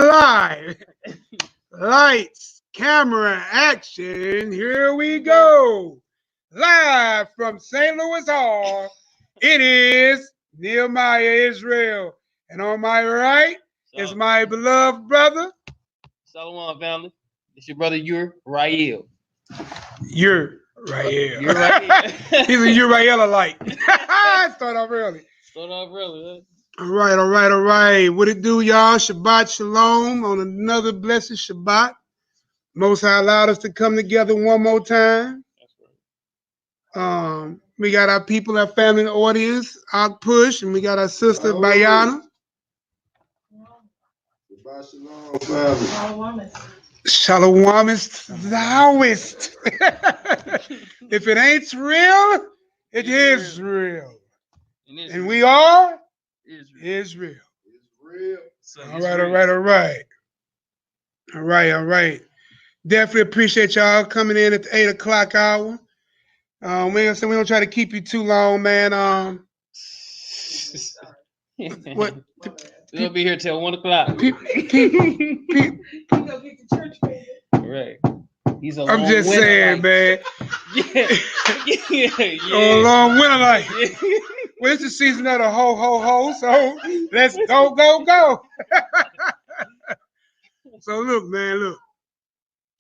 Live. Lights, camera, action. Here we go. Live from St. Louis Hall. It is Nehemiah Israel. And on my right is my beloved brother. Shalom, family. It's your brother Yhwh. You're Rael. You're right. He's a Uriel-alike. Start off early. Huh? All right. What it do, y'all? Shabbat Shalom on another blessed Shabbat. Most High allowed us to come together one more time. That's right. We got our people, our family in the audience, our push, and we got our sister Bayana. Shabbat Shalom, family. Shalomist thouest. If it ain't real, it is real. And we are Israel. It's real. All right. Definitely appreciate y'all coming in at the 8 o'clock hour. We don't try to keep you too long, man. What? We'll be here till 1 o'clock. Right. He's a I'm just saying, man. Yeah. Oh, long winter life. Well, it's the season of the ho, so let's go. So look, man,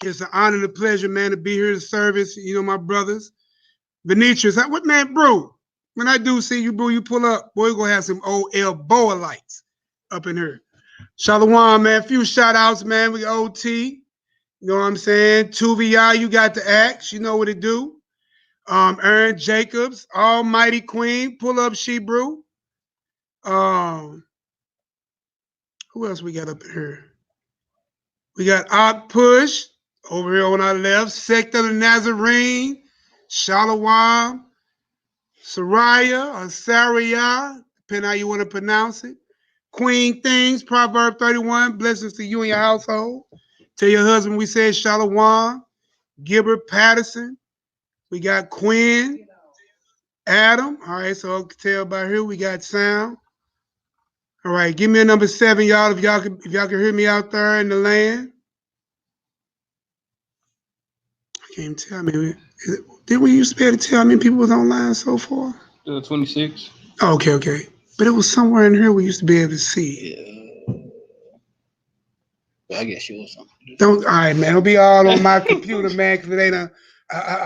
it's an honor and a pleasure, man, to be here to service, my brothers. MINISTRIES, what, man, bro, when I do see you, bro, you pull up, boy, we're going to have some old Boa lights up in here. Shalom, man, a few shout-outs, man. We got OT, you know what I'm saying? 2VI, you got the axe, you know what it do. Aaron Jacobs, Almighty Queen, pull up Shebrew. Who else we got up in here? We got Ak Push over here on our left, Sect of the Nazarene, Shalom, Saraya or Saraya, depending how you want to pronounce it. Queen Things, Proverb 31, blessings to you and your household. Tell your husband we said Shalom. Gilbert Patterson. We got Quinn, Adam. All right, so I can tell by here we got sound. All right, give me a number 7, y'all, if y'all can hear me out there in the land. I can't tell me. Did we used to be able to tell how many people was online so far? 26. Okay. But it was somewhere in here we used to be able to see. Yeah. I guess you was something. All right, man. It'll be all on my computer, man, because it ain't a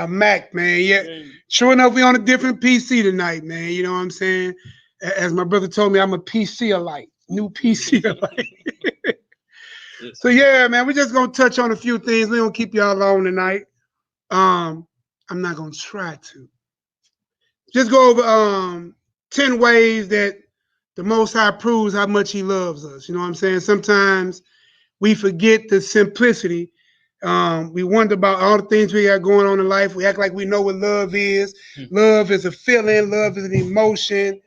Mac, man. Yeah. Sure enough, we on a different PC tonight, man. You know what I'm saying? As my brother told me, I'm a PC-alike. New PC-alike. So, yeah, man, we're just going to touch on a few things. We don't keep y'all long tonight. I'm not going to try to. Just go over 10 ways that the Most High proves how much he loves us. You know what I'm saying? Sometimes we forget the simplicity. We wonder about all the things we got going on in life. We act like we know what love is. Love is a feeling. Love is an emotion.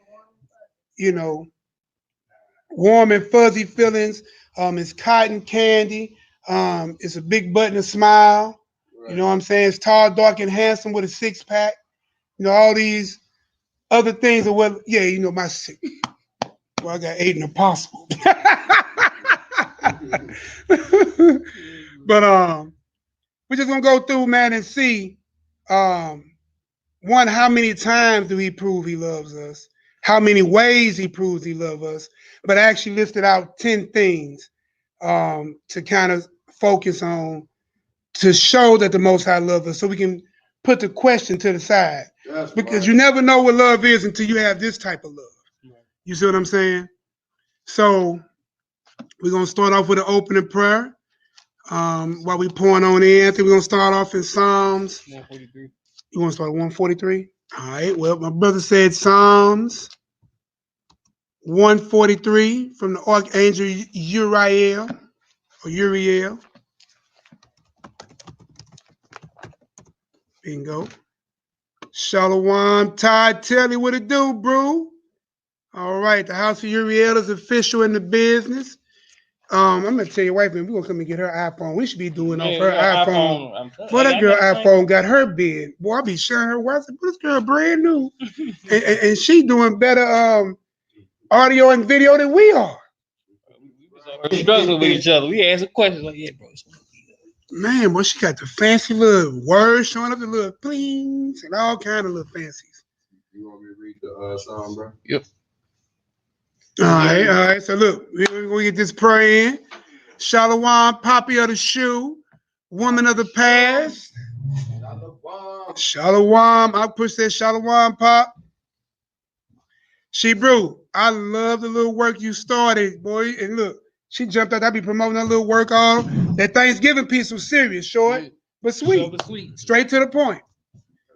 Warm and fuzzy feelings. It's cotton candy. It's a big button, a smile. Right. You know what I'm saying? It's tall, dark, and handsome with a 6-pack. All these other things are what, my six. Well, I got 8 and impossible. But we're just gonna go through, man, and see one, how many times do he prove he loves us? How many ways he proves he loves us? But I actually listed out 10 things to kind of focus on to show that the Most High loves us, so we can put the question to the side. That's because right. You never know what love is until you have this type of love. Right. You see what I'm saying? So we're going to start off with an opening prayer while we pouring on in. I think we're going to start off in Psalms. 143. You want to start at 143? All right. Well, my brother said Psalms 143 from the Archangel Uriel. Bingo. Shalom. Todd, tell me what it do, bro. All right. The House of Uriel is official in the business. I'm going to tell your wife, man, we're going to come and get her iPhone. We should be doing off her iPhone. Boy, that girl iPhone got her bid. Boy, I'll be sharing her. Why? This girl brand new. and she doing better audio and video than we are. We're struggling with each other. We asking questions like, yeah, bro. Man, boy, she got the fancy little words showing up, the little plings and all kind of little fancies. You want me to read the song, bro? Yep. All right. So look, we're gonna get this prayer in. Shalom, Poppy of the shoe, woman of the past. Shalom. I push that Shalom, Pop. She brew. I love the little work you started, boy. And look, she jumped out. I be promoting that little work all. That Thanksgiving piece was serious, short, but sweet. Short but sweet. Straight to the point.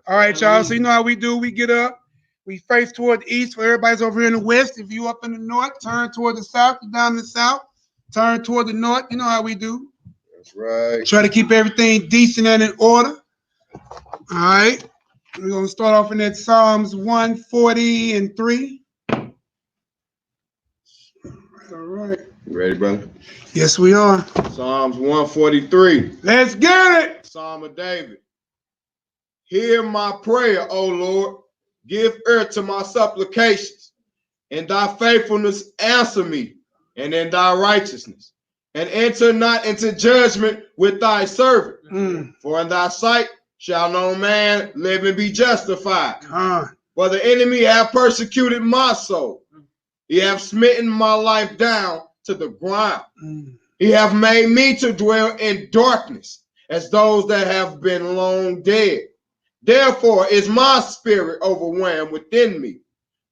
All right, y'all. So you know how we do. We get up. We face toward the east. For everybody's over here in the west. If you up in the north, turn toward the south. You down in the south, turn toward the north. You know how we do. That's right. Try to keep everything decent and in order. All right. We're going to start off in that Psalms 143. All right. You ready, brother? Yes, we are. Psalms 143. Let's get it. Psalm of David. Hear my prayer, O Lord. Give ear to my supplications. In thy faithfulness answer me, and in thy righteousness. And enter not into judgment with thy servant. For in thy sight shall no man live and be justified. For the enemy have persecuted my soul. He have smitten my life down to the ground. He have made me to dwell in darkness, as those that have been long dead. Therefore is my spirit overwhelmed within me.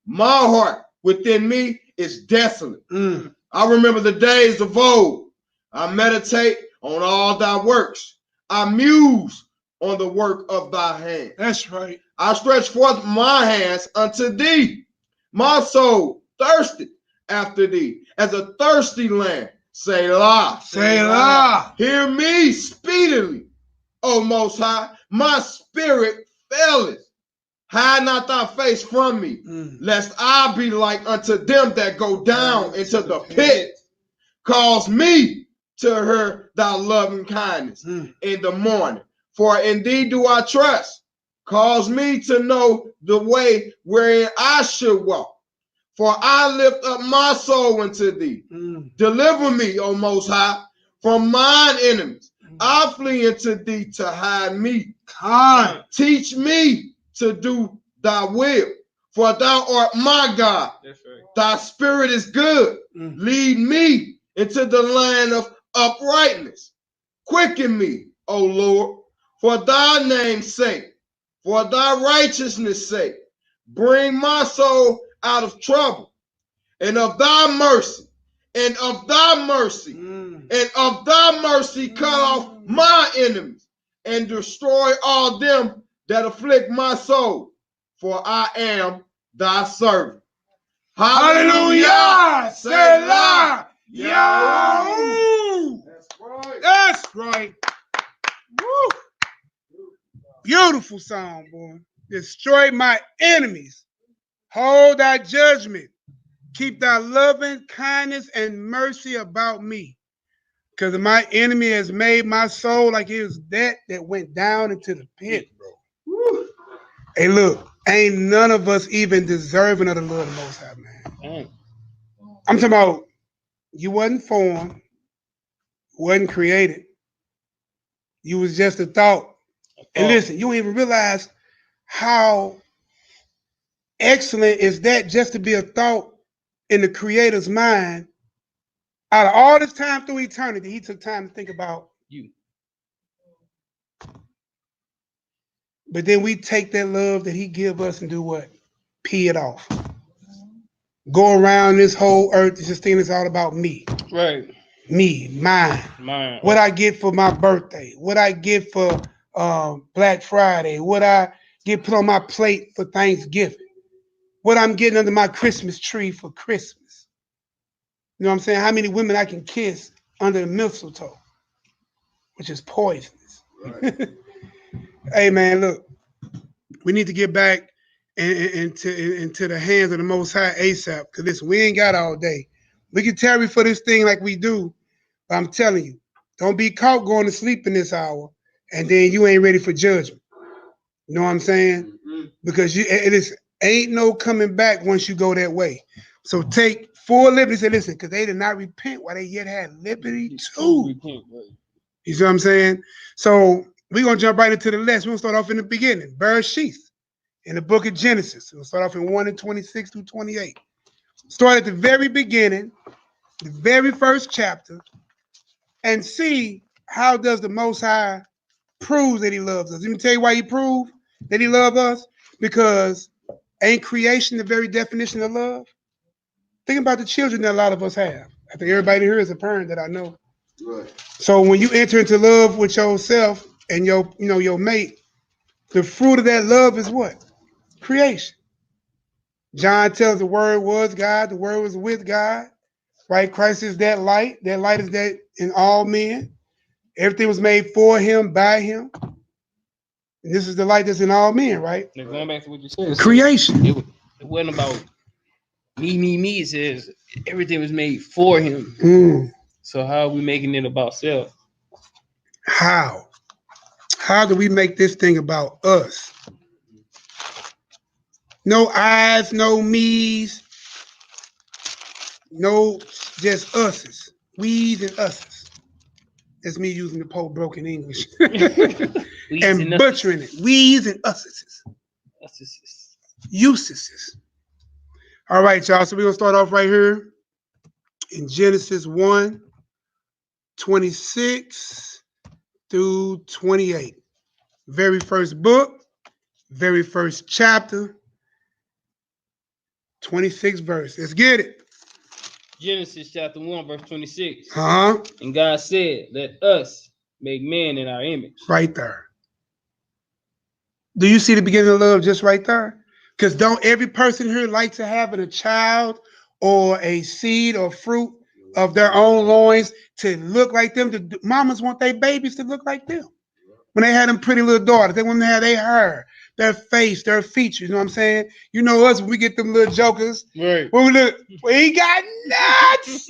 My heart within me is desolate. I remember the days of old. I meditate on all thy works. I muse on the work of thy hand. That's right. I stretch forth my hands unto thee. My soul thirsted after thee, as a thirsty land. Selah. Selah. Hear me speedily, O Most High. My spirit faileth. Hide not thy face from me, lest I be like unto them that go down into the pit. Cause me to hear thy loving kindness in the morning. For in thee do I trust. Cause me to know the way wherein I should walk. For I lift up my soul unto thee. Deliver me, O Most High, from mine enemies. I flee unto thee to hide me. Teach me to do thy will, for thou art my God. That's right. Thy spirit is good. Lead me into the land of uprightness. Quicken me, O Lord, for thy name's sake, for thy righteousness' sake. Bring my soul out of trouble, and of thy mercy, and of thy mercy, and of thy mercy cut off my enemies, and destroy all them that afflict my soul, for I am thy servant. Hallelujah! Selah! Yahweh! That's right. That's right. Woo. Beautiful song, boy. Destroy my enemies. Hold thy judgment. Keep thy loving kindness and mercy about me. Because my enemy has made my soul like it was that went down into the pit, bro. Woo. Hey, look, ain't none of us even deserving of the Lord the Most High, man. I'm talking about you wasn't formed, wasn't created. You was just a thought. And listen, you don't even realize how excellent is that just to be a thought in the Creator's mind. Out of all this time through eternity, he took time to think about you. But then we take that love that he give us and do what? Pee it off. Go around this whole earth, just thinking it's all about me. Right. Me, mine. What I get for my birthday. What I get for Black Friday. What I get put on my plate for Thanksgiving. What I'm getting under my Christmas tree for Christmas. You know what I'm saying? How many women I can kiss under the mistletoe, which is poisonous. Right. Hey, man, look, we need to get back into the hands of the Most High ASAP, because listen, we ain't got all day. We can tarry for this thing like we do, but I'm telling you, don't be caught going to sleep in this hour, and then you ain't ready for judgment. You know what I'm saying? Because it ain't no coming back once you go that way. So take Full liberty. He said, listen, because they did not repent while they yet had liberty to. Repent, right. You see what I'm saying? So we're going to jump right into the lesson. We're going to start off in the beginning. Bereshith, in the book of Genesis. We'll start off in 1:26 through 28. Start at the very beginning, the very first chapter, and see how does the Most High prove that he loves us. Let me tell you why he proved that he loves us. Because ain't creation the very definition of love? Think about the children that a lot of us have. I think everybody here is a parent that I know. Right. So when you enter into love with yourself and your mate, the fruit of that love is what? Creation. John tells the word was God, the word was with God, right? Christ is that light. That light is that in all men. Everything was made for him, by him. And this is the light that's in all men, right? Now, going back to what you said, Creation. It wasn't about me. It says everything was made for him. So how are we making it about self? How? How do we make this thing about us? No I's, no me's, no just us's. We's and us's. That's me using the Pope broken English. and butchering it. We's and us's. Uses. All right, y'all. So we're going to start off right here in Genesis 1:26 through 28. Very first book, very first chapter, 26th verse. Let's get it. Genesis chapter 1, verse 26. Uh-huh. And God said, let us make man in our image. Right there. Do you see the beginning of love just right there? Because don't every person here like to have a child or a seed or fruit of their own loins to look like them? The mamas want their babies to look like them. When they had them pretty little daughters, they want them to have their hair, their face, their features. You know what I'm saying? You know us when we get them little jokers. Right. When we look, well, he got nuts.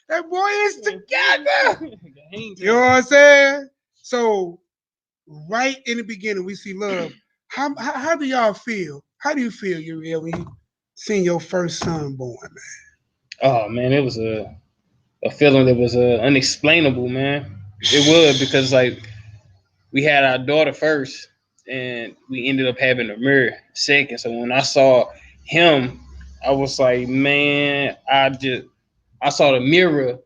That boy is together. You know what I'm saying? So right in the beginning, we see love. How do y'all feel? How do you feel, Yhwh, when you seen your first son born, man? Oh man, it was a feeling that was unexplainable, man. It was because like we had our daughter first, and we ended up having a mirror second. So when I saw him, I was like, man, I saw the mirror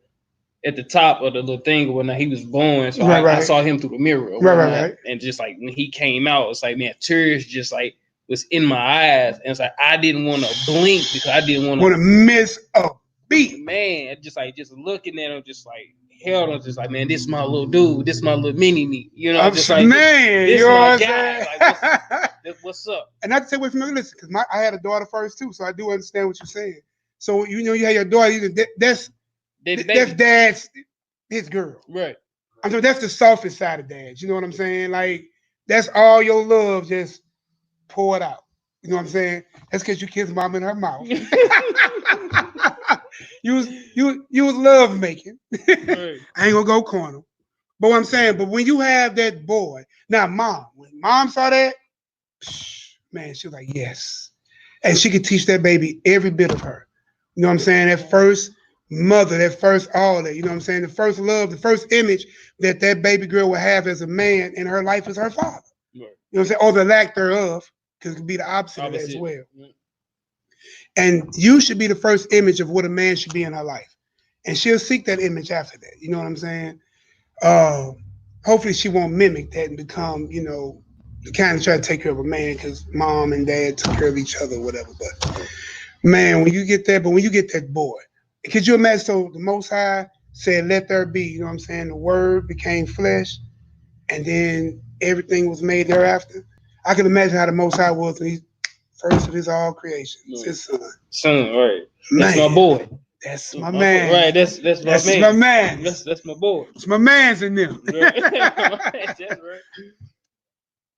at the top of the little thing when he was born. So I saw him through the mirror. Right. And just like when he came out, it's like, man, tears just like was in my eyes. And it's like I didn't want to blink because I didn't want to miss a beat. Man, just looking at him, just like held on, just like, man, this is my little dude, this is my little mini me. You know, just like man, this is my guy. Like, what's up? And not to say we're familiar, listen, because I had a daughter first too, so I do understand what you're saying. So you had your daughter, that's dad's his girl. Right. I mean, that's the softest side of dad. You know what I'm saying? Like, that's all your love just poured out. You know what I'm saying? That's because you kissed mom in her mouth. you was love making. Right. I ain't gonna go corner. But what I'm saying, but when you have that boy, now when mom saw that, man, she was like, yes. And she could teach that baby every bit of her. You know what I'm saying? That first mother, that first all that, you know what I'm saying? The first love, the first image that baby girl will have as a man in her life is her father. Right. You know what I'm saying? Or the lack thereof, because it could be the opposite of that as well. Right. And you should be the first image of what a man should be in her life. And she'll seek that image after that. You know what I'm saying? Hopefully she won't mimic that and become, the kind of try to take care of a man because mom and dad took care of each other or whatever. But man, when you get that boy, could you imagine? So the Most High said, let there be, you know what I'm saying? The word became flesh and then everything was made thereafter. I can imagine how the Most High was when he's first of his all creation. It's his son. Son, right. That's my boy. That's my man. Right, that's my man. That's my boy. It's my man's in them. Right. That's right.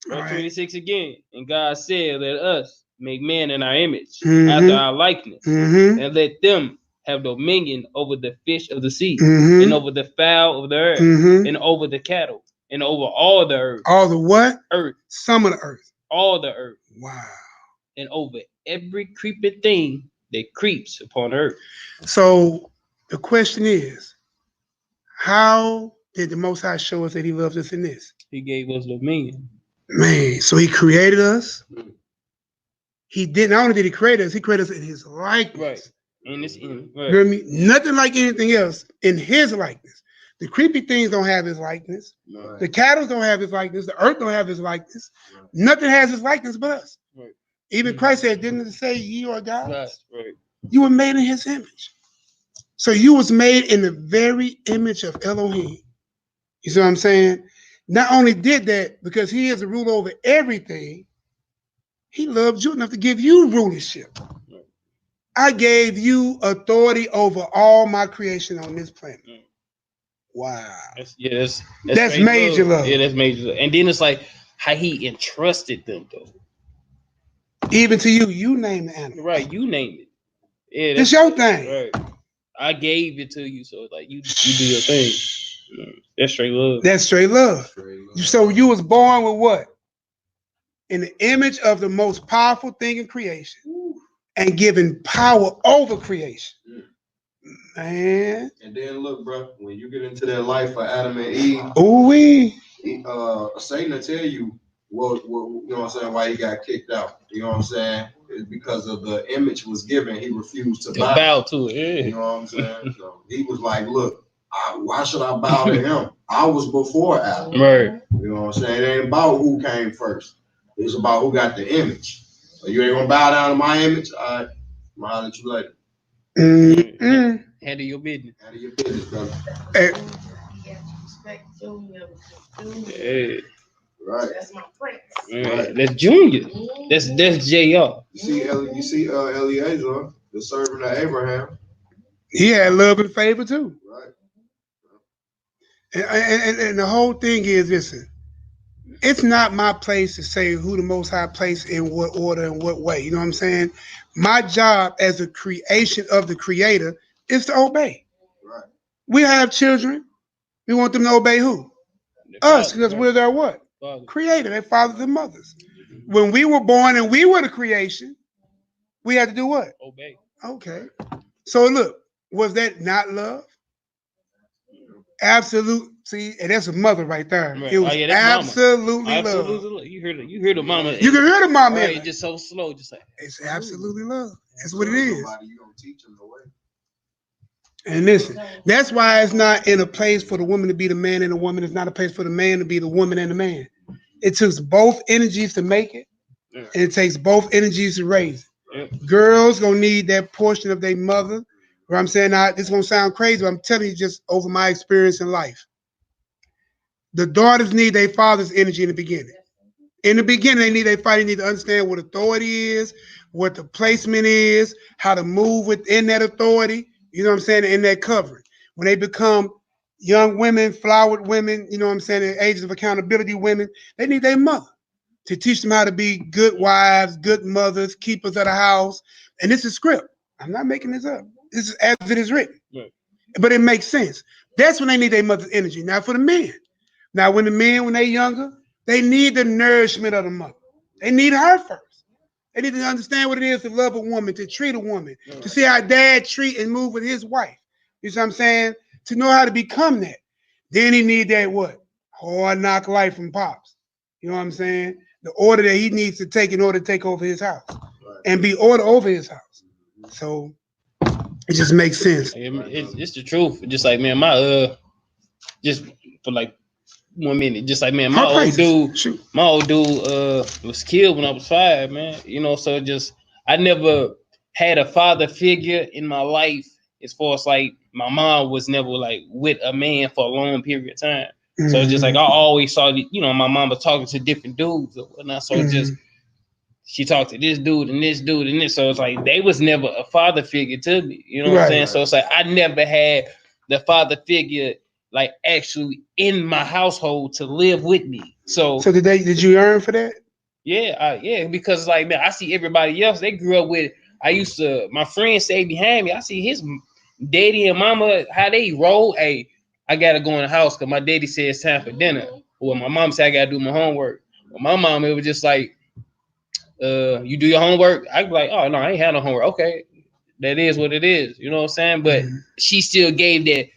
Verse 26 again. And God said, let us make man in our image, after our likeness, and let them have dominion over the fish of the sea, and over the fowl of the earth, and over the cattle, and over all the earth. All the what? Earth. Some of the earth. All the earth. Wow. And over every creeping thing they creeps upon earth. So the question is, how did the Most High show us that he loves us in this? He gave us dominion. Man, so he created us. He did not only did he create us, he created us in his likeness. Right. And it's in You hear me? Nothing like anything else in his likeness. The creepy things don't have his likeness. Right. The cattle don't have his likeness. The earth don't have his likeness. Right. Nothing has his likeness but us. Right. Even Christ said, didn't it say ye are gods? Right. You were made in his image. So you was made in the very image of Elohim. You see what I'm saying? Not only did that, because he is the ruler over everything, he loved you enough to give you rulership. Right. I gave you authority over all my creation on this planet. Wow. That's major love. Yeah, that's major love. And then it's like how he entrusted them though. Even to you, you name the animal. Right, you name it. Yeah, it's your thing. Right. I gave it to you, so like you do your thing. That's straight love. That's straight love. So you was born with what? In the image of the most powerful thing in creation, and given power over creation. Man. And then look, bro, when you get into that life for Adam and Eve, Satan will tell you what you know what I'm saying, why he got kicked out. You know what I'm saying? It's because of the image was given, he refused to bow to it. Yeah. You know what I'm saying? So he was like, look, why should I bow to him? I was before Adam. Right. You know what I'm saying? It ain't about who came first. It's about who got the image. So you ain't gonna bow down to my image? All right, I'm gonna holler at you later. Handle your business. Handle your business, brother. Hey. Right. That's my prince. Right. That's Junior. That's JR. You see Eliezer, the servant of Abraham. He had love and favor too. Right. And the whole thing is, listen, it's not my place to say who the Most High placed in what order and what way. You know what I'm saying? My job as a creation of the Creator is to obey. Right. We have children. We want them to obey who? Us, because we're their what? Father. Creator, their fathers and mothers. When we were born and we were the creation, we had to do what? Obey. Okay. So look, was that not love? Absolute. See, and that's a mother right there. Right. It was absolutely love. Absolutely. You hear the mama. You can hear the mama. Right, it's just so slow, just like it's absolutely love. That's what it is. Nobody, you don't teach them the way. And listen, that's why it's not in a place for the woman to be the man and the woman. It's not a place for the man to be the woman and the man. It takes both energies to make it, and it takes both energies to raise it. Yep. Girls gonna need that portion of their mother. Where I'm saying, this is gonna sound crazy, but I'm telling you just over my experience in life. The daughters need their father's energy in the beginning. In the beginning, they need their father. They need to understand what authority is, what the placement is, how to move within that authority. You know what I'm saying? In that covering. When they become young women, flowered women, you know what I'm saying, in ages of accountability women, they need their mother to teach them how to be good wives, good mothers, keepers of the house. And this is script. I'm not making this up. This is as it is written. Right. But it makes sense. That's when they need their mother's energy. Now for the men. Now when the men, when they're younger, they need the nourishment of the mother. They need her first. They need to understand what it is to love a woman, to treat a woman, to see how dad treat and move with his wife. You see what I'm saying? To know how to become that. Then he need that what? Hard knock life from pops. You know what I'm saying? The order that he needs to take in order to take over his house and be order over his house. So it just makes sense. It's the truth. Just like, man, my just for like 1 minute, just like, man, my old dude was killed when I was 5, man. You know, so just I never had a father figure in my life as far as like my mom was never like with a man for a long period of time. So it's just like I always saw that, you know, my mom was talking to different dudes or whatnot. So it's just she talked to this dude and this dude and this. So it's like they was never a father figure to me. You know what I'm saying? So it's like I never had the father figure like actually in my household to live with me. So did you yearn for that? Yeah, because like, man, I see everybody else. They grew up with. My friends stay behind me. I see his daddy and mama how they roll. Hey, I gotta go in the house because my daddy said it's time for dinner. Well, my mom said I gotta do my homework. Well, my mom, it was just like, you do your homework. I'd be like, oh no, I ain't had no homework. Okay, that is what it is. You know what I'm saying? But she still gave that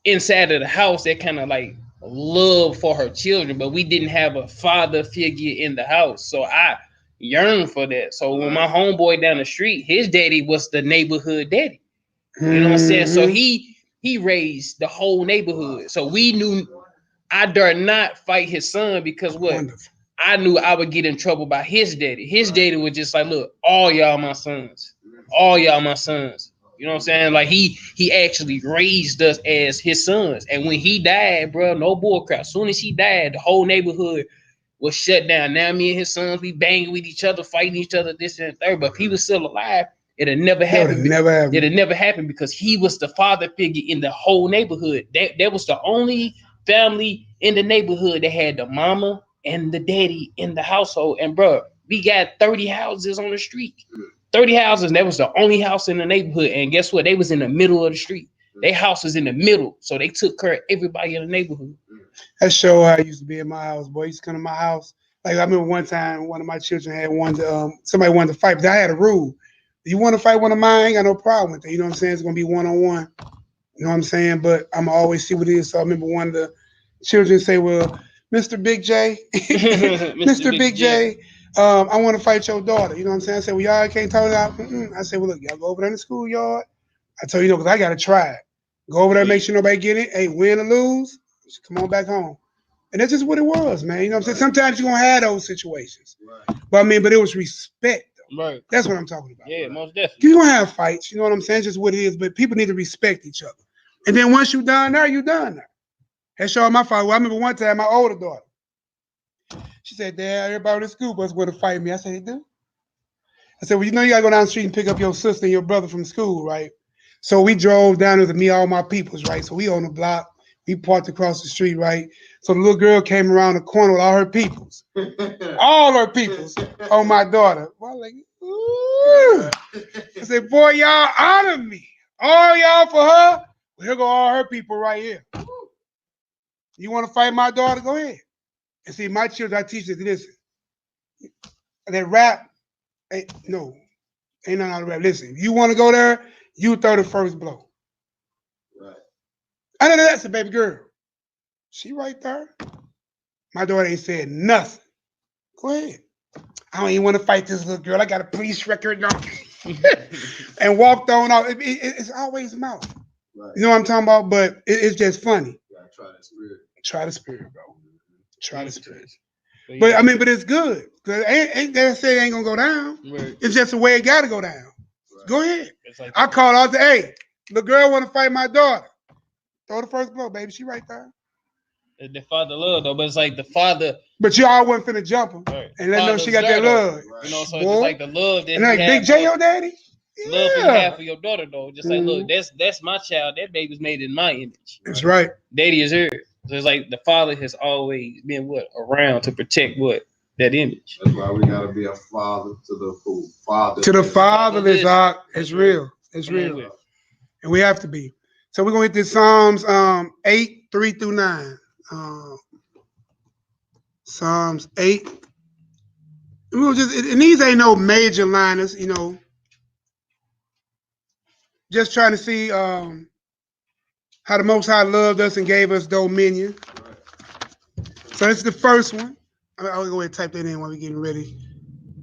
inside of the house that kind of like love for her children, but we didn't have a father figure in the house. So I yearn for that. So when my homeboy down the street, his daddy was the neighborhood daddy. You know what I'm saying? So he raised the whole neighborhood. So we knew I dare not fight his son because what? Wonderful. I knew I would get in trouble by his daddy. His daddy was just like, look, all y'all my sons. All y'all my sons. You know what I'm saying? Like he actually raised us as his sons. And when he died, bro, no bull crap. As soon as he died, the whole neighborhood was shut down. Now me and his sons, we banging with each other, fighting each other, this and third. But if he was still alive, it'd never happened. It'd never happened because he was the father figure in the whole neighborhood. That was the only family in the neighborhood that had the mama and the daddy in the household. And bro, we got 30 houses on the street. 30 houses. That was the only house in the neighborhood. And guess what? They was in the middle of the street. Their house was in the middle. So they took care of everybody in the neighborhood. That show how I used to be in my house, boy. I used to come to my house. Like I remember one time one of my children had somebody wanted to fight, but I had a rule. You want to fight one of mine, I ain't got no problem with it. You know what I'm saying? It's gonna be one-on-one. You know what I'm saying? But I'm gonna always see what it is. So I remember one of the children say, well, Mr. Big J, Mr. Big J, I want to fight your daughter. You know what I'm saying? I said, well, y'all can't talk it out. I said, well, look, y'all go over there in the schoolyard. I told you, because I got to try it. Go over there, make sure nobody get it. Hey, win or lose, just come on back home. And that's just what it was, man. You know what I'm saying? Sometimes you're going to have those situations. Right. But it was respect. Though. Right. That's what I'm talking about. Yeah, most definitely. You're going to have fights. You know what I'm saying? It's just what it is. But people need to respect each other. And then once you're done there, you're done there. That's showing my father. Well, I remember one time my older daughter, she said, Dad, everybody in the school bus want to fight me. I said, they do? I said, well, you know you got to go down the street and pick up your sister and your brother from school, right? So we drove down to me, all my peoples, right? So we on the block. We parked across the street, right? So the little girl came around the corner with all her peoples. All her peoples on my daughter. Well, like, ooh. I said, boy, y'all honor me. All y'all for her. Well, here go all her people right here. You want to fight my daughter? Go ahead. And see, my children, I teach them, listen. That rap, ain't nothing out of rap. Listen, if you want to go there, you throw the first blow. Right. I know that's a baby girl. She right there. My daughter ain't said nothing. Go ahead. I don't even want to fight this little girl. I got a police record. And walked on out. It's always mouth. Right. You know what I'm talking about? But it's just funny. Yeah, try the spirit. Try the spirit, bro. Try the spirit. But but it's good. Cause ain't that say it ain't gonna go down. Right. It's just the way it gotta go down. Right. Go ahead. Like I called out, hey, the girl want to fight my daughter. Throw the first blow, baby. She right there. The father love though, but it's like the father. But y'all wasn't finna jump her and let her know she got that love. Right. You know, so it's just like the love that. And like Big J, your daddy. Love you have for your daughter though. Just like, look, that's my child. That baby's made in my image. That's right. Daddy is hers. So it's like the father has always been around to protect that image. That's why we gotta be a father to the father. To the fatherless, it's real. It's real. And we have to be. So we're gonna hit this Psalms 8, 3 through 9. Psalms 8. And these ain't no major liners, you know. Just trying to see how the Most High loved us and gave us dominion. So this is the first one. I'll go ahead and type that in while we're getting ready.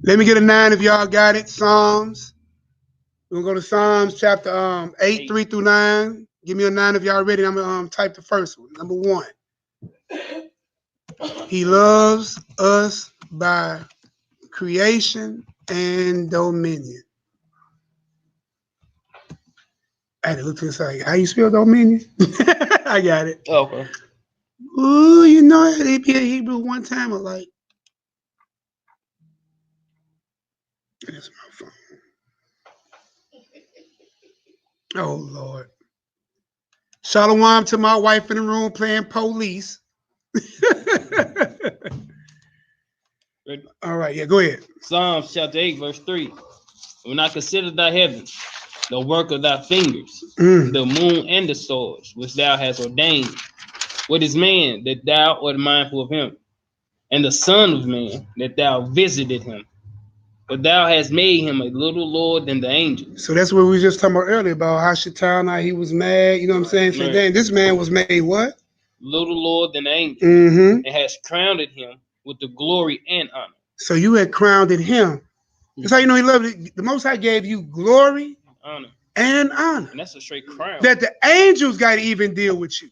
Let me get a 9 if y'all got it. Psalms. We're going to go to Psalms chapter 8, 3 through 9. Give me a 9 if y'all ready. I'm going to type the first one. Number 1. He loves us by creation and dominion. I had to look to the side. How you spell dominion? I got it. Okay. Ooh, you know, they be in Hebrew one time. I'm like, that's my phone. Oh, Lord. Shalom to my wife in the room playing police. All right, yeah, go ahead. Psalms chapter 8, verse 3. When I consider thy heavens, the work of thy fingers, the moon and the stars, which thou hast ordained. What is man that thou art mindful of him? And the son of man that thou visited him? but thou hast made him a little lower than the angels. So that's what we were just talking about earlier about Hashatan, how he was mad. You know what I'm saying? So Right. then this man was made what? Little lower than the angels, Mm-hmm. and has crowned him with the glory and honor. So you had crowned him. That's how you know he loved it. The Most High gave you glory Honor. and honor. And that's a straight crown. That the angels got to even deal with you.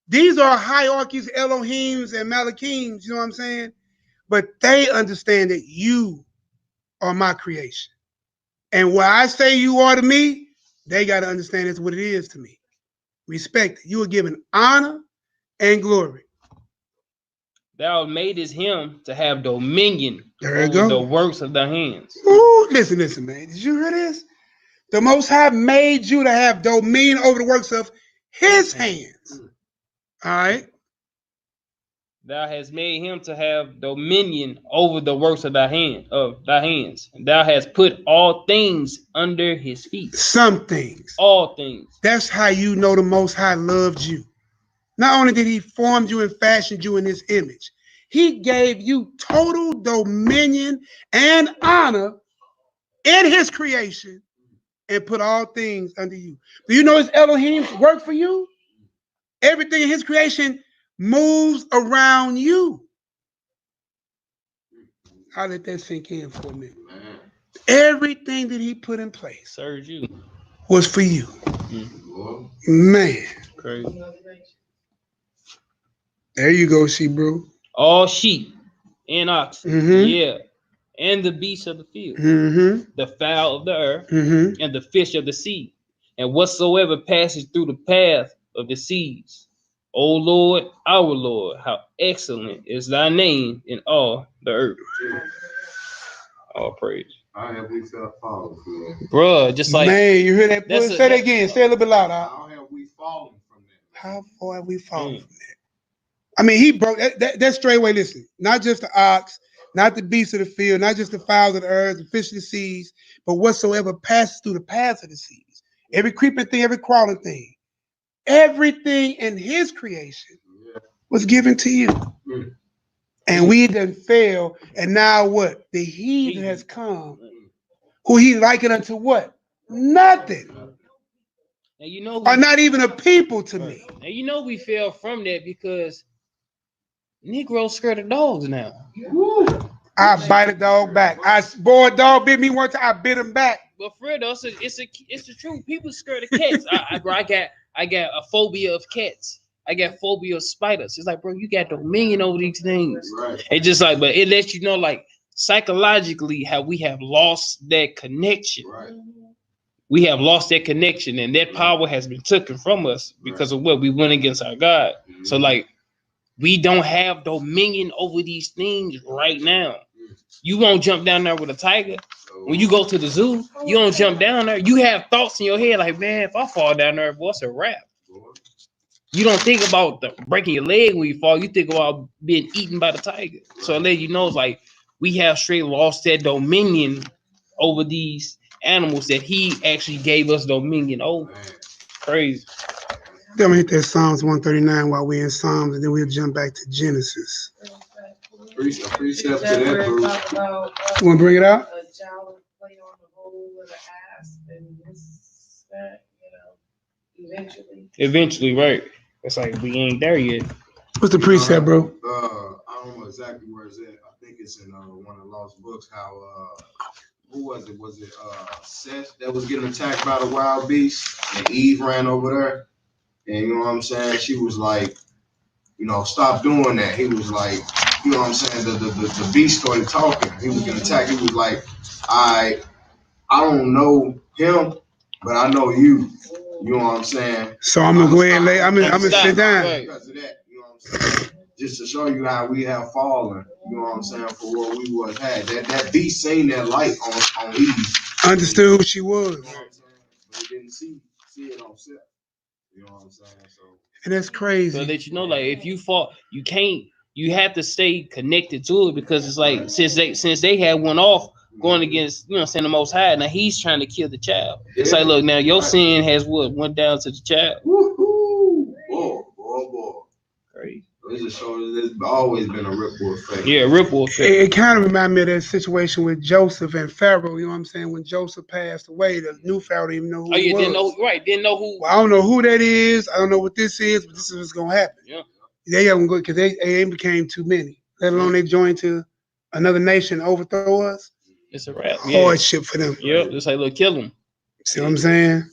These are hierarchies, Elohims and Malakims, you know what I'm saying? But they understand that you are my creation. And what I say you are to me, they got to understand that's what it is to me. Respect it. You are given honor and glory. Thou madest him to have dominion There you over go. the works of thy hands. Ooh, listen, man. Did you hear this? The Most High made you to have dominion over the works of his hands. All right? Thou hast made him to have dominion over the works of thy hands. And thou hast put all things under his feet. Some things. All things. That's how you know the Most High loved you. Not only did he form you and fashioned you in his image, he gave you total dominion and honor in his creation and put all things under you. Do you know his Elohim work for you? Everything in his creation moves around you. I'll let that sink in for a minute. Everything that he put in place Serves you. was for you. Mm. Man. Crazy. There you go, bro. All sheep and oxen, Mm-hmm. yeah, and the beasts of the field, Mm-hmm. the fowl of the earth, Mm-hmm. and the fish of the sea, and whatsoever passes through the path of the seas. O Lord, our Lord, how excellent is thy name in all the earth. All praise. How have we felt fallen from that? Bruh, just like Man, you hear that? that's Say a- that again. Say it a little bit louder. How have we fallen from that? How far have we fallen from that? I mean, he broke that straight away. Listen, not just the ox, not the beasts of the field, not just the fowls of the earth, the fish of the seas, but whatsoever passes through the paths of the seas. Every creeping thing, every crawling thing, everything in his creation was given to you. And we done failed. And now what? The heathen has come. Who he likened unto what? Nothing. and you know Or not even a people to me. and you know we fell from that because Negroes scared of dogs now. I bite a dog back. A dog bit me one time. I bit him back. But for real though, it's the truth. People scared of cats. I got a phobia of cats. I got phobia of spiders. It's like, bro, you got dominion over these things. Right. It's just like, but it lets you know, like psychologically, how we have lost that connection. Right. We have lost that connection, and that power has been taken from us because of what we went against our God. So like, we don't have dominion over these things right now. You won't jump down there with a tiger. When you go to the zoo, you don't jump down there. You have thoughts in your head like, man, if I fall down there, boy, it's a wrap. You don't think about breaking your leg when you fall. You think about being eaten by the tiger. So it lets you know, it's like we have straight lost that dominion over these animals that he actually gave us dominion over. Crazy. Then we hit that Psalms 139 while we're in Psalms, and then we'll jump back to Genesis. Precept to that, Bruce. You want to bring it out? A child play on the hole with an ass and this, that, Eventually, right. It's like we ain't there yet. What's the precept, bro? I don't know exactly where it's at. I think it's in one of the lost books. How who was it? Was it Seth that was getting attacked by the wild beast, and Eve ran over there? And you know what I'm saying? She was like, stop doing that. He was like, you know what I'm saying? The beast started talking. He was getting attacked. He was like, I don't know him, but I know you. You know what I'm saying? So I'm gonna go ahead and I'm gonna sit down. Because of that, you know what I'm saying? Just to show you how we have fallen, you know what I'm saying, for what we was had. That beast seen that light on Eve. Understood who she was. You know what I'm saying? But he didn't see it on self. You know what I'm saying? So And that's crazy. So that you know, like if you fall, you have to stay connected to it because it's like since they had one off going against, the Most High, now he's trying to kill the child. It's like, look, now your sin has went down to the child. woohoo! Boy. Crazy. It just shows there's always been a ripple effect. Yeah, ripple effect. It kind of reminded me of that situation with Joseph and Pharaoh. You know what I'm saying? When Joseph passed away, the new Pharaoh didn't even know who Oh, he yeah, was. didn't know who. Well, I don't know who that is. I don't know what this is, but this is what's gonna happen. Yeah. They haven't go because they became too many. Let alone they joined to another nation to overthrow us. It's a wrap. Yeah. Hardship for them. Yep, just like look, kill them. See what I'm saying?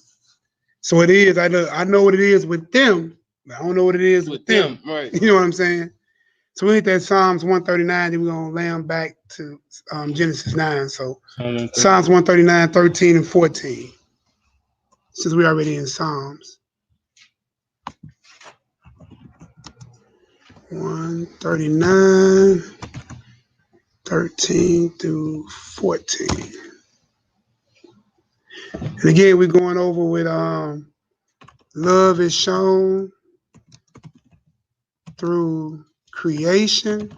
So it is. I know what it is with them, but I don't know what it is with them. Right. You know what I'm saying? So we hit that Psalms 139, then we're going to lay them back to Genesis 9. So Psalms 139, 13, and 14. Since we're already in Psalms. 139, 13 through 14. And again, we're going over with love is shown through creation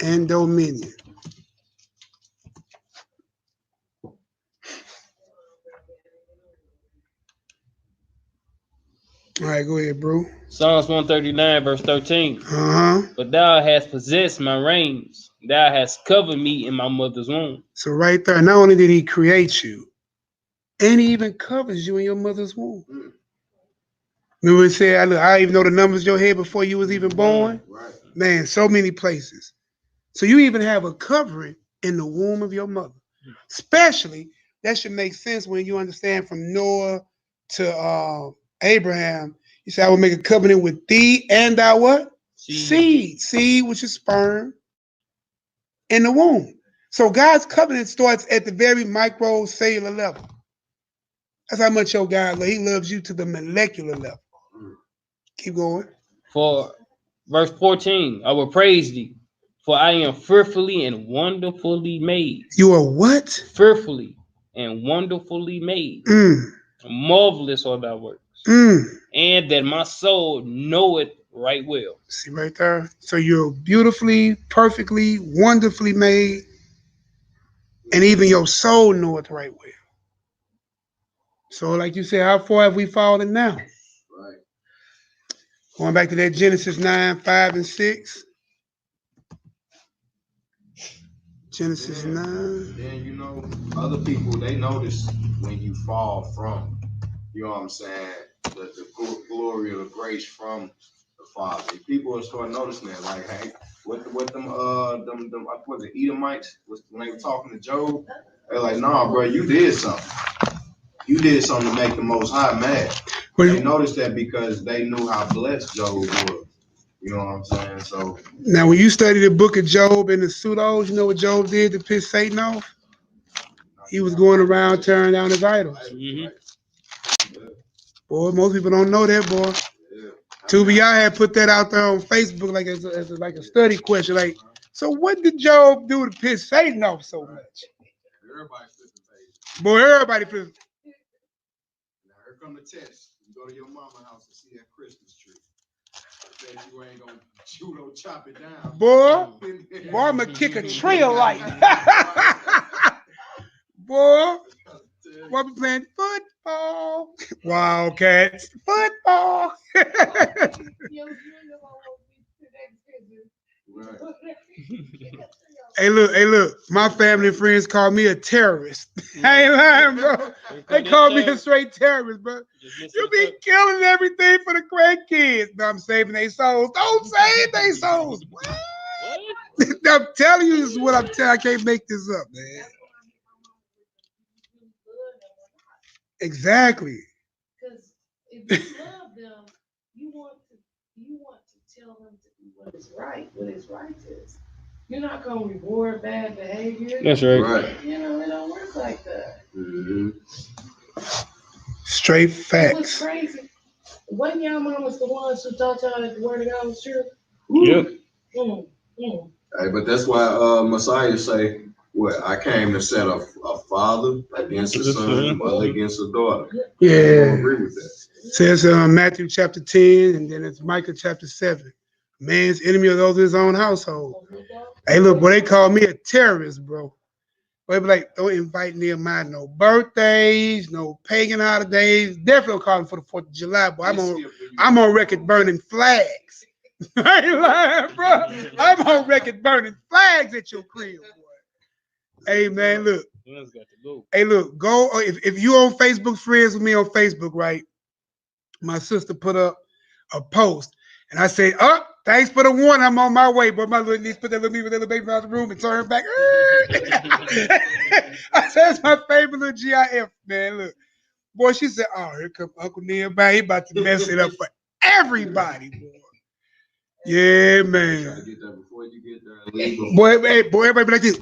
and dominion. All right, go ahead, bro. Psalms 139, verse 13. Uh-huh. But thou hast possessed my reins. Thou hast covered me in my mother's womb. So right there, not only did he create you, and he even covers you in your mother's womb. Remember it said, I even know the numbers in your head before you was even born? Right. Man, so many places. So you even have a covering in the womb of your mother. Especially, that should make sense when you understand from Noah to Abraham. He said, I will make a covenant with thee and thy what? Seed. Seed, which is sperm, in the womb. So God's covenant starts at the very micro cellular level. That's how much your God loves. He loves you to the molecular level. Keep going. For verse 14, I will praise thee, for I am fearfully and wonderfully made. You are what? Fearfully and wonderfully made. Marvelous are thy works. And that my soul know it right well. See right there? So you're beautifully, perfectly, wonderfully made. And even your soul know it right well. So like you said, how far have we fallen now? Right. Going back to that Genesis 9, 5, and 6. Genesis 9. Then, you know, other people, they notice when you fall from, you know what I'm saying, the glory or the grace from the Father. People will start noticing that, like, hey, what them was it Edomites? When they were talking to Job, they're like, nah, bro, you did something. You did something to make the Most High mad. They noticed that because they knew how blessed Job was. You know what I'm saying? So now, when you study the book of Job and the pseudos, you know what Job did to piss Satan off? He was going around tearing down his idols. Boy, most people don't know that, boy. Tubi, y'all had put that out there on Facebook like as a study question. Like, so what did Job do to piss Satan off so much? everybody flipping pages. Boy, everybody flipping. Now here come the test. You go to your mama's house and see that Christmas tree. I bet you ain't gonna judo chop it down. Boy, I'm gonna kick a tree of light. Boy, we'll be playing football. Wildcats, football. Hey, look. My family and friends call me a terrorist. I ain't lying, bro. They call me a straight terrorist, bro. You be killing everything for the grandkids. No, I'm saving their souls. Don't save their souls. What? I'm telling you, this is what I'm telling. I can't make this up, man. Exactly. Because if you love them, you want to tell them to do what is right, what is righteous. You're not gonna reward bad behavior. That's right. You know, it don't work like that. Straight facts. It was crazy. Wasn't y'all mamas the ones who taught y'all that the word of God was true? Yep. Hey, but that's why Messiah say, "What I came to set a father against a son, a mother against a daughter." Yeah. I don't agree with that. It says Matthew chapter 10, and then it's Micah chapter 7. Man's enemy of those of his own household. Hey, look, boy, they call me a terrorist, bro. They be like, don't invite Nehemiah no birthdays, no pagan holidays. Definitely don't call him for the 4th of July, boy. I'm on record burning flags. I ain't lying, bro. I'm on record burning flags at your crib, boy. Hey, man, look. Hey, look, go. If you on Facebook, friends with me on Facebook, right? My sister put up a post, and I say, "Oh, thanks for the warning. I'm on my way." But my little niece put that little baby out the room and turn back. I said, "That's my favorite little GIF, man." Look, boy, she said, "Oh, here come Uncle Nehemiah. He about to mess it up for everybody, boy." Yeah, man. Boy, everybody be like this.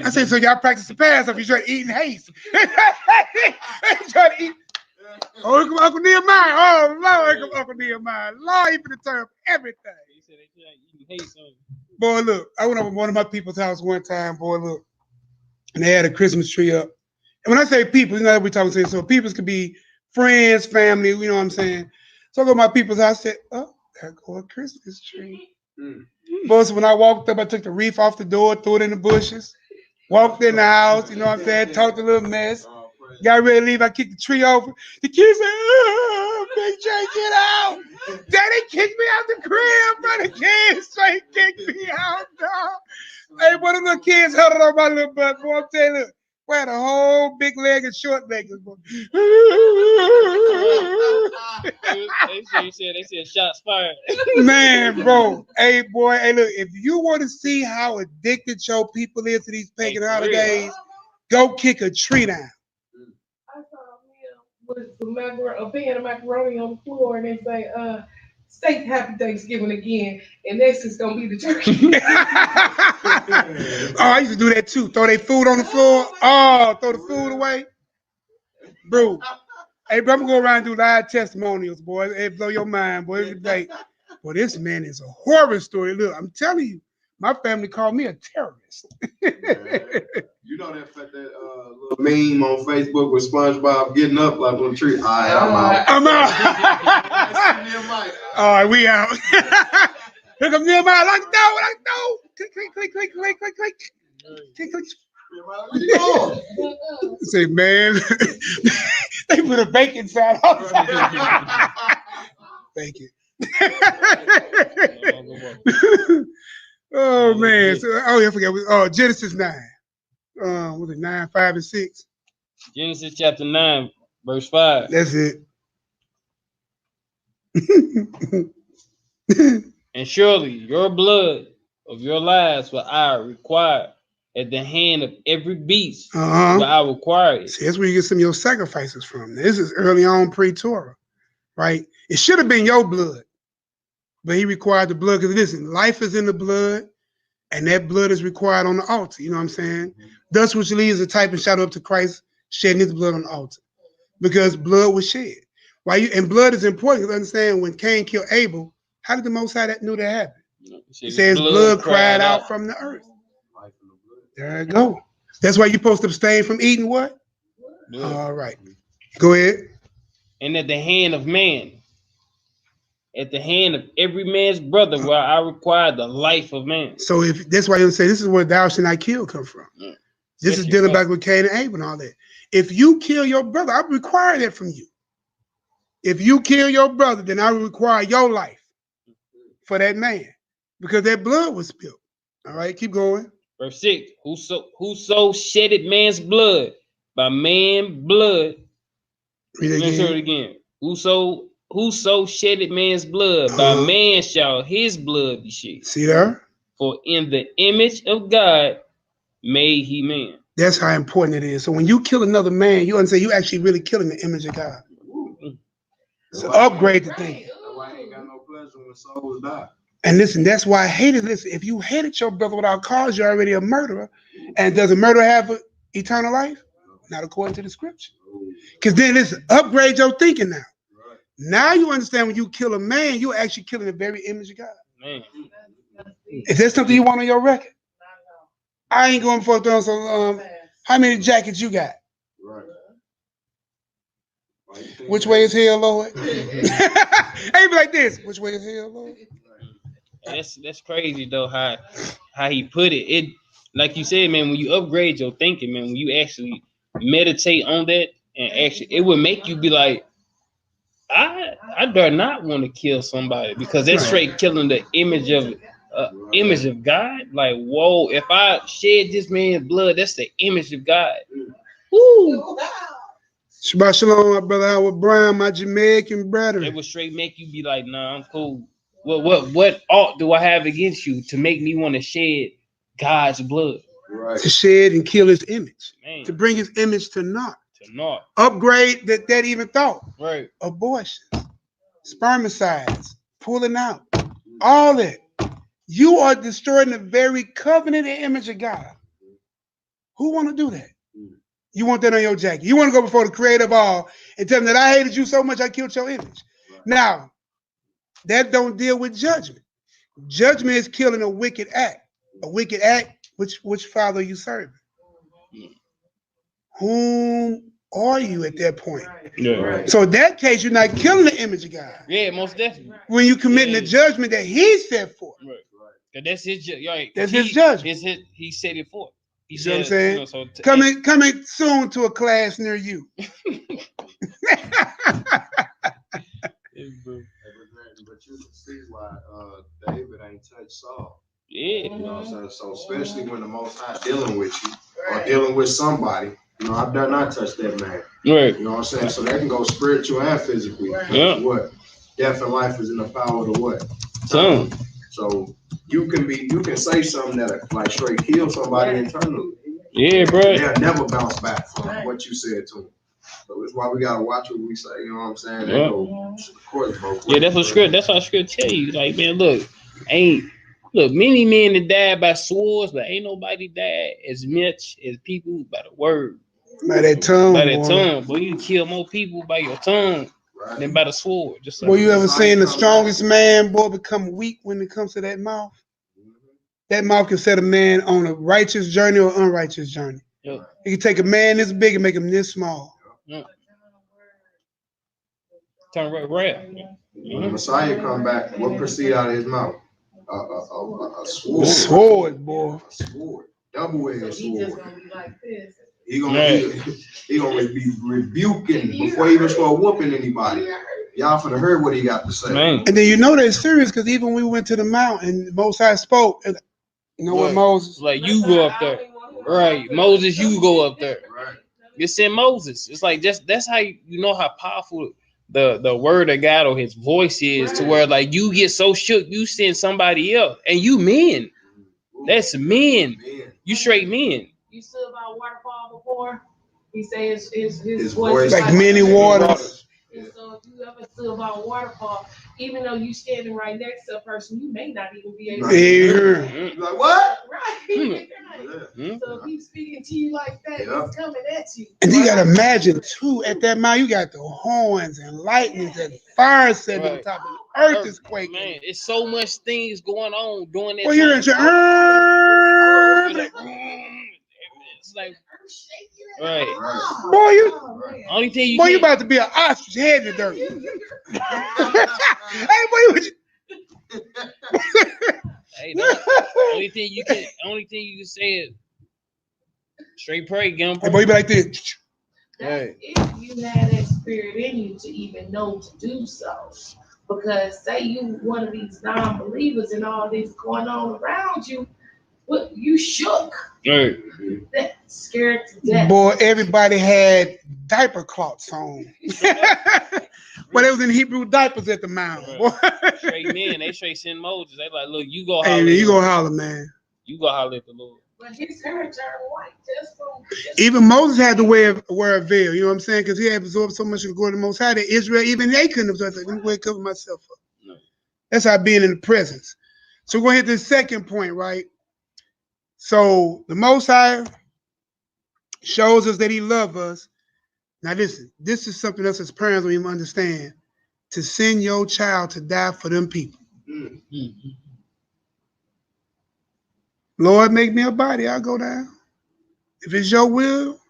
I said, "So y'all practice the pass if you try to eat in haste." Try to eat. Oh, here come Uncle Nehemiah. Oh, Lord, here come Uncle Nehemiah. Lord, he finna turn up everything. Boy, look, I went over to one of my people's house one time, boy, look, and they had a Christmas tree up. And when I say people, you know, we talking, so peoples could be friends, family, you know what I'm saying? So I go to my people's house, I said, "Oh, there go a Christmas tree." Boy, so when I walked up, I took the wreath off the door, threw it in the bushes, walked in the house, you know what I'm saying, talked a little mess. Got ready to leave, I kicked the tree over. The kids said, "Oh, Big J, get out." Daddy kicked me out the crib, bro. The kids straight kicked me out, dog. Hey, boy, the little kids held it on my little butt, boy. I'm telling you, look, we had a whole big leg and short legs, boy. They said shots fired. Man, bro. Hey, boy, hey, look, if you want to see how addicted your people is to these pagan holidays, go kick a tree down. I saw him with a pan of macaroni on the floor, and they say, "Steak Happy Thanksgiving again," and next is gonna be the turkey. Oh, I used to do that too. Throw their food on the floor. Oh, throw the food away. Bro. Hey, bro, I'm gonna go around and do live testimonials, boy. It blow your mind, boy. Every day. Boy, this man is a horror story. Look, I'm telling you, my family called me a terrorist. You know that little meme on Facebook with SpongeBob getting up like on a tree. All right, I'm out. I'm out. All right, we out. Here comes Nehemiah. Lock the door. Lock the door. Click, click, click, click, click, click, click. Click, click. Say, man, they put a bacon side outside. Bacon. Oh, man. So, I forgot. Genesis 9. Was it 9, 5, and 6? Genesis chapter 9, verse 5. That's it. And surely your blood of your lives will I require at the hand of every beast. Will I require it. See, that's where you get some of your sacrifices from. This is early on pre-Torah, right? It should have been your blood, but he required the blood because listen, life is in the blood, and that blood is required on the altar. You know what I'm saying? Thus, which leads a type and shadow up to Christ shedding his blood on the altar, because blood was shed. And blood is important because understand when Cain killed Abel, how did the Most High knew that happened? He says blood cried out from the earth. There you go. That's why you're supposed to abstain from eating what? Blood. All right. Go ahead. And at the hand of man, at the hand of every man's brother, where I require the life of man. So if that's why you say this is where thou shalt not kill come from. This is dealing back with Cain and Abel and all that. If you kill your brother, I require that from you. If you kill your brother, then I require your life for that man, because that blood was spilled. All right, keep going. Verse 6, whoso shedded man's blood, by man blood. Read it again. Whoso shedded man's blood, by man shall his blood be shed. See there? For in the image of God made he man. That's how important it is. So when you kill another man, you understand you actually really killing the image of God. So upgrade the thing. That's why I ain't got no pleasure when souls die. And listen, that's why I hated this. If you hated your brother without cause, you're already a murderer. And does a murderer have eternal life? Not according to the scripture. Because then listen, upgrade your thinking now. Right. Now you understand when you kill a man, you're actually killing the very image of God. Man. Is that something you want on your record? I ain't going for it. So how many jackets you got? Right. Which way is hell, Lord? Hey, be like this. Which way is hell, Lord? That's crazy though how he put it. It like you said, man, when you upgrade your thinking, man, when you actually meditate on that and actually it would make you be like, I dare not want to kill somebody because that's straight killing the image of God. Like, whoa, if I shed this man's blood, that's the image of God. Woo. Shabbat shalom, my brother Howard Brown, my Jamaican brother. It would straight make you be like, nah, I'm cool. What ought do I have against you to make me want to shed God's blood? Right. To shed and kill his image. Man. To bring his image to naught. To naught. Upgrade that even thought. Right. Abortion. Spermicides. Pulling out. All that. You are destroying the very covenant and image of God. Who want to do that? You want that on your jacket. You want to go before the creator of all and tell him that I hated you so much I killed your image. Right. Now, that don't deal with judgment. Judgment is killing a wicked act. A wicked act, which father are you serving? Whom are you at that point? Yeah. Right. So in that case, you're not killing the image of God. Yeah, most definitely. When you committing the judgment that he set forth. Right. That's his right. That's his judgment. He set it forth. You know what I'm saying? So coming soon to a class near you. But you can see why David ain't touched Saul. Yeah. You know what I'm saying? So especially when the Most High dealing with you or dealing with somebody, you know, I dare not touch that man. Right. You know what I'm saying? So they can go spiritual and physically. Yeah. What? Death and life is in the power of the what? Tongue. So you can say something that like straight kill somebody internally. Yeah, bro. They'll never bounce back from what you said to them. So that's why we gotta watch what we say. You know what I'm saying? They go, of course, both ways. That's what script tell you. Like, man, look, many men that died by swords, but ain't nobody died as much as people by the word. By that tongue. By that tongue. Boy, you kill more people by your tongue than by the sword. Just like, boy, you ever seen the strongest man, boy, become weak when it comes to that mouth? That mouth can set a man on a righteous journey or unrighteous journey. Yep. It can take a man this big and make him this small. Yep. Turn right. When the Messiah come back, what proceed out of his mouth? A sword. A sword, boy. A sword. Double-edged sword. He gonna be rebuking before he even start whooping anybody. Y'all finna heard what he got to say. Man. And then you know that's serious because even when we went to the mount and Most High spoke, and you know what Moses? Like, you go up there. Right. Moses, you go up there. Right. You send Moses. It's like that's how you know how powerful the word of God or his voice is, to where like you get so shook, you send somebody else. And you men. That's men. You straight men. You stood by a waterfall before? He says his voice like many waters. And so if you ever stood by a waterfall, even though you standing right next to a person, you may not even be able to hear. Like what? Right. So if he's speaking to you like that, he's coming at you. And you gotta imagine too, at that mount, you got the horns and lightnings and fire setting on top of the earth is quaking. Man, it's so much things going on during that. Well, you're in your it's like right. Boy, only thing you you about to be an ostrich head in the dirt. Hey, boy, hey, only thing you can say is straight pray, get on. Hey, boy, you be like this. Hey. If you had that spirit in you to even know to do so. Because say you one of these non-believers and all this going on around you, but you shook. Right. That scared to death. Boy, everybody had diaper cloths on. But it was in Hebrew diapers at the mount. Right. Straight men, they straight send Moses. They like, look, you go holler. Hey, you go holler, man. You go holler at the Lord. But his hair turned white just from. Even Moses had to wear a veil, you know what I'm saying? Because he had absorbed so much of the glory of the Most High that Israel, even they couldn't absorb it. Let me go ahead and cover myself up. No. That's how being in the presence. So we're going to hit the second point, right? So the Most High shows us that he loves us. Now listen, this is something else as parents don't even understand. To send your child to die for them people. Mm-hmm. Lord, make me a body, I'll go down. If it's your will.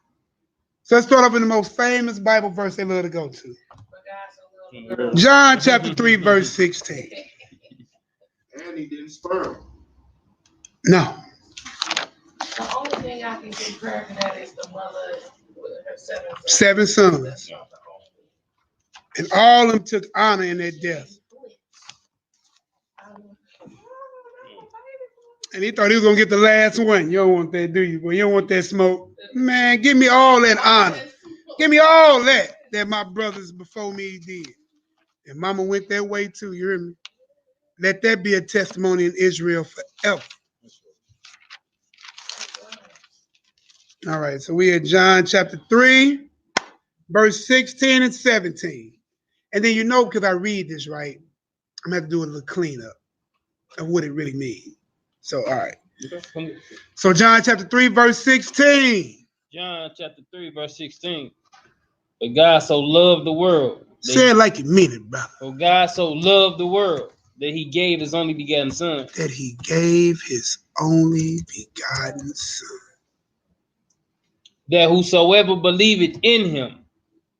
So let's start off in the most famous Bible verse they love to go to. John chapter 3, verse 16. And he didn't sperm. No. The only thing I can compare to that is the mother with her seven sons. And all of them took honor in their death. And he thought he was going to get the last one. You don't want that, do you? Boy, you don't want that smoke. Man, give me all that honor. Give me all that my brothers before me did. And mama went that way too, you hear me? Let that be a testimony in Israel forever. All right, so we at John chapter 3, verse 16 and 17. And then you know, because I read this right, I'm going to have to do a little cleanup of what it really means. So, all right. So John chapter 3, verse 16. John chapter 3, verse 16. But God so loved the world. Say it like you mean it, brother. For God so loved the world that he gave his only begotten son. That he gave his only begotten son. That whosoever believeth in him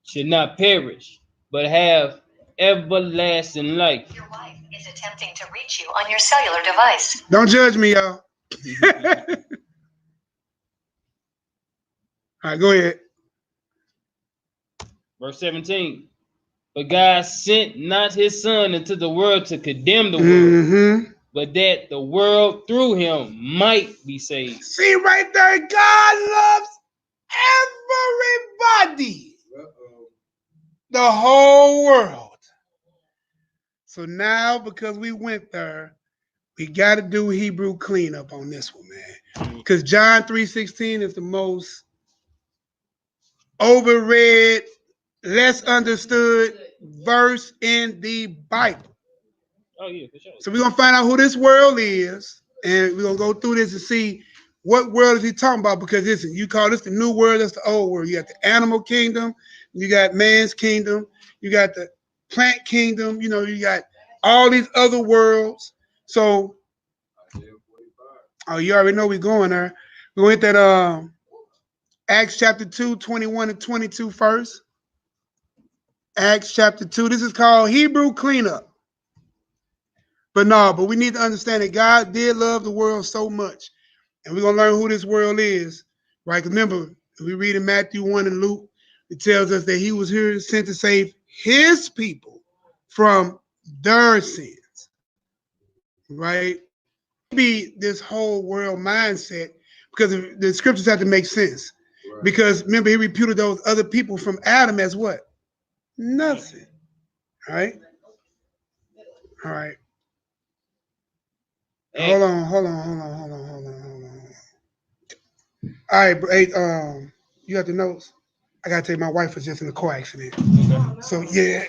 should not perish, but have everlasting life. Your wife is attempting to reach you on your cellular device. Don't judge me, y'all. All right, go ahead. Verse 17. But God sent not his son into the world to condemn the world, but that the world through him might be saved. See right there, God loves everybody. The whole world. So now, because we went there, we got to do Hebrew cleanup on this one, man. Because John 3:16 is the most overread, less understood verse in the Bible. Oh, yeah, for sure. So we're going to find out who this world is, and we're going to go through this and see what world is he talking about. Because listen, you call this the new world, that's the old world. You got the animal kingdom, you got man's kingdom, you got the plant kingdom, you know, you got all these other worlds. So, oh, you already know we're going there. We're going to hit that Acts chapter 2, 21 and 22 first. Acts chapter 2. This is called Hebrew cleanup. But we need to understand that God did love the world so much. And we're going to learn who this world is. Right? Remember, if we read in Matthew 1 and Luke, it tells us that he was here sent to save his people from their sins. Right? Be this whole world mindset, because the scriptures have to make sense. Right. Because remember, he reputed those other people from Adam as what? Nothing. All right. All right. Hey. Hold on. All right, hey, you got the notes? I gotta tell you, my wife was just in a car accident. Okay. So yeah.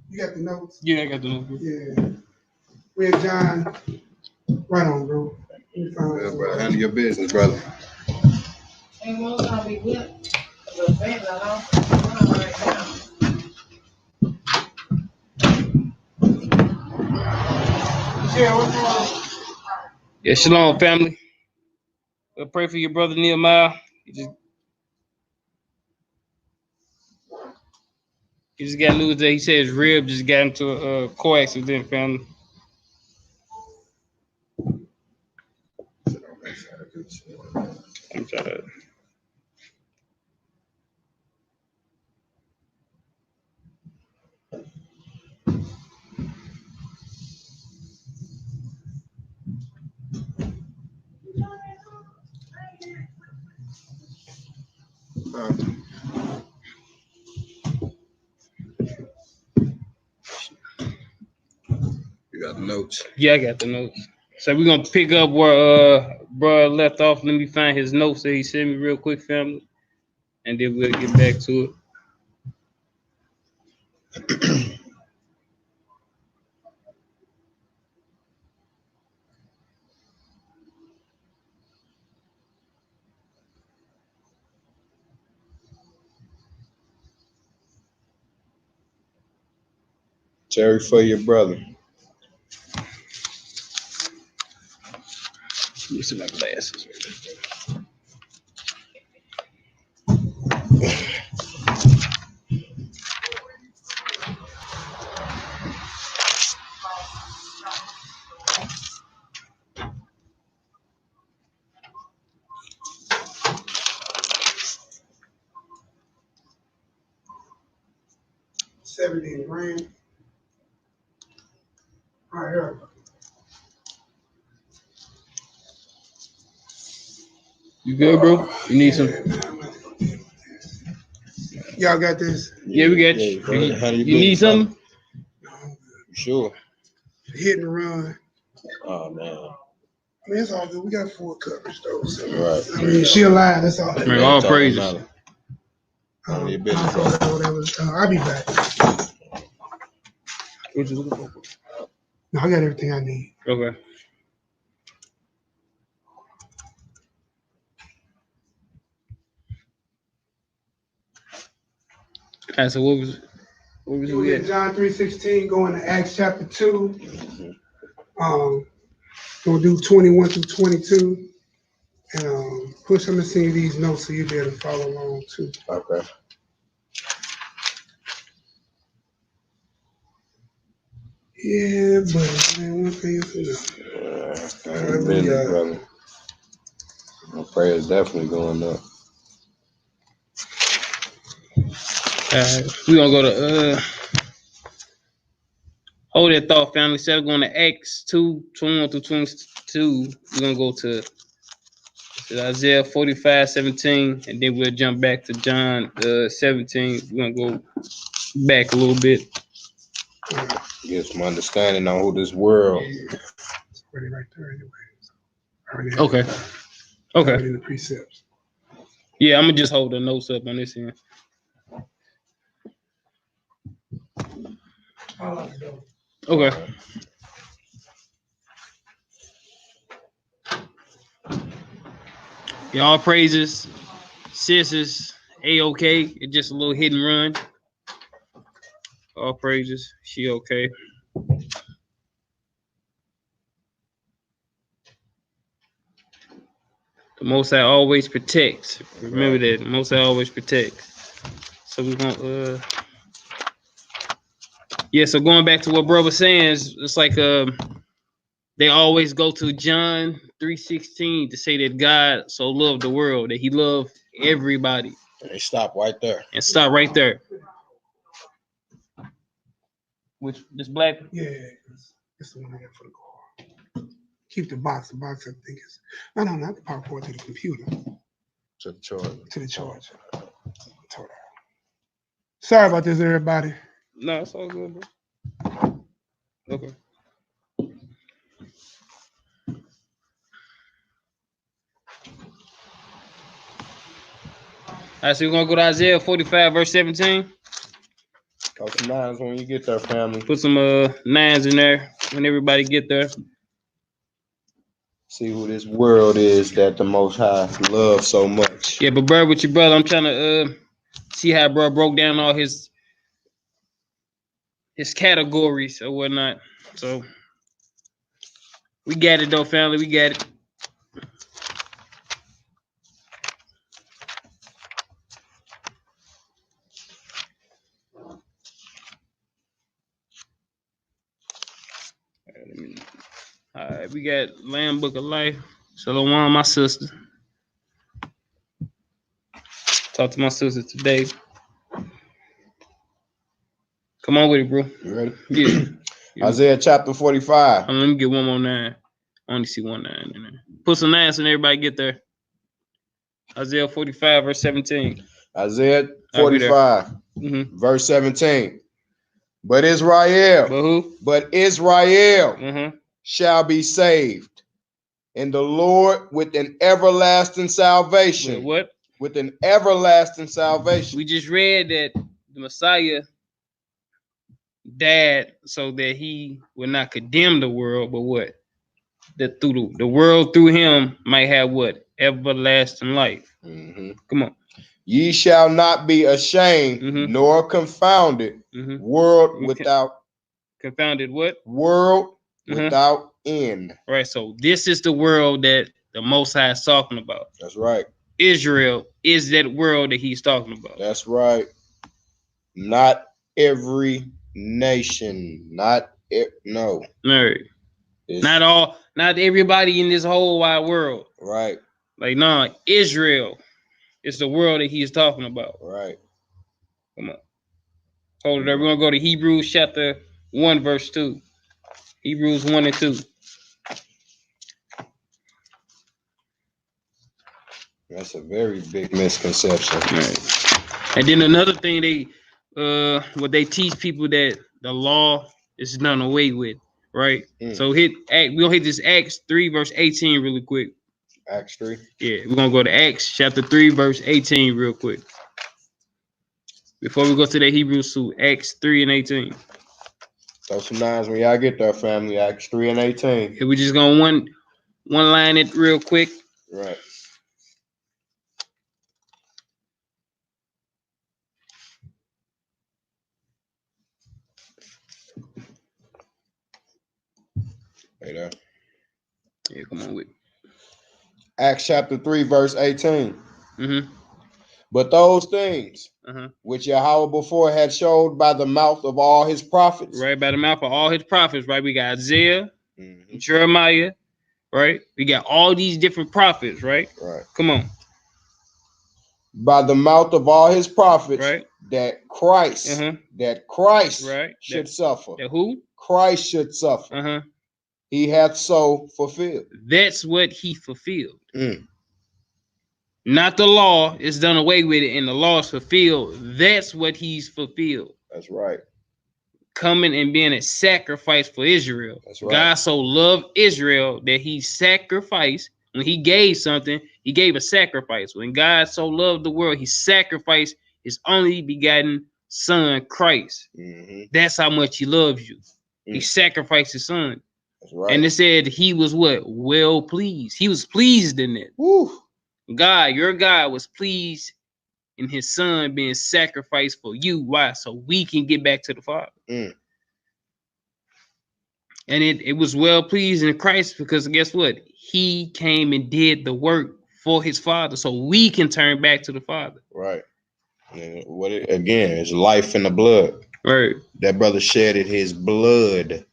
You got the notes? Yeah, I got the notes. Yeah. We're John. Right on, bro. Yeah, bro. Handle your business, brother. Ain't most gonna be good. But baby, I don't right now. Yeah, what's wrong? Yeah, shalom, family. We'll pray for your brother Nehemiah. He just got news that he said his rib just got into a car accident, family. I'm trying to. You got the notes? Yeah, I got the notes. So we're gonna pick up where bro left off. Let me find his notes that he sent me real quick, family, and then we'll get back to it. Terry for your brother. Let me see my glasses. 17 grand. All right, here. You good, bro? You need some? Y'all got this? Yeah, we got you. You need something? No, I'm good. Sure. Hit and run. Oh man. I mean, it's all good. We got full coverage though. So, Right. I mean, she alive. That's all. Man, all praises. I'll be back. No, I got everything I need. Okay. All right, so what was We it? get John 3:16 going to Acts chapter 2. We'll do 21 through 22. And push them to see these notes so you'll be able to follow along too. Okay. Yeah, but man, one thing is enough. Brother. My prayer is definitely going up. We're gonna go to hold that thought, family. Instead of going to Acts 2, 21 through 22, we're gonna go to Isaiah 45:17, and then we'll jump back to John 17. We're gonna go back a little bit. Get some understanding on who this world. It's already right there anyway. So Okay. already in the precepts. Yeah, I'm gonna just hold the notes up on this end. Okay. Y'all praises, sisters, A-OK. It's just a little hit and run. All praises, she okay. The Most High always protects. Remember that. The Most High always protects. So we're gonna yeah, so going back to what bro was saying, it's like they always go to John 3:16 to say that God so loved the world, that he loved everybody. And they stop right there. And stop right there. Which this black? Yeah, it's the one I got for the car. Keep the box. The box, I think is not the power cord to the computer. To the charger. To the charger. Sorry about this, everybody. No, it's all good, bro. Okay. All right, so we're gonna go to Isaiah 45, verse 17. Couple some nines when you get there, family. Put some nines in there when everybody get there. See who this world is that the Most High loves so much. Yeah, but bro, with your brother, I'm trying to see how bro broke down all his categories or whatnot. So we got it though, family. We got it. All right, we got Lamb Book of Life. Shalom, my sister. Talk to my sister today. Come on with it, bro. You ready? Yeah. Isaiah chapter 45. Let me get one more 9. I only see 1 9 in there. Put some 9s and everybody get there. Isaiah 45, verse 17. Isaiah 45, verse 17. But Israel, But who? But Israel shall be saved, and the Lord with an everlasting salvation. What? With an everlasting salvation. We just read that the Messiah died so that he would not condemn the world, but what? That through the world through him might have what? Everlasting life. Come on. Ye shall not be ashamed nor confounded. World without confounded what? World without end. Right. So this is the world that the Most High is talking about. That's right. Israel is that world that he's talking about. That's right. Not every nation. Not no. Not all. Not everybody in this whole wide world. Right. Like no, Israel is the world that he's talking about. Right. Come on. Hold it up. We're gonna go to Hebrews chapter 1, verse 2. Hebrews 1 and 2. That's a very big misconception. Right. And then another thing what they teach people that the law is done away with, right? So we're gonna hit this Acts 3, verse 18 really quick. Acts 3. Yeah, we're gonna go to Acts chapter 3, verse 18 real quick. Before we go to the Hebrews 2, Acts 3 and 18. Throw some nines when y'all get there, family. Acts 3 and 18. And we're just gonna one line it real quick. Right. Hey there. Yeah, come on with. Acts chapter 3, verse 18. Mm-hmm. But those things which Yahweh before had showed by the mouth of all his prophets. Right, by the mouth of all his prophets, right? We got Isaiah, Jeremiah, right? We got all these different prophets, right? Right. Come on. By the mouth of all his prophets, right? That Christ right. should suffer. That who? Christ should suffer. He hath so fulfilled. That's what he fulfilled. Not the law is done away with it and the law is fulfilled. That's what he's fulfilled. That's right. Coming and being a sacrifice for Israel. That's right. God so loved Israel that he sacrificed. When he gave something, he gave a sacrifice. When God so loved the world, he sacrificed his only begotten son, Christ. That's how much he loves you. He sacrificed his son. That's right. And it said he was what? Well pleased. He was pleased in it. Woo. God, your God was pleased in his son being sacrificed for you. Why? So we can get back to the Father. And it was well pleased in Christ because guess what? He came and did the work for his Father so we can turn back to the Father. Right. And again, it's life in the blood. Right. That brother shedded his blood.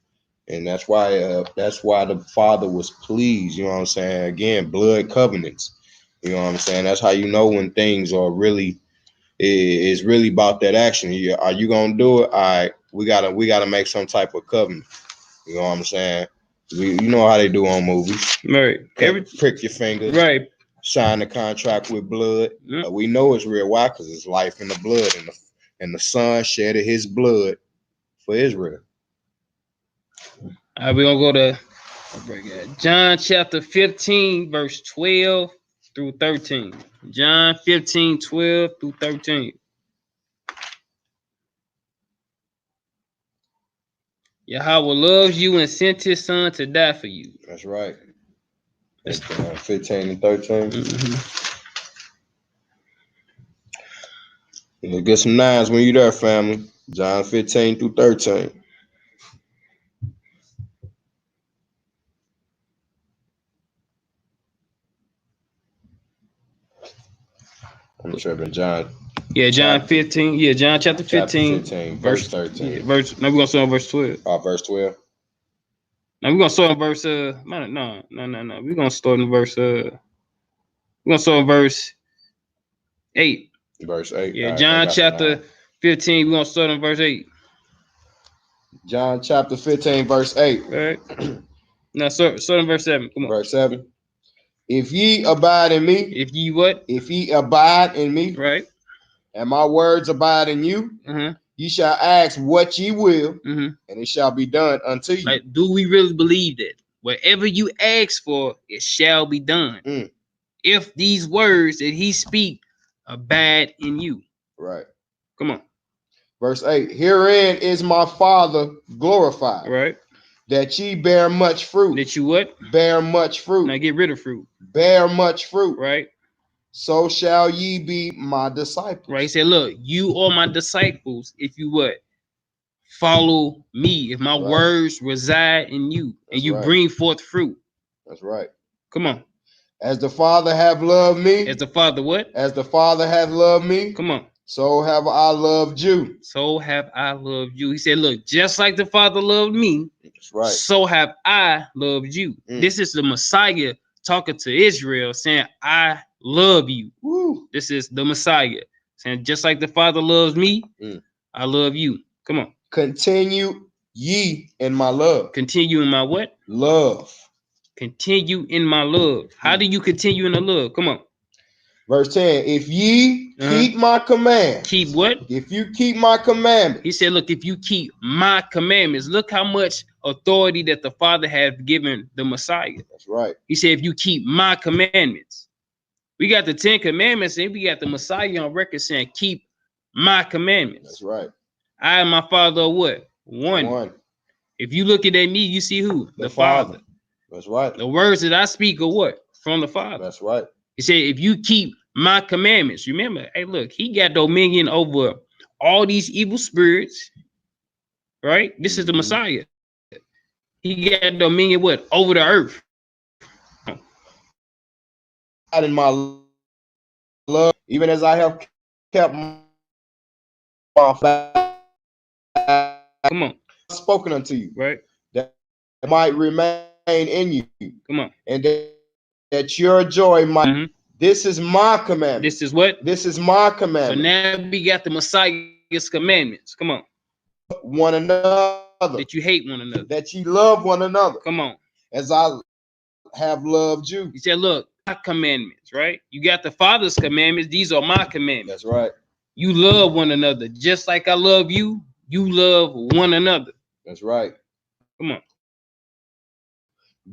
And that's why the Father was pleased. You know what I'm saying? Again, blood covenants. You know what I'm saying? That's how you know when things are really, it's really about that action. Are you gonna do it? All right, we gotta make some type of covenant. You know what I'm saying? You know how they do on movies. Right. Prick your fingers. Right. Sign the contract with blood. We know it's real. Why? Because it's life in the blood, and the Son shedded his blood for Israel. All right, we're gonna go to John chapter 15, verse 12 through 13. John 15, 12 through 13. Yahweh loves you and sent his son to die for you. That's right. That's 15 and 13. You'll get some nines when you're there, family. John 15 through 13. I'm tripping, John. Yeah, John 15. Yeah, John chapter 15 verse 13. Yeah, now we're gonna start on verse 12. Verse 12. Now we're gonna start on verse no. We're gonna start in verse we're gonna start on verse 8. Verse 8. Yeah, John chapter 15. We're gonna start on verse 8. John chapter 15, verse 8. All right. Now start on verse 7. Come on. Verse 7. If ye abide in me. If ye what? If ye abide in me. Right. And my words abide in you. Ye shall ask what ye will, and it shall be done unto you. Like, do we really believe that? Whatever you ask for, it shall be done. If these words that he speak abide in you. Right. Come on. Verse 8. Herein is my Father glorified. Right. That ye bear much fruit. That you what? Bear much fruit. Now get rid of fruit. Bear much fruit. Right. So shall ye be my disciples. Right. He said, look, you are my disciples if you what? Follow me. If my words reside in you and you bring forth fruit. That's right. Come on. As the Father have loved me. As the Father what? As the Father hath loved me. Come on. So have I loved you. So have I loved you. He said, look, just like the Father loved me. That's right. So have I loved you. This is the Messiah talking to Israel saying, I love you. Woo. This is the Messiah saying, just like the Father loves me, I love you. Come on. Continue ye in my love. Continue in my what? Love. Continue in my love. How do you continue in the love? Come on. Verse 10. If ye keep my command. Keep what? If you keep my commandments. He said, look, if you keep my commandments, look how much authority that the Father has given the Messiah. That's right. He said, if you keep my commandments. We got the 10 commandments and we got the Messiah on record saying, keep my commandments. That's right. I and my Father are what? One. If you look at me, you see who? The Father. That's right. The words that I speak are what? From the Father. That's right. He said, if you keep my commandments, remember, hey, look, he got dominion over all these evil spirits, right? This is the Messiah. He got dominion what? Over the earth. In my love, even as I have kept my come on, spoken unto you, right? That might remain in you. Come on, and that your joy might. This is my commandment. This is what? This is my commandment. So now we got the Messiah's commandments. Come on. One another. That you hate one another. That you love one another. Come on. As I have loved you. He said, look, my commandments, right? You got the Father's commandments. These are my commandments. That's right. You love one another. Just like I love you, you love one another. That's right. Come on.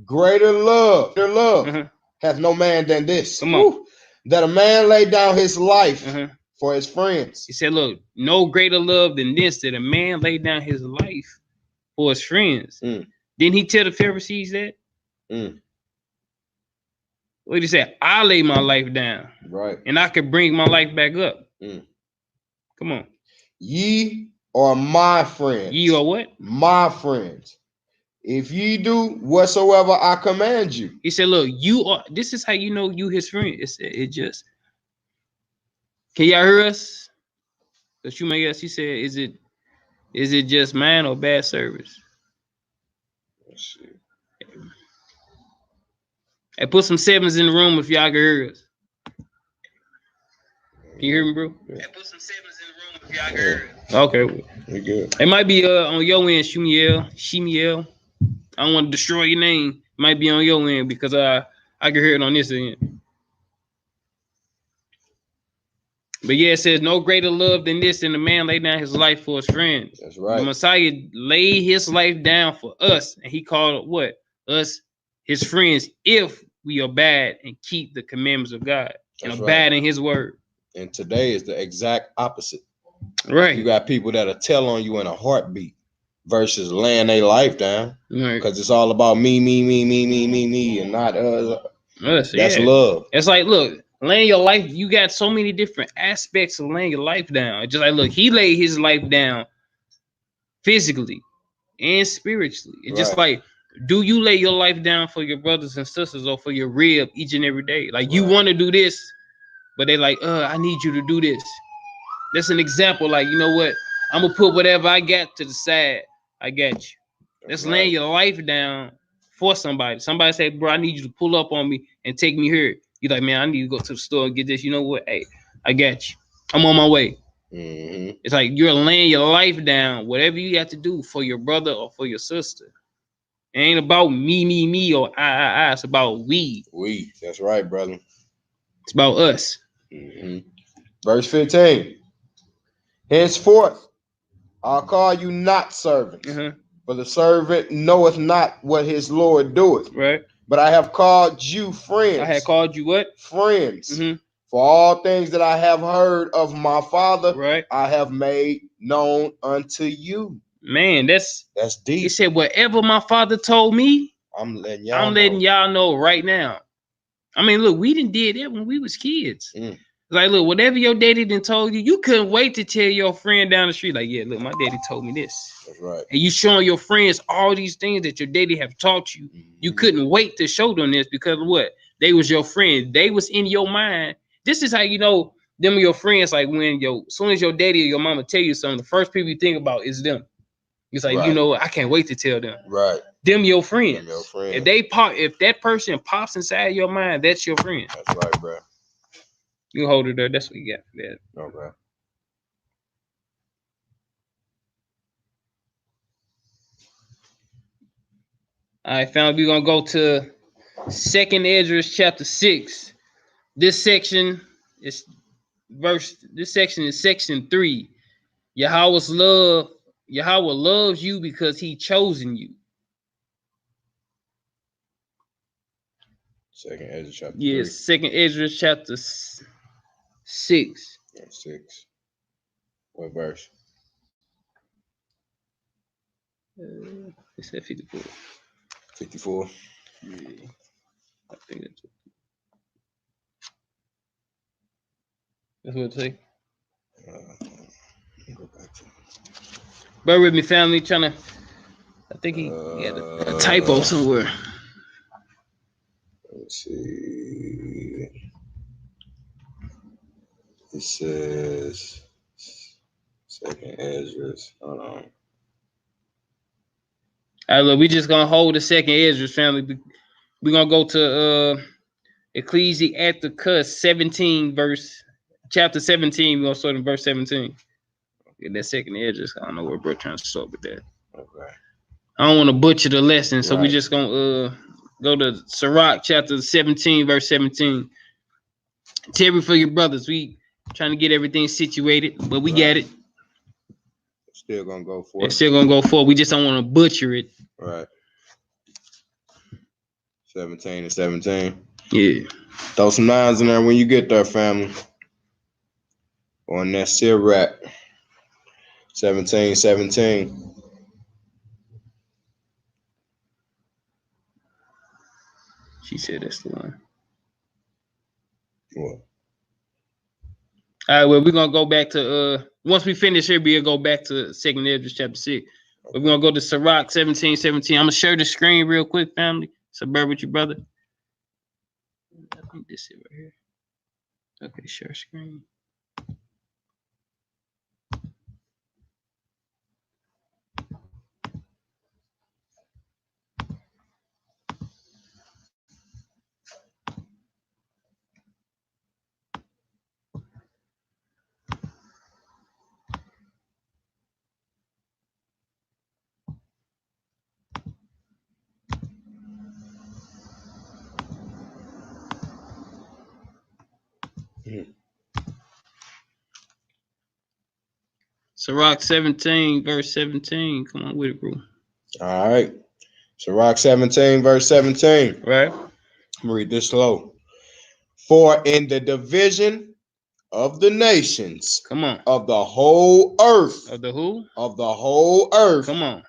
Greater love hath no man than this. Come on. That a man lay down his life for his friends. He said, look, no greater love than this, that a man lay down his life for his friends. Didn't he tell the Pharisees that? What did he say? I lay my life down. Right. And I could bring my life back up. Come on. Ye are my friends. Ye are what? My friends. If ye do whatsoever I command you. He said, look, you are, this is how you know you his friend. It just, can y'all hear us? Because you may guess, he said, is it just man or bad service? Let's see. Hey, put some sevens in the room if y'all can hear us. Can you hear me, bro? Yeah. Hey, put some sevens in the room if y'all can hear us. Okay. We good. It might be on your end, Shemiel. I don't want to destroy your name. It might be on your end because I can hear it on this end. But yeah, it says no greater love than this, than a man lay down his life for his friends. That's right. The Messiah laid his life down for us, and he called what? Us his friends, if we abide and keep the commandments of God and abide in his word. And today is the exact opposite. Right. You got people that'll tell on you in a heartbeat versus laying their life down. Right. Because it's all about me, and not us. That's love. It's like, look, laying your life, you got so many different aspects of laying your life down. Just like, look, he laid his life down physically and spiritually. It's just like, do you lay your life down for your brothers and sisters or for your rib each and every day? Like, you want to do this, but they like, I need you to do this. That's an example. Like, you know what? I'm going to put whatever I got to the side. I got you. That's laying your life down for somebody. Somebody say, bro, I need you to pull up on me and take me here. You're like, man, I need to go to the store and get this. You know what? Hey, I got you. I'm on my way. It's like you're laying your life down, whatever you have to do for your brother or for your sister. It ain't about me, or I. It's about we. We. That's right, brother. It's about us. Verse 15. Henceforth, I'll call you not servants, for the servant knoweth not what his Lord doeth. Right. But I have called you friends. I had called you what? Friends. For all things that I have heard of my Father, I have made known unto you. Man, that's deep. He said, whatever my Father told me, I'm letting y'all know right now. I mean, look, we done did that when we was kids. Like, look, whatever your daddy done told you, you couldn't wait to tell your friend down the street, like, yeah, look, my daddy told me this. That's right. And you showing your friends all these things that your daddy have taught you. You couldn't wait to show them this because of what? They was your friend. They was in your mind. This is how you know them are your friends. Like when as soon as your daddy or your mama tell you something, the first people you think about is them. It's like, you know, I can't wait to tell them. Right. Them your friends. Them your friends. If that person pops inside your mind, that's your friend. That's right, bro. You hold it there. That's what you got for that. Okay. All right, family, we're gonna go to 2nd Ezra chapter 6. This section is section 3. Yahweh loves you because he chosen you. 2nd Ezra chapter 3. Yes, 2nd Ezra chapter 6. 6. What verse? It's at 54. 54. Yeah, I think that's what it say. Go back to Bear with me, family. I think he had a typo somewhere. Let's see. It says 2nd Ezra. Hold on. All right, look, we just gonna hold the 2nd Ezra, family. We're gonna go to Ecclesiasticus 17, chapter 17. We're gonna start in verse 17. Get that 2nd Ezra. I don't know where bro trying to start with that. Okay. I don't want to butcher the lesson, so we Right. just gonna go to Sirach chapter 17, verse 17. Terry for your brothers. We trying to get everything situated, but we got it. Still gonna go for It's it. still gonna go forward. We just don't want to butcher it. Right. 17 and 17. Yeah. Throw some 9s in there when you get there, family. On that Sirach. 17, 17. She said that's the one. What? All right, well, we're gonna go back to once we finish here, we'll go back to 2nd Ezra chapter 6. But we're gonna go to Sirach 17, 17. I'm gonna share the screen real quick, family. So bear with your brother. I think this is right here. Okay, share screen. Sirach 17, verse 17. Come on with it, bro. All right. Sirach 17, verse 17. Right. I'm gonna read this slow. For in the division of the nations Come on. of the whole earth, Of the who? of the whole earth, Come on.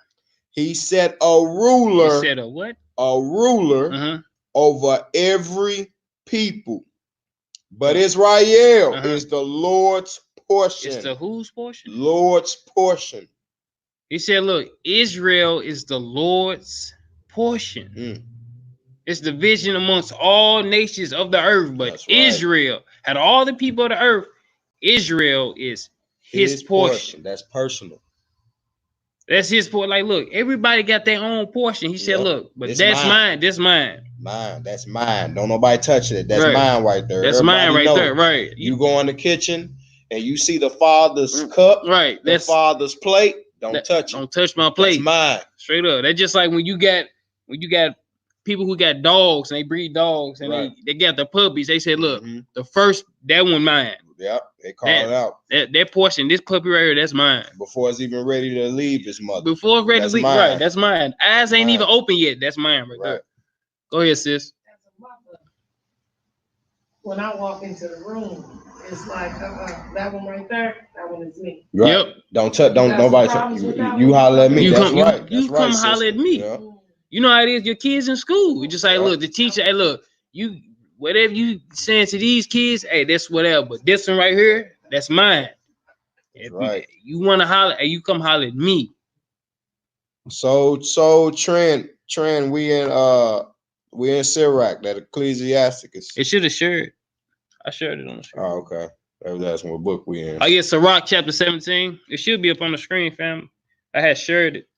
he set a ruler, You said a what? a ruler Uh-huh. over every people. But Israel Uh-huh. is the Lord's portion. It's the whose portion? Lord's portion. He said, look, Israel is the Lord's portion. Mm. It's division amongst all nations of the earth, but That's right. Israel, out of all the people of the earth, Israel is his portion. That's personal. That's his portion. Like, look, everybody got their own portion. He said, Yep. look, but This that's mine. mine. This mine. Mine. That's mine. Don't nobody touch it. That's Right. mine right there. That's Everybody mine right know. there. Right. You go in the kitchen and you see the father's cup, Right. the That's father's plate. Don't touch it. Don't touch my plate. That's mine. Straight up. That's just like when you got people who got dogs and they breed dogs and Right. they got the puppies. They said, look, Mhm. the first, that one mine. Yep. They call it out That portion, this puppy right here, that's mine. before it's even ready to leave his mother. Before it's ready That's to leave, mine. right? That's mine. Eyes ain't Mine. even open yet. That's mine right there. Go ahead, sis. As a mother, when I walk into the room, it's like, that one right there, that one is me. Right. Yep. Don't touch. Don't got nobody some touch. problems with You, that you one? holler at me. You That's come- you- right. you That's come right, holler at sister. me. Yeah. You know how it is. Your kids in school. You just like, Yeah. look, the teacher. Hey, look, you whatever you saying to these kids, hey, that's whatever. But this one right here, that's mine. If right. you want to holler, hey, you come holler at me. So Trent, we in Sirach, that Ecclesiasticus. It should have shared. I shared it on the screen. Oh, okay. That was asking what book we in. Oh, yeah, Sirach chapter 17. It should be up on the screen, fam. I had shared it.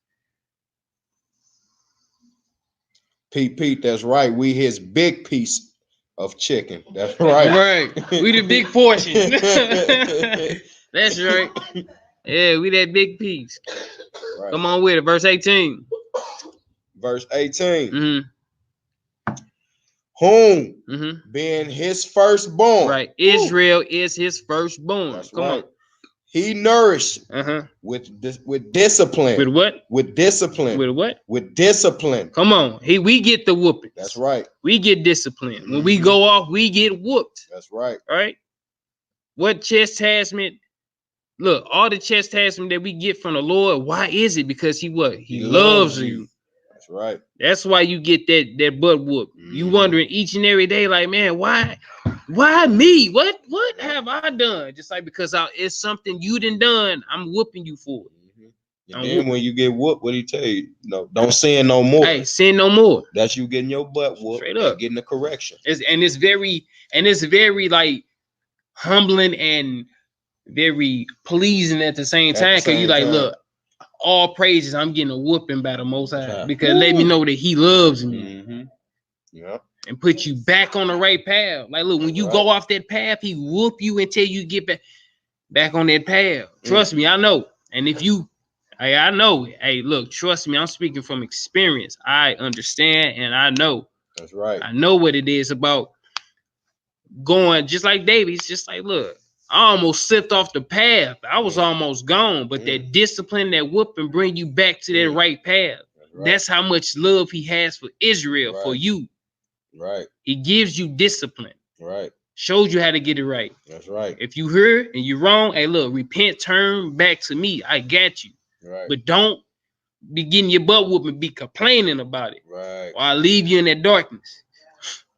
Pete, that's right. We his big piece of chicken. That's right. Right. We the big portion. That's right. Yeah, we that big piece. Right. Come on with it. Verse 18. verse 18. Mm-hmm. Whom Mm-hmm. being his firstborn. Right. Israel is his firstborn. That's Come right. He nourished on. with discipline. With what? With discipline. With what? With discipline. Come on. We get the whooping. That's right. We get discipline. When we go off, we get whooped. That's right. All right. What chastisement? Look, all the chastisement that we get from the Lord, why is it? Because he what? He loves you. That's right. That's why you get that butt whoop. You wondering each and every day, like, man, why me? What have I done? Just like because it's something you done, I'm whooping you for it. And then when you get whooped, what do he tell you? No, don't sin no more. Hey, sin no more. That's you getting your butt whooped. Straight up. And getting the correction. It's very like humbling and very pleasing at the same time. Cause you like, look, all praises, I'm getting a whooping by the Most High because let me know that He loves me. Yeah. And put you back on the right path. Like, look, when you go off that path, He whoop you until you get back on that path. Trust me, I know. And if you, I know. Hey, look, trust me, I'm speaking from experience. I understand and I know. That's right. I know what it is about going, just like David's, just like, look, I almost slipped off the path. I was almost gone, but that discipline, that whooping, bring you back to that right path. That's how much love He has for Israel, for you. Right. He gives you discipline. Right. Shows you how to get it right. That's right. If you heard and you're wrong, hey, look, repent, turn back to me. I got you. Right. But don't be getting your butt whooped and be complaining about it. Right. Or I'll leave you in that darkness.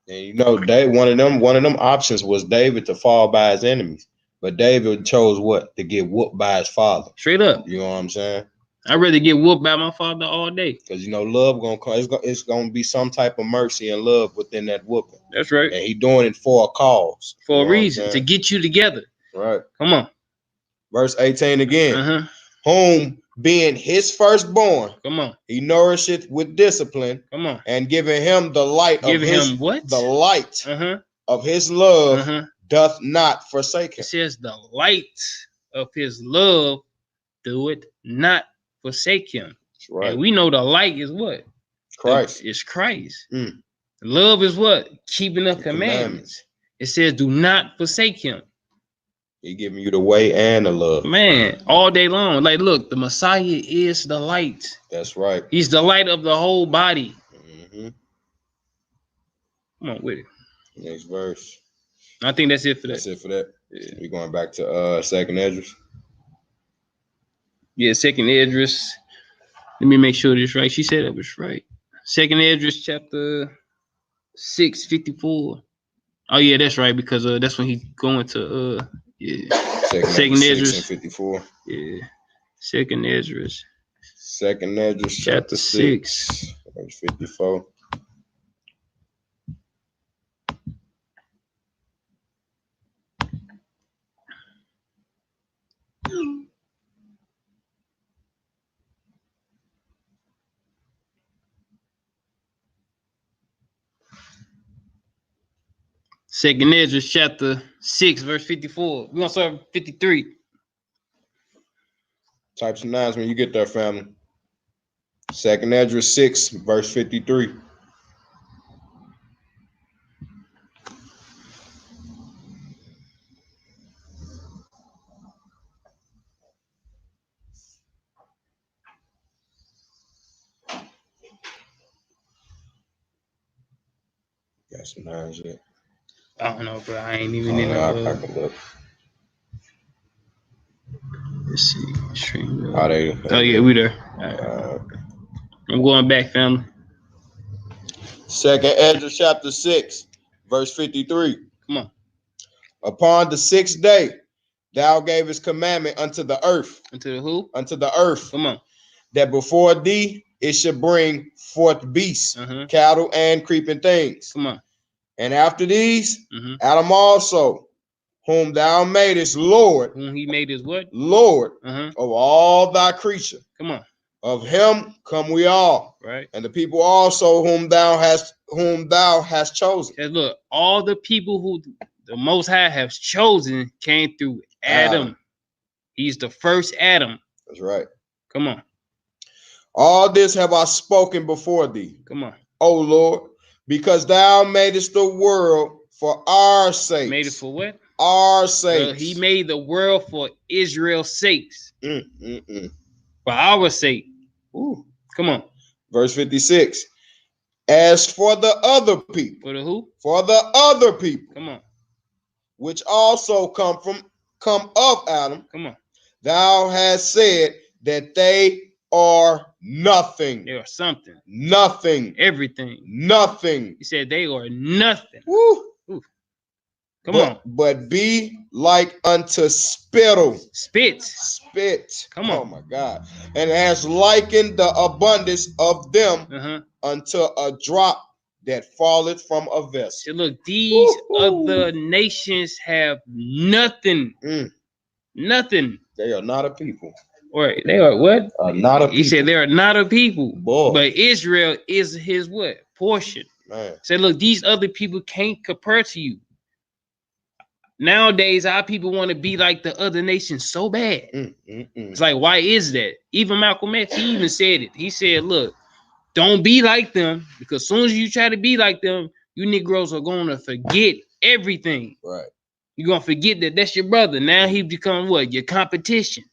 And you know, one of them options was David to fall by his enemies. But David chose what? To get whooped by his father. Straight up. You know what I'm saying? I'd rather get whooped by my father all day. Because, you know, love gonna come. It's gonna be some type of mercy and love within that whooping. That's right. And he doing it for a cause. For a reason. To get you together. Right. Come on. Verse 18 again. Whom being his firstborn. Come on. He nourisheth with discipline. Come on. And giving him the light of his what? The light of his love doth not forsake him. It says the light of his love do it not forsake him. That's right. And we know the light is what? Christ. It's Christ. Love is what? Keeping the commandments. It says do not forsake him. He giving you the way and the love. Man, all day long. Like, look, the Messiah is the light. That's right. He's the light of the whole body. Come on with it. Next verse. I think that's it for that. That's it for that. Yeah. We're going back to second Esdras. Yeah, second Esdras. Let me make sure this right. She said it was right. Second Esdras chapter 6:54. Oh yeah, that's right, because that's when he's going to Second Esdras 54. Yeah. Second Esdras. Second Esdras chapter 6 verse 54. Second Esdras chapter 6 verse 54. We're gonna start with 53. Type some nines when you get there, family. Second Esdras 6 verse 53. Got some nines yet? I don't know, bro. I ain't even in the. I can look. Let's see. Stream. Oh, yeah, we there. Right. I'm going back, family. Second Esdras chapter 6, verse 53. Come on. Upon the 6th day, thou gavest commandment unto the earth. Unto the who? Unto the earth. Come on. That before thee it should bring forth beasts, cattle, and creeping things. Come on. And after these, Adam also, whom thou madest Lord. Whom he made his what? Lord of all thy creature. Come on. Of him come we all. Right. And the people also whom thou hast chosen. And look, all the people who the Most High has chosen came through Adam. He's the first Adam. That's right. Come on. All this have I spoken before thee, Come on. O Lord, because thou madest the world for our sakes. Made it for what? Our sakes. He made the world for Israel's sakes. For For our sake. Ooh. Come on. Verse 56. As for the other people. For the who? For the other people. Come on. Which also come of Adam. Come on. Thou hast said that they are nothing. They are something. Nothing. Everything. Nothing. He said they are nothing. Woo. Ooh. Come on. But be like unto spittle. Spits. Spit. Come on. Oh my God. And has likened the abundance of them unto a drop that falleth from a vessel. So look, these other nations have nothing. Nothing. They are not a people. Or they are what? Not a people. He said they are not a people. Boy. But Israel is his what? Portion. Man. Say, look, these other people can't compare to you. Nowadays, our people want to be like the other nations so bad. It's like, why is that? Even Malcolm X, he even said it. He said, look, don't be like them, because as soon as you try to be like them, you Negroes are going to forget everything. Right. You're going to forget that that's your brother. Now he become what? Your competition.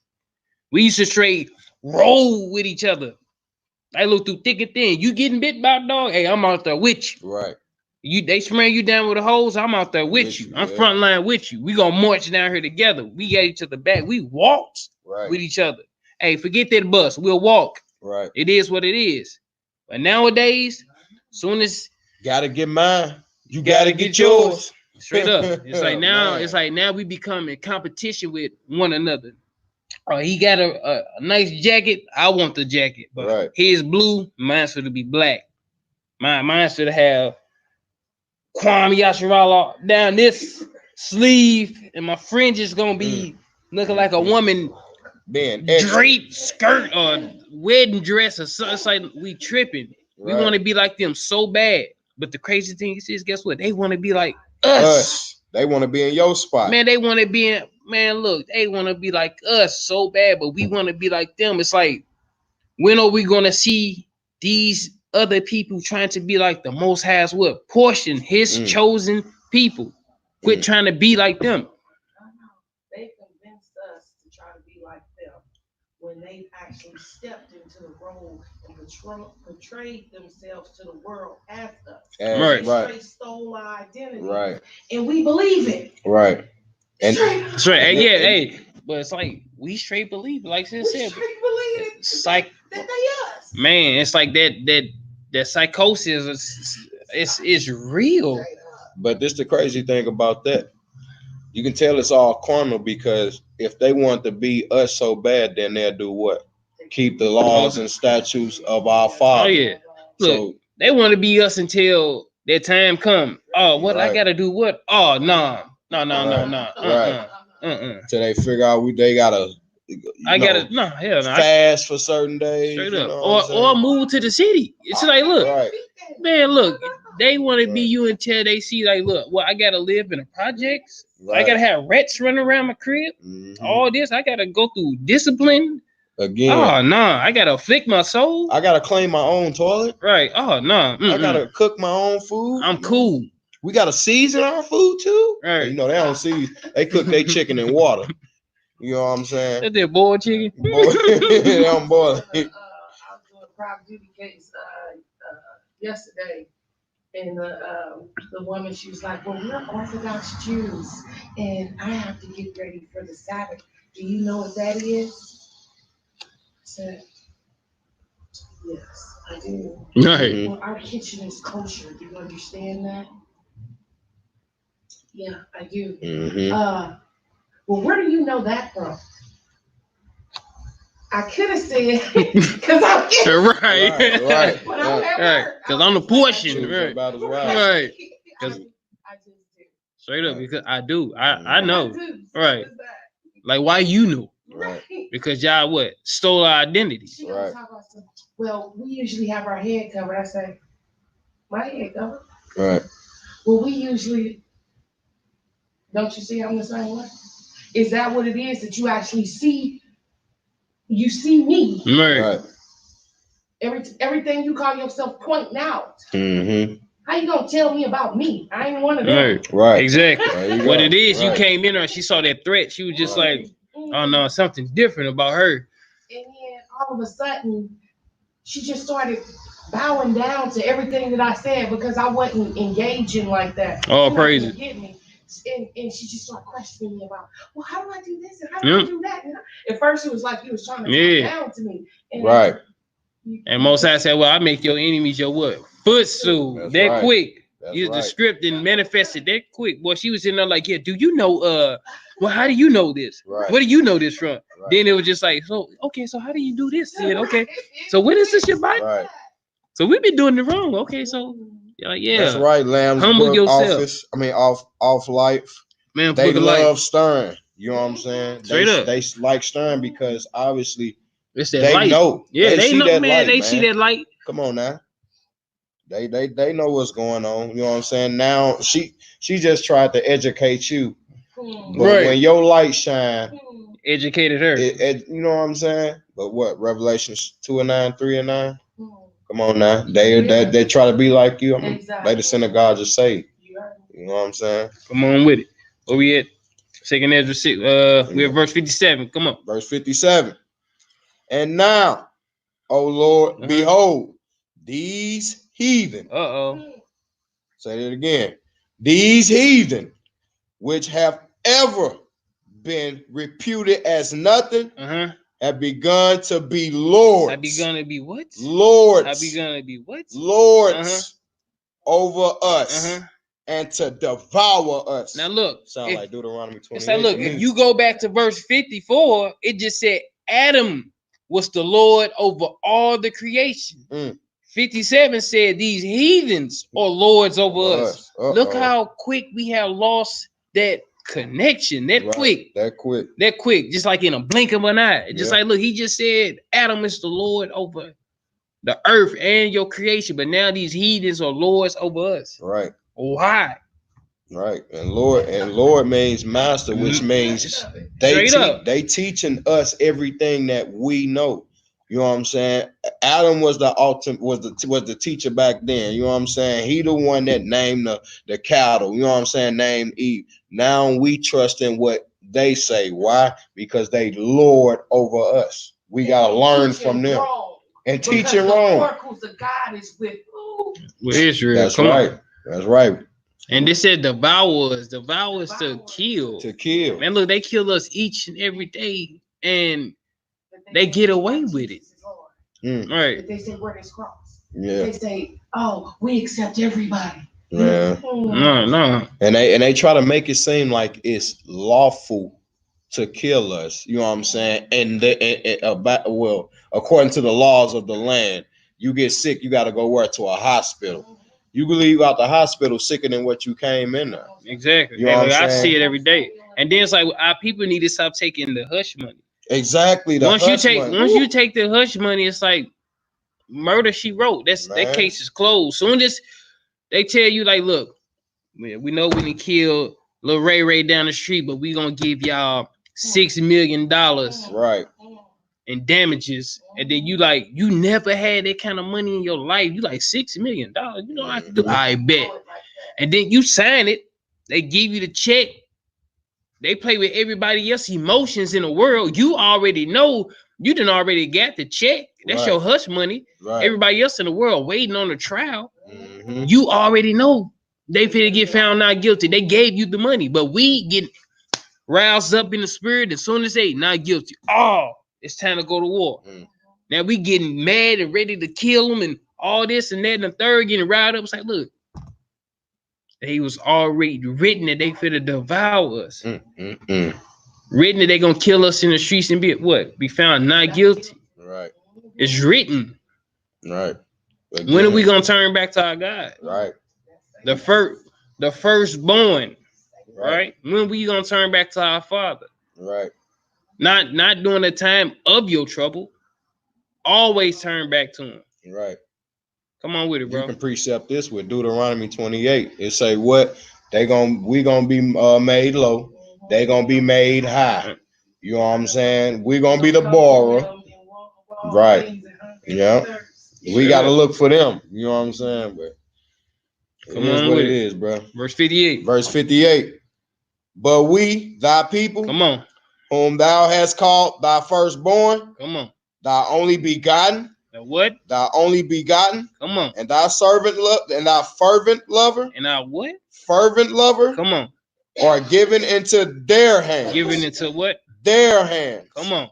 We used to straight roll with each other. I look through thick and thin. You getting bit by a dog? Hey, I'm out there with you. Right. They spray you down with a hose. I'm out there with you. I'm front line with you. We gonna march down here together. We got each other back. We walked with each other. Hey, forget that bus. We'll walk. Right. It is what it is. But nowadays, soon as gotta get mine, you gotta get yours. Straight up. It's like now. It's like now we become in competition with one another. Oh, he got a nice jacket. I want the jacket, but his blue. Mine's going to be black. Mine's should have Kwame Yasharala down this sleeve, and my fringe is gonna be looking like a woman draped skirt or wedding dress or something. It's like we tripping. We want to be like them so bad. But the crazy thing is, guess what? They want to be like us. They want to be in your spot. Man, they want to be in, man, look, they want to be like us so bad, but we want to be like them. It's like, when are we gonna see these other people trying to be like the Most High's what portion, his chosen people? Quit trying to be like them. They convinced us to try to be like them when they actually stepped into the role and portrayed themselves to the world as us. They stole our identity, and we believe it. Right. And that's right. And yeah, hey, but it's like we straight believe, like I said, it's like that they us. Man, it's like that psychosis is real. But this the crazy thing about that. You can tell it's all carnal, because if they want to be us so bad, then they'll do what? Keep the laws and statutes of our Father. Oh yeah. Look, they want to be us until their time come. Oh, what I gotta do? What? Oh no. Till they figure out they gotta. Fast for certain days. Straight up. Or move to the city. It's like, look, man, look, they want to be you until they see, like, look, well, I gotta live in a projects. I gotta have rats running around my crib. All this, I gotta go through discipline. Again. Oh no, I gotta afflict my soul. I gotta clean my own toilet. Right. Oh no. I gotta cook my own food. I'm cool. We gotta season our food too. Right. You know, they don't season. They cook their chicken in water. You know what I'm saying? That's their boiled chicken. They don't boil it. I was doing a private duty case yesterday, and the woman, she was like, "Well, we're Orthodox Jews, and I have to get ready for the Sabbath. Do you know what that is?" I said, "Yes, I do." Right. Well, our kitchen is kosher. Do you understand that? Yeah, I do. Well, where do you know that from? I could have said, because I'm getting right. Because I'm the portion. Right. Because straight up, because I do. I know. Right. Like, why you knew? Right. Because y'all what? Stole our identity. Right. Well, we usually have our head covered. I say, my head covered. Right. Well, we usually, don't you see I'm the same way? Is that what it is, that you actually see? You see me. Right. Everything you call yourself pointing out. Mm-hmm. How you gonna tell me about me? I ain't one of them. Right. Exactly. What it is, you Right. came in there, she saw that threat. She was just like, oh no, something different about her. And then all of a sudden, she just started bowing down to everything that I said because I wasn't engaging like that. Oh, praise it. Get me. And she just started questioning me about, well, how do I do this and how do I do that? And at first, it was like he was trying to talk down to me. And right. And Most High said, well, I make your enemies your what? Footstool. That quick. The script and manifested that quick. Boy, she was in there like, yeah, do you know, well, how do you know this? Right. Where do you know this from? Right. Then it was just like, so, okay, so how do you do this? Then, okay. So when is this your body? Right. So we've been doing it wrong. Okay, so yeah. That's right, Lamb's humble book, yourself. Off life. Man, they love life. stirring. You know what I'm saying? Straight up. They like stirring because obviously it's that they light. know. Yeah, they know, that man. light, They see that light. Come on now. They know what's going on. You know what I'm saying? Now she just tried to educate you. But when your light shine, educated her. You know what I'm saying? But what? Revelations 2:9, 3:9. Come on now. They try to be like you. They the synagogue just say. You know what I'm saying? Come on with it. Where we at? Second Ezra 6. We're at verse 57. Come on. Verse 57. And now, O Lord, behold, these heathen. Say that again. These heathen, which have ever been reputed as nothing, have begun to be lords. Have begun to be what? Lords. Have begun to be what? Lords over us. And to devour us. Now look. Sound like Deuteronomy 28. It's like, look, if you go back to verse 54, it just said Adam was the Lord over all the creation. 57 said these heathens are lords over us. Look how quick we have lost that connection. That quick. Just like in a blink of an eye. Just like, look, he just said Adam is the Lord over the earth and your creation. But now these heathens are lords over us. Right. Why? Right. And Lord means master, which means they teaching us everything that we know. You know what I'm saying? Adam was the ultimate, was the teacher back then. You know what I'm saying? He the one that named the cattle. You know what I'm saying? Named Eve. Now we trust in what they say. Why? Because they lord over us. We gotta learn from them and teach it wrong. The oracles of God is with who? With Israel. That's right. That's right. And they said devours to kill. To kill. Man, look, they kill us each and every day, and they get away with it. Right. But they say, where this cross? Yeah. They say, oh, we accept everybody. Yeah. No. And they try to make it seem like it's lawful to kill us. You know what I'm saying? And according to the laws of the land, you get sick, you got to go where? To a hospital. You leave out the hospital sicker than what you came in there. Exactly. You know what I'm I saying? see it every day. And then it's like our people need to stop taking the hush money. Exactly. Once you take the hush money, it's like murder she wrote. That case is closed. Soon as they tell you, like, look, we know we can kill Lil Ray down the street, but we gonna give y'all $6 million right in damages, and then you never had that kind of money in your life. You like $6 million. You know I can do. I bet. And then you sign it. They give you the check. They play with everybody else's emotions in the world. You already know. You done already got the check. That's your hush money. Right. Everybody else in the world waiting on the trial. You already know they finna get found not guilty. They gave you the money, but we get roused up in the spirit as soon as they not guilty. Oh, it's time to go to war. Now we getting mad and ready to kill them and all this and that and the third getting riled up. It's like, look, he was already written that they finna devour us. Written that they gonna kill us in the streets and be found not guilty. Right. It's written. Right. Again, when are we gonna turn back to our God? Right. The firstborn. Right. When we gonna turn back to our Father? Right. Not during the time of your trouble. Always turn back to him. Right. Come on with it, bro. You can precept this with Deuteronomy 28. It say what? We gonna be made low. They gonna be made high. You know what I'm saying? We gonna be the borrower. Right. Yeah. We got to look for them. You know what I'm saying? But Come it is on what with it it. is, bro. Verse 58. Verse 58. But we, thy people, Come on. whom thou hast called thy firstborn, Come on. thy only begotten, Now what? thy only begotten, Come on. and thy servant and thy fervent lover, And now what? fervent lover, Come on. are given into their hands. Giving it to what? Their hands. Come on.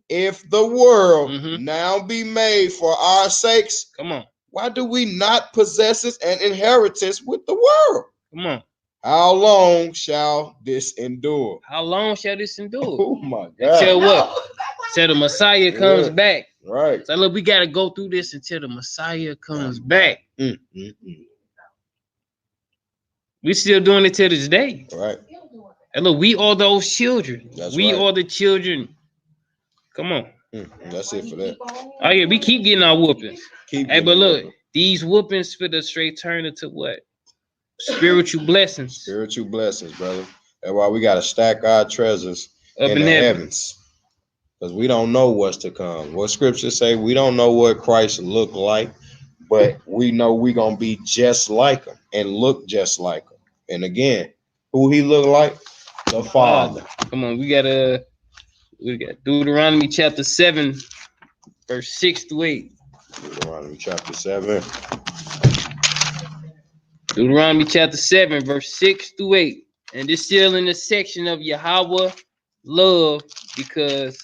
If the world Mhm. now be made for our sakes, Come on. why do we not possess an inheritance with the world? Come on. How long shall this endure? How long shall this endure? Oh my Until God. what? Till the Messiah comes back. Right. So look, we got to go through this until the Messiah comes back. We still doing it to this day. Right. And look, we are those children. That's we right. are the children. Come on. That's it for that. Oh yeah, we keep getting our whoopings. Keep Hey, but getting look, it. these whoopings for the straight turn into what? Spiritual blessings. Spiritual blessings, brother. That's why we got to stack our treasures Up in in the heaven. heavens. Because we don't know what's to come. What scriptures say, we don't know what Christ looked like, but we know we're going to be just like him and look just like him. And again, who he looked like? The Father. Come on, we got Deuteronomy chapter 7, verse 6 to 8. Deuteronomy chapter 7. Deuteronomy chapter 7, verse 6 through 8. And this still in the section of Yahweh love because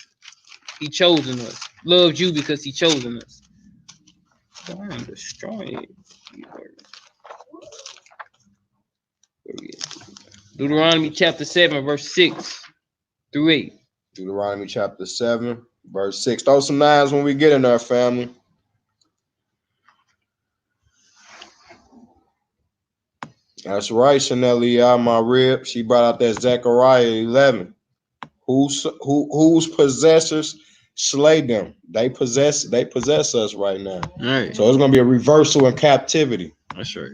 he chosen us. Loved you because he chosen us. I'm destroying it. Deuteronomy chapter 7, verse 6 through 8. Deuteronomy chapter 7, verse 6. Throw some nines when we get in there, family. That's right, Chanel, my rib. She brought out that Zechariah 11. Whose possessors slay them? They possess us right now. All right. So it's gonna be a reversal in captivity. That's right.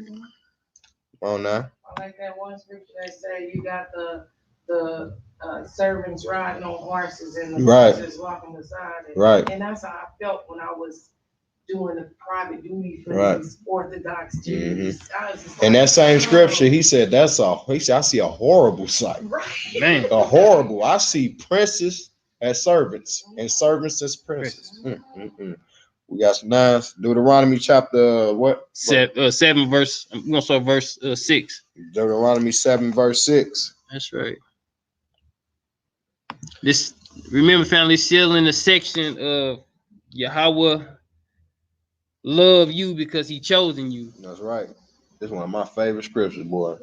Oh, now. I like that one scripture that say you got the servants riding on horses and the Right. horses walking beside it. Right. And that's how I felt when I was doing the private duty for Right. these Orthodox Jews. I was just In like, that same oh. scripture, he said, I see a horrible sight. Right. Man. A horrible. I see princes as servants and servants as princes. We got some nines. Deuteronomy chapter what? 7 verse. I'm gonna start verse 6. Deuteronomy 7 verse 6. That's right. This remember, family, still in the section of Yahweh love you because he chosen you. That's right. This is one of my favorite scriptures, boy.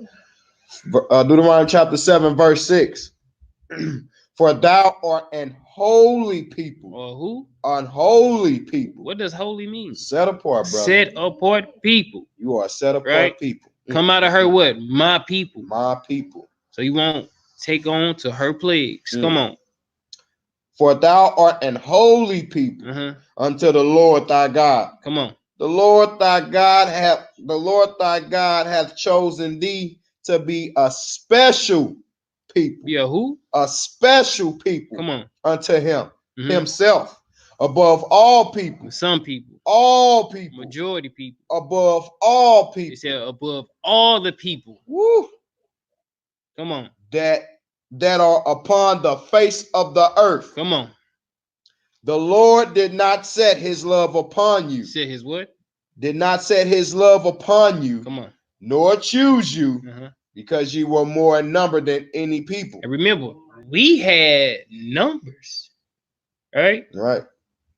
Deuteronomy chapter 7 verse 6. For thou art an holy people. Or who? Unholy people. What does holy mean? Set apart, brother. Set apart people. You are set apart Right. people. Come out of her what? My people. My people. So you won't take on to her plagues. Come on. For thou art an holy people unto the Lord thy God. Come on. The Lord thy God hath chosen thee to be a special people. Be a who? A special people. Come on. Unto him. Himself. Above all people. Some people. All people. Majority people. Above all people. He said above all the people. Woo. Come on. That are upon the face of the earth. Come on. The Lord did not set his love upon you. Said his what? Did not set his love upon you. Come on. Nor choose you because you were more in number than any people. And remember, we had numbers. Right?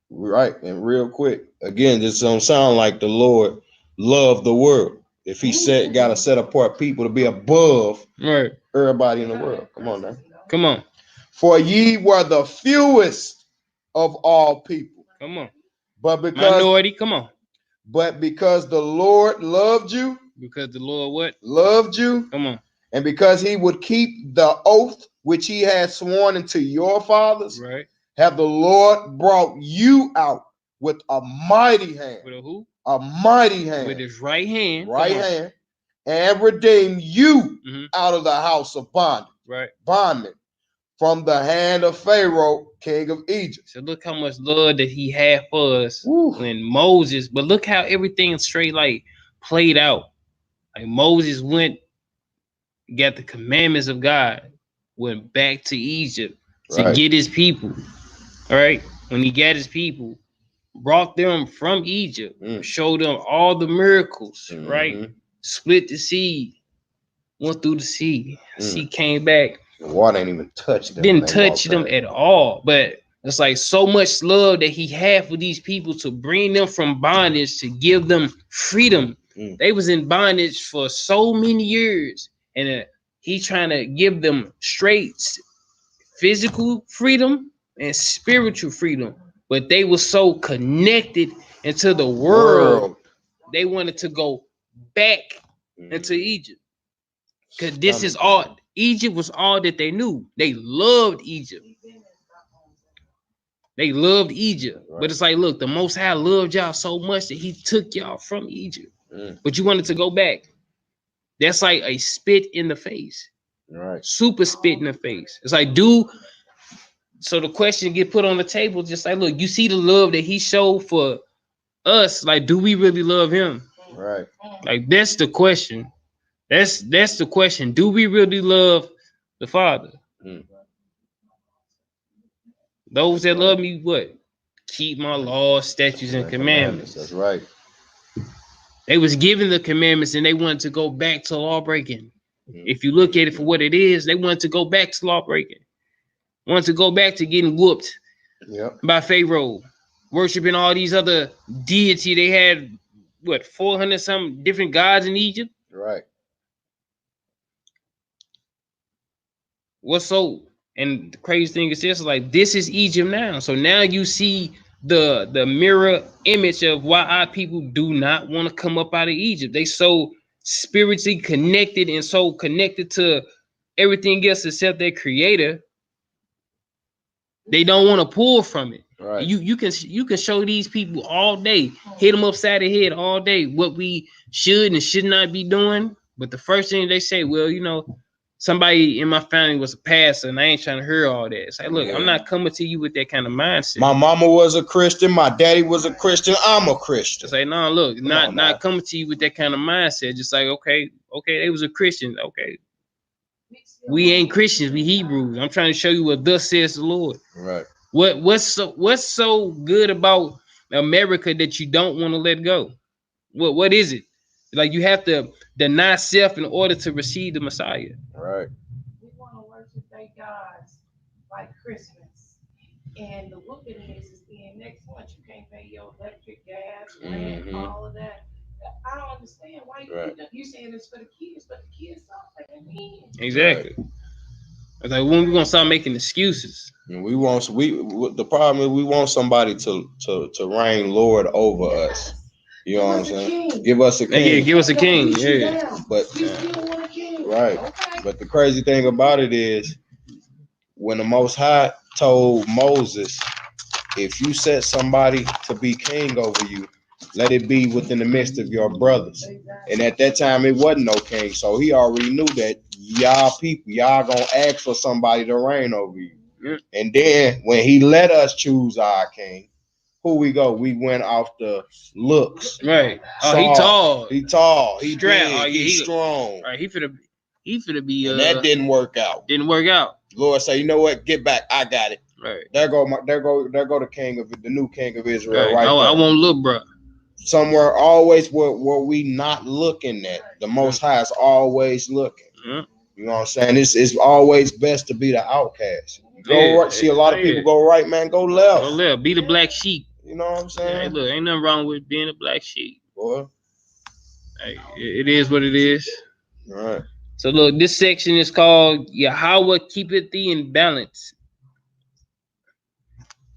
Right. And real quick, again, this don't sound like the Lord loved the world. If he got to set apart people to be above everybody in the world. Come on now. Come on. For ye were the fewest of all people. Come on. But because minority, come on. But because the Lord loved you. Because the Lord what? Loved you. Come on. And because he would keep the oath which he had sworn unto your fathers. Right. Have the Lord brought you out with a mighty hand. With a who? A mighty hand. With his right hand. Right hand. And redeem you out of the house of bondage. Right. Bondman. from the hand of Pharaoh, king of Egypt. So look how much love that he had for us when Moses, but look how everything straight like played out. Like Moses got the commandments of God, went back to Egypt to get his people. All right. When he got his people, brought them from Egypt, showed them all the miracles, right? Split the sea, went through the sea. Sea came back. The water ain't even touched them. Didn't touch them at all. But it's like so much love that he had for these people to bring them from bondage, to give them freedom. They was in bondage for so many years. And he trying to give them straight physical freedom and spiritual freedom. But they were so connected into the world. They wanted to go back into Egypt. Because this is all, Egypt was all that they knew. They loved Egypt. They loved Egypt. But it's like, look, the Most High loved y'all so much that he took y'all from Egypt. But you wanted to go back. That's like a spit in the face. Super spit in the face. It's like, so the question get put on the table, just like, look, you see the love that he showed for us. Like, do we really love him? Like, that's the question. That's the question. Do we really love the Father? Those that love me, what? Keep my laws, statutes, and commandments. That's right. They was given the commandments and they wanted to go back to law breaking. If you look at it for what it is, they wanted to go back to law breaking. Wanted to go back to getting whooped by Pharaoh, worshiping all these other deity. They had, 400 some different gods in Egypt? And the crazy thing is this, like, this is Egypt now. So now you see the mirror image of why our people do not want to come up out of Egypt. They so spiritually connected and so connected to everything else except their creator. They don't want to pull from it. You can show these people all day, hit them upside the head all day, what we should and should not be doing. But the first thing they say, well, somebody in my family was a pastor and I ain't trying to hear all that. It's like, look, I'm not coming to you with that kind of mindset. My mama was a Christian. My daddy was a Christian. I'm a Christian. It's like, no, look, not coming to you with that kind of mindset. Just like, okay, they was a Christian. Okay. We ain't Christians, we Hebrews. I'm trying to show you what thus says the Lord. What's so good about America that you don't want to let go? What is it? Like, you have to deny self in order to receive the Messiah. We want to worship their gods like Christmas. And the whooping is being next month. You can't pay your electric, gas, rent, all of that. I don't understand why you saying this for the kids, but the kids don't pay me. Exactly. It's like, when we gonna start making excuses? And the problem is we want somebody to reign Lord over us. You know what I'm saying? Give us a king. Yeah, give us a king. Yeah. But But the crazy thing about it is, when the Most High told Moses, if you set somebody to be king over you, let it be within the midst of your brothers. And at that time, it wasn't no king. So he already knew that y'all gonna ask for somebody to reign over you. And then when he let us choose our king, who we go? We went off the looks. Right. Oh, he tall. He big. He's strong. Right. He finna be. And that didn't work out. Lord say, you know what? Get back. I got it. Right. There go the new king of Israel. Right. I won't look, bro. Somewhere always where we not looking at. The Most High is always looking. You know what I'm saying? It's always best to be the outcast. Go right. See a lot of people go right, man. Go left. Go left. Be the black sheep. You know what I'm saying? Hey, look, ain't nothing wrong with being a black sheep. Boy. Hey, it is what it is. All right. So look, this section is called Yahweh keepeth thee in balance.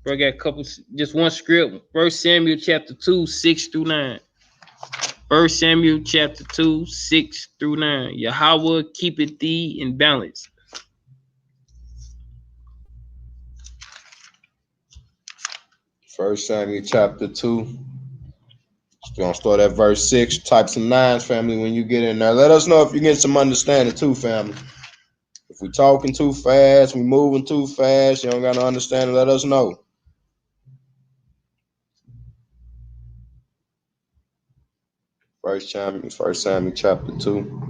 Bro, I got just one script. 1 Samuel chapter 2, 6 through 9. 1 Samuel chapter 2, 6 through 9. Yahweh keepeth thee in balance. First Samuel chapter 2. We're gonna start at verse 6. Type some 9s, family, when you get in there. Let us know if you get some understanding too, family. If we talking too fast, we moving too fast, you don't got to understand, let us know. First Samuel chapter 2.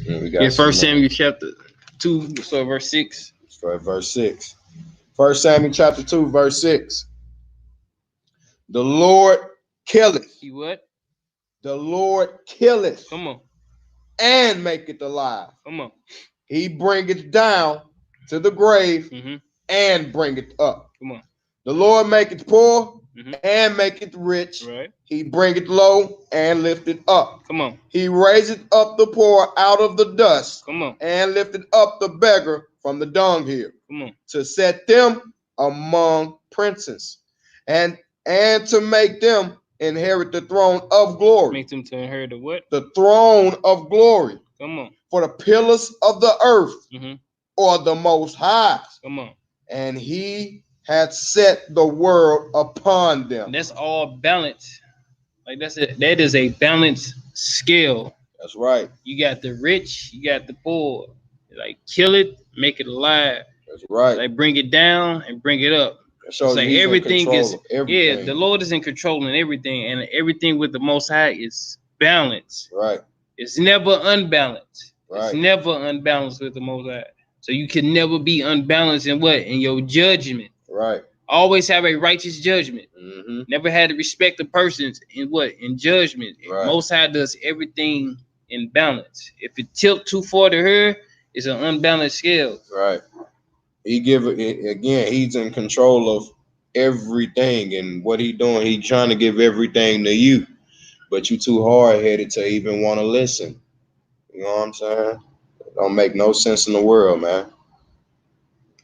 Yeah, First Samuel chapter 2, so verse 6. Start verse 6. First Samuel chapter 2, verse 6. The Lord killeth. He what? The Lord killeth. Come on. And maketh alive. Come on. He bringeth down to the grave and bringeth up. Come on. The Lord maketh poor and maketh rich. Right. He bringeth low and lifteth up. Come on. He raiseth up the poor out of the dust. Come on. And lifteth up the beggar from the dunghill. Come on. To set them among princes, and to make them inherit the throne of glory. Make them to inherit the what? The throne of glory. Come on. For the pillars of the earth or the Most High. Come on. And he hath set the world upon them. And that's all balance. Like that's it. That is a balanced scale. That's right. You got the rich, you got the poor. Like kill it, make it alive. That's right. Like bring it down and bring it up. So it's like everything is everything. Yeah, the Lord is in control in everything, and everything with the Most High is balanced. Right. It's never unbalanced. Right. It's never unbalanced with the Most High. So you can never be unbalanced in what? In your judgment. Right. Always have a righteous judgment. Never had to respect the persons in what? In judgment. Right. Most High does everything in balance. If it tilt too far to her, it's an unbalanced scale. Right. He give it again. He's in control of everything, and what he doing, he trying to give everything to you, but you too hard headed to even want to listen. You know what I'm saying? It don't make no sense in the world, man.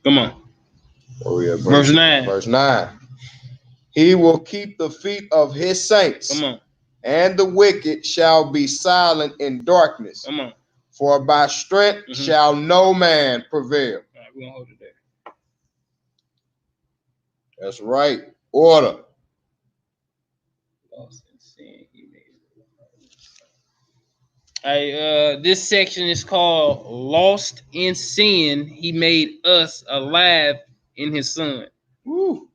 Come on. Verse 9. Verse 9. He will keep the feet of his saints. Come on. And the wicked shall be silent in darkness. Come on. For by strength shall no man prevail. All right, we're gonna hold it there. That's right. Order. Lost in sin, he made. This section is called "Lost in Sin." He made us alive in His Son. Woo.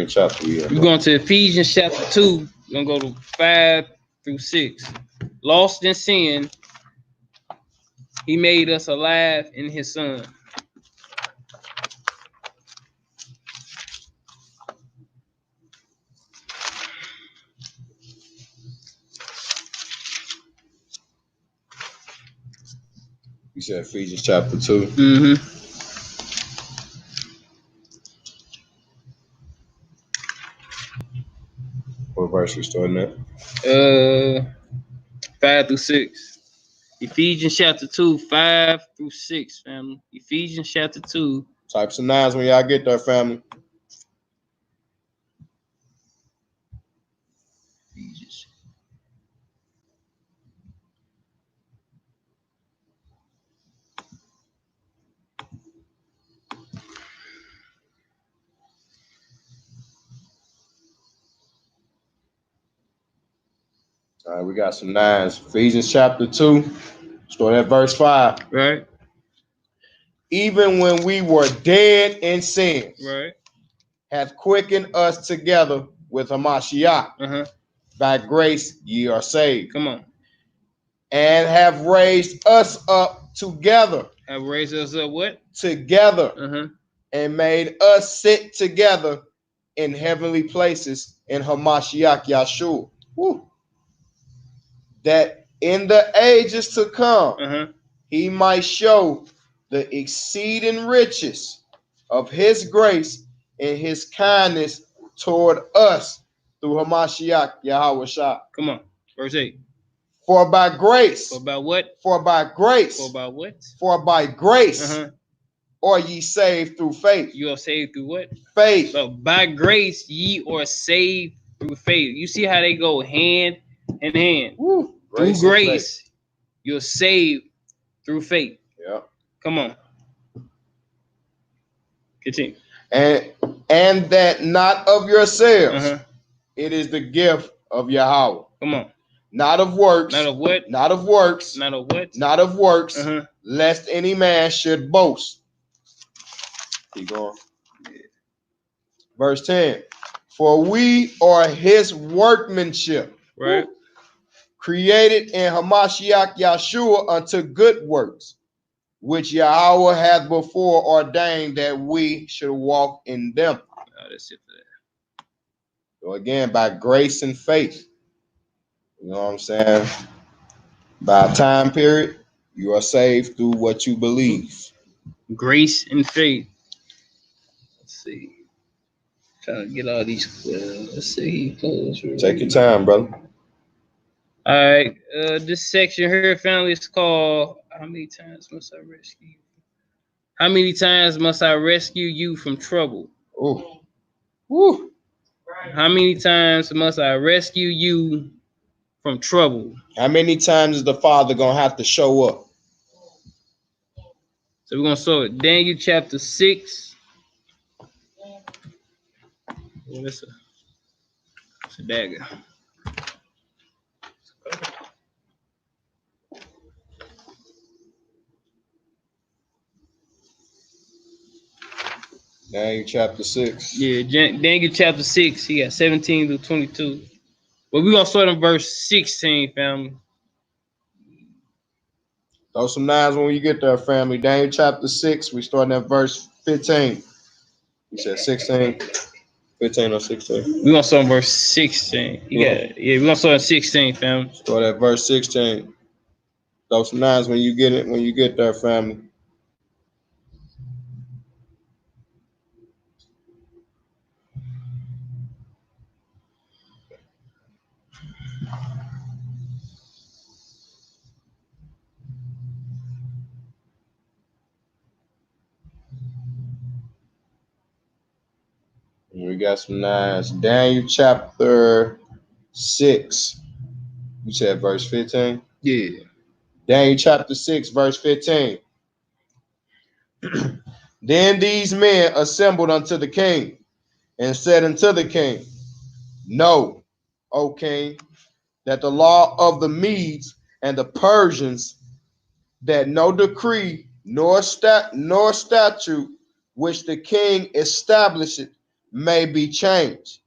Chapter. We're going to Ephesians chapter 2. We're gonna go to 5 through 6. Lost in sin, He made us alive in His Son. You said Ephesians chapter 2. What verse we starting at? 5 through 6. Ephesians chapter 2, 5 through 6, family. Ephesians chapter 2. Type some 9s when y'all get there, family. Ephesians. All right, we got some 9s. Ephesians chapter 2, start at verse 5. Right. Even when we were dead in sins, Right. hath quickened us together with Hamashiach. By grace ye are saved. Come on. And have raised us up together. Have raised us up what? Together. And made us sit together in heavenly places in Hamashiach Yahshua. Woo. That in the ages to come, he might show the exceeding riches of his grace and his kindness toward us through Hamashiach Yahweh Shah. Come on. Verse 8. For by grace. For by what? For by grace. For by what? For by grace are ye saved through faith. You are saved through what? Faith. So by grace ye are saved through faith. You see how they go hand in hand. Woo. Through grace, you're saved through faith. Yeah. Come on. Continue. And that not of yourselves. It is the gift of Yahweh. Come on. Not of works. Not of what? Not of works. Not of what? Not of works. Uh-huh. Lest any man should boast. Keep going. Verse 10. For we are his workmanship. Right. Created in Hamashiach Yahshua unto good works, which Yahweh hath before ordained that we should walk in them. Oh, that's it for that. So again, by grace and faith. You know what I'm saying? By a time period, you are saved through what you believe. Grace and faith. Let's see. Trying to get all these. Let's see. Take your time, brother. All right. This section here, family, is called "How many times must I rescue you? How many times must I rescue you from trouble?" Ooh. Woo. How many times must I rescue you from trouble? How many times is the Father gonna have to show up? So we're gonna start with Daniel chapter 6. Oh, that's a dagger. Daniel chapter 6. Yeah, Daniel chapter 6. He got 17 to 22. But we're gonna start in verse 16, family. Throw some nines when you get there, family. Daniel chapter 6. We starting at verse 15. You said 16, 15 or 16. We're gonna start in verse 16. We're gonna start at 16, family. Start at verse 16. Throw some nines when you get it, when you get there, family. We got some nines. Daniel chapter 6. You said verse 15? Yeah. Daniel chapter 6, verse 15. Then these men assembled unto the king and said unto the king, Know, O king, that the law of the Medes and the Persians, that no decree nor statute which the king established may be changed.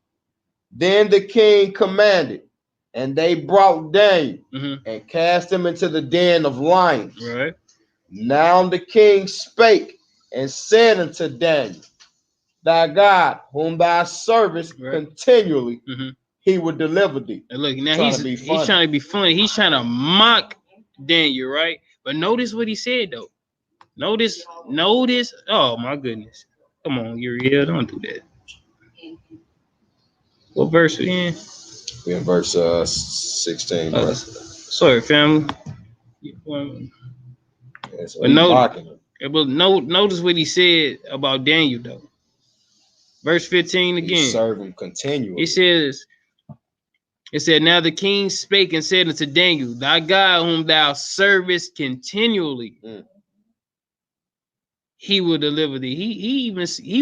Then the king commanded, and they brought Daniel and cast him into the den of lions. Right. Now the king spake and said unto Daniel, Thy God, whom thou servest continually, he would deliver thee. And look, now he's trying to be funny. He's trying to mock Daniel, right? But notice what he said, though. Notice. Oh, my goodness. Come on, Uriel, don't do that. What verse we in? We're in verse 16. Sorry, family. But notice what he said about Daniel, though. Verse 15 again. He serve him continually. It said, Now the king spake and said unto Daniel, Thy God whom thou servest continually, he will deliver thee. He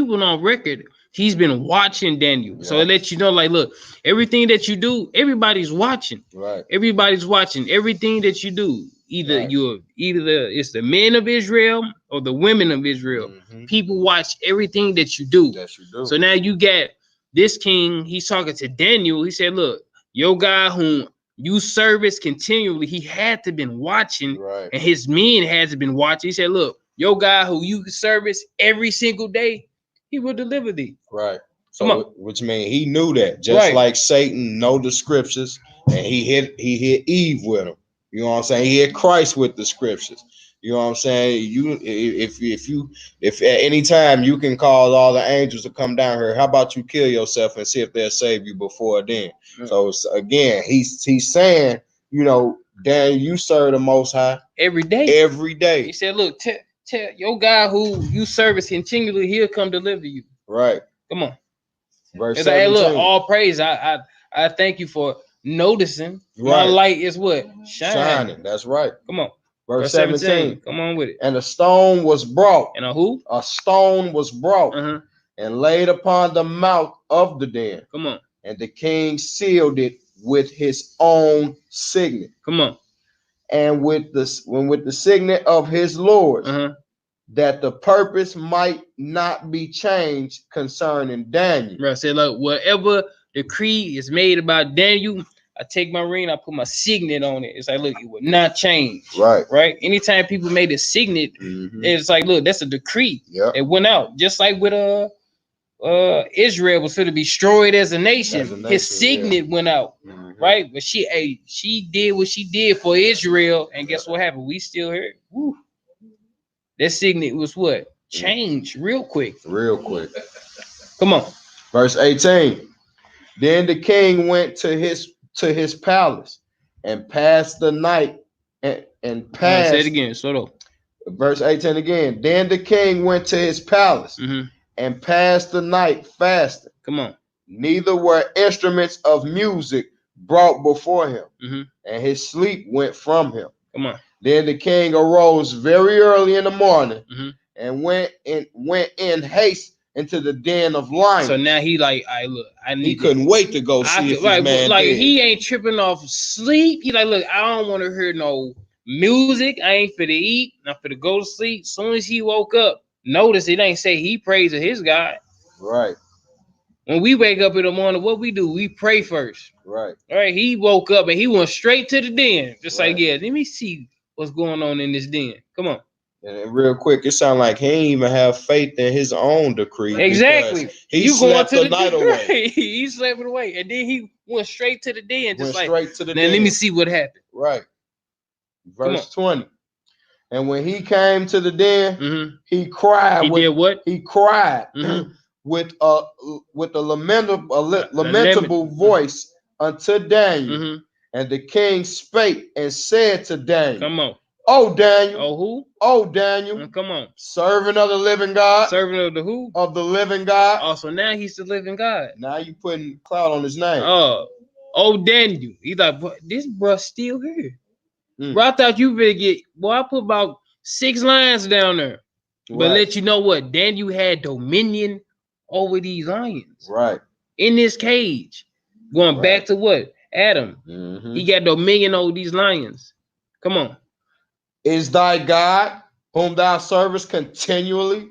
went on record. He's been watching Daniel. Yeah. So it lets you know, like, look, everything that you do, everybody's watching. Right. Everybody's watching everything that you do. It's the men of Israel or the women of Israel. People watch everything that you do. Yes, you do. So now you got this king. He's talking to Daniel. He said, look, your God whom you service continually, he had to been watching, and his men had to been watching. He said, look, your God who you service every single day, he will deliver thee. Right. So which means he knew that, just like Satan know the scriptures, and he hit Eve with them. You know what I'm saying? He hit Christ with the scriptures. You know what I'm saying? If at any time you can cause all the angels to come down here, how about you kill yourself and see if they'll save you before then? So again, he's saying, you know, Daniel, you serve the Most High every day. Every day. He said, look, tell your God who you service continually, he'll come deliver you. Right. Come on. Verse 17. Look, all praise. I thank you for noticing. My light is what? Shining. That's right. Come on. Verse 17. Come on with it. And a stone was brought. And a who? A stone was brought and laid upon the mouth of the den. Come on. And the king sealed it with his own signet. Come on. And with the signet of his lords, that the purpose might not be changed concerning Daniel. Right. Say, look, whatever decree is made about Daniel, I take my ring, I put my signet on it. It's like, look, it will not change. Right. Right. Anytime people made a signet, it's like, look, that's a decree. Yep. It went out. Just like with Israel was going to be destroyed as a nation. His signet went out. Right. But she did what she did for Israel. And guess what happened? We still here. Woo. That signet was what? Changed real quick. Real quick. Come on. Verse 18. Then the king went to his palace and passed the night and passed. Say it again. So verse 18 again. Then the king went to his palace and passed the night fasting. Come on. Neither were instruments of music brought before him, and his sleep went from him. Come on. Then the king arose very early in the morning and went in haste into the den of lions. So now he like, he couldn't wait to go see if his man dead. He ain't tripping off sleep. He like, look, I don't want to hear no music. I ain't for to eat. I'm for to go to sleep. As soon as he woke up, notice it ain't say he prays to his God. Right. When we wake up in the morning, what we do? We pray first. Right. All right. He woke up and he went straight to the den. Just like, yeah, let me see what's going on in this den. Come on. And real quick, it sounds like he ain't even have faith in his own decree. Exactly. He slept the night away. He slept it away. And then he went straight to the den. Just like, straight to the den. Let me see what happened. Right. Verse 20. And when he came to the den, he cried. He did what? He cried with a lamentable voice unto Daniel. And the king spake and said to Daniel, come on. Oh, Daniel. Oh, who? Oh, Daniel. Come on. Servant of the living God. Servant of the who? Of the living God. Oh, so now he's the living God. Now you putting cloud on his name. Oh, Daniel. He's like, this bruh still here. Bro, I thought you better get, I put about 6 lions down there. But let you know what? Daniel had dominion over these lions. Right. In this cage. Going back to what? Adam. He got dominion over these lions. Come on. Is thy God, whom thou servest continually,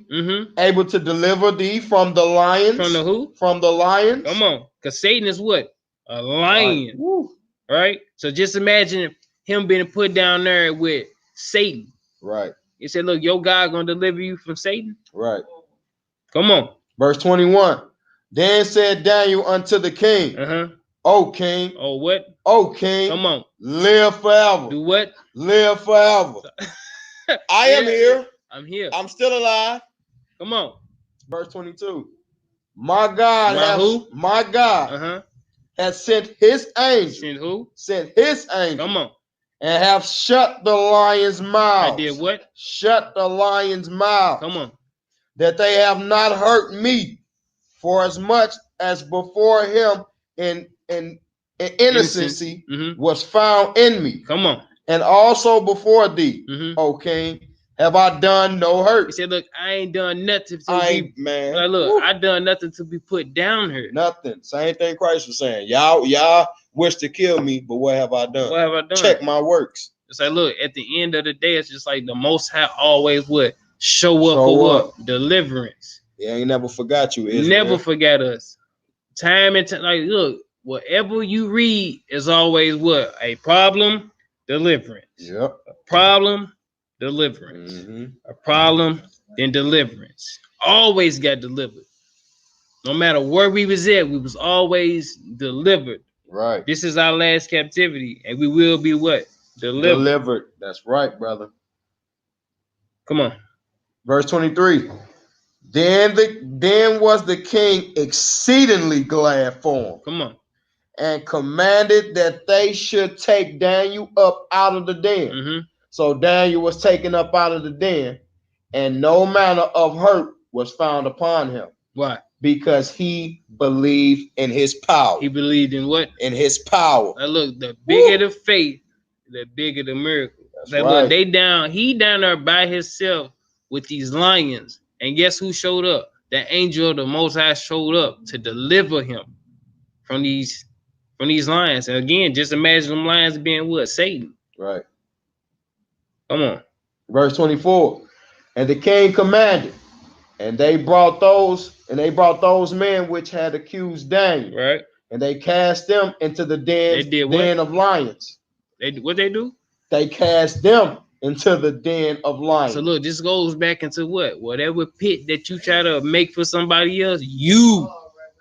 able to deliver thee from the lions? From the who? From the lions. Come on. Because Satan is what? A lion. Right? So just imagine him being put down there with Satan. Right. He said, look, your God going to deliver you from Satan? Right. Come on. Verse 21. Then said Daniel unto the king, O king. Oh, what? O king. Come on. Live forever. Do what? Live forever. I am here. I'm here. I'm still alive. Come on. Verse 22. My God has sent his angel. Sent who? Sent his angel. Come on. And have shut the lion's mouth. I did what? Shut the lion's mouth. Come on. That they have not hurt me, for as much as before him in innocency was found in me. Come on. And also before thee, O king, have I done no hurt. He said, look, I ain't done nothing to I done nothing to be put down here. Nothing. Same thing Christ was saying. Y'all wish to kill me, but what have I done? What have I done? Check my works. It's like, look, at the end of the day, it's just like the Most High always would show up for what? Deliverance. Yeah, he never forgot you. Never forgot us. Time and time. Like, look, whatever you read is always what? A problem, deliverance. Yep. A problem, deliverance. A problem, then deliverance. Always got delivered. No matter where we was at, we was always delivered. Right. This is our last captivity, and we will be what? Delivered. That's right, brother. Come on. Verse 23. Then was the king exceedingly glad for him. Come on. And commanded that they should take Daniel up out of the den. So Daniel was taken up out of the den, and no manner of hurt was found upon him. Why? Because he believed in his power. He believed in what? In his power. Now look, the bigger the faith, the bigger the miracle. Like, look, he down there by himself with these lions. And guess who showed up? The angel of the Most High showed up to deliver him. from these lions. And again, just imagine them lions being what? Satan. Right. Come on. Verse 24. And the king commanded, and they brought those men which had accused Daniel. Right. And they cast them into the den of lions. What they do? They cast them into the den of lions. So look, this goes back into what? Whatever pit that you try to make for somebody else, you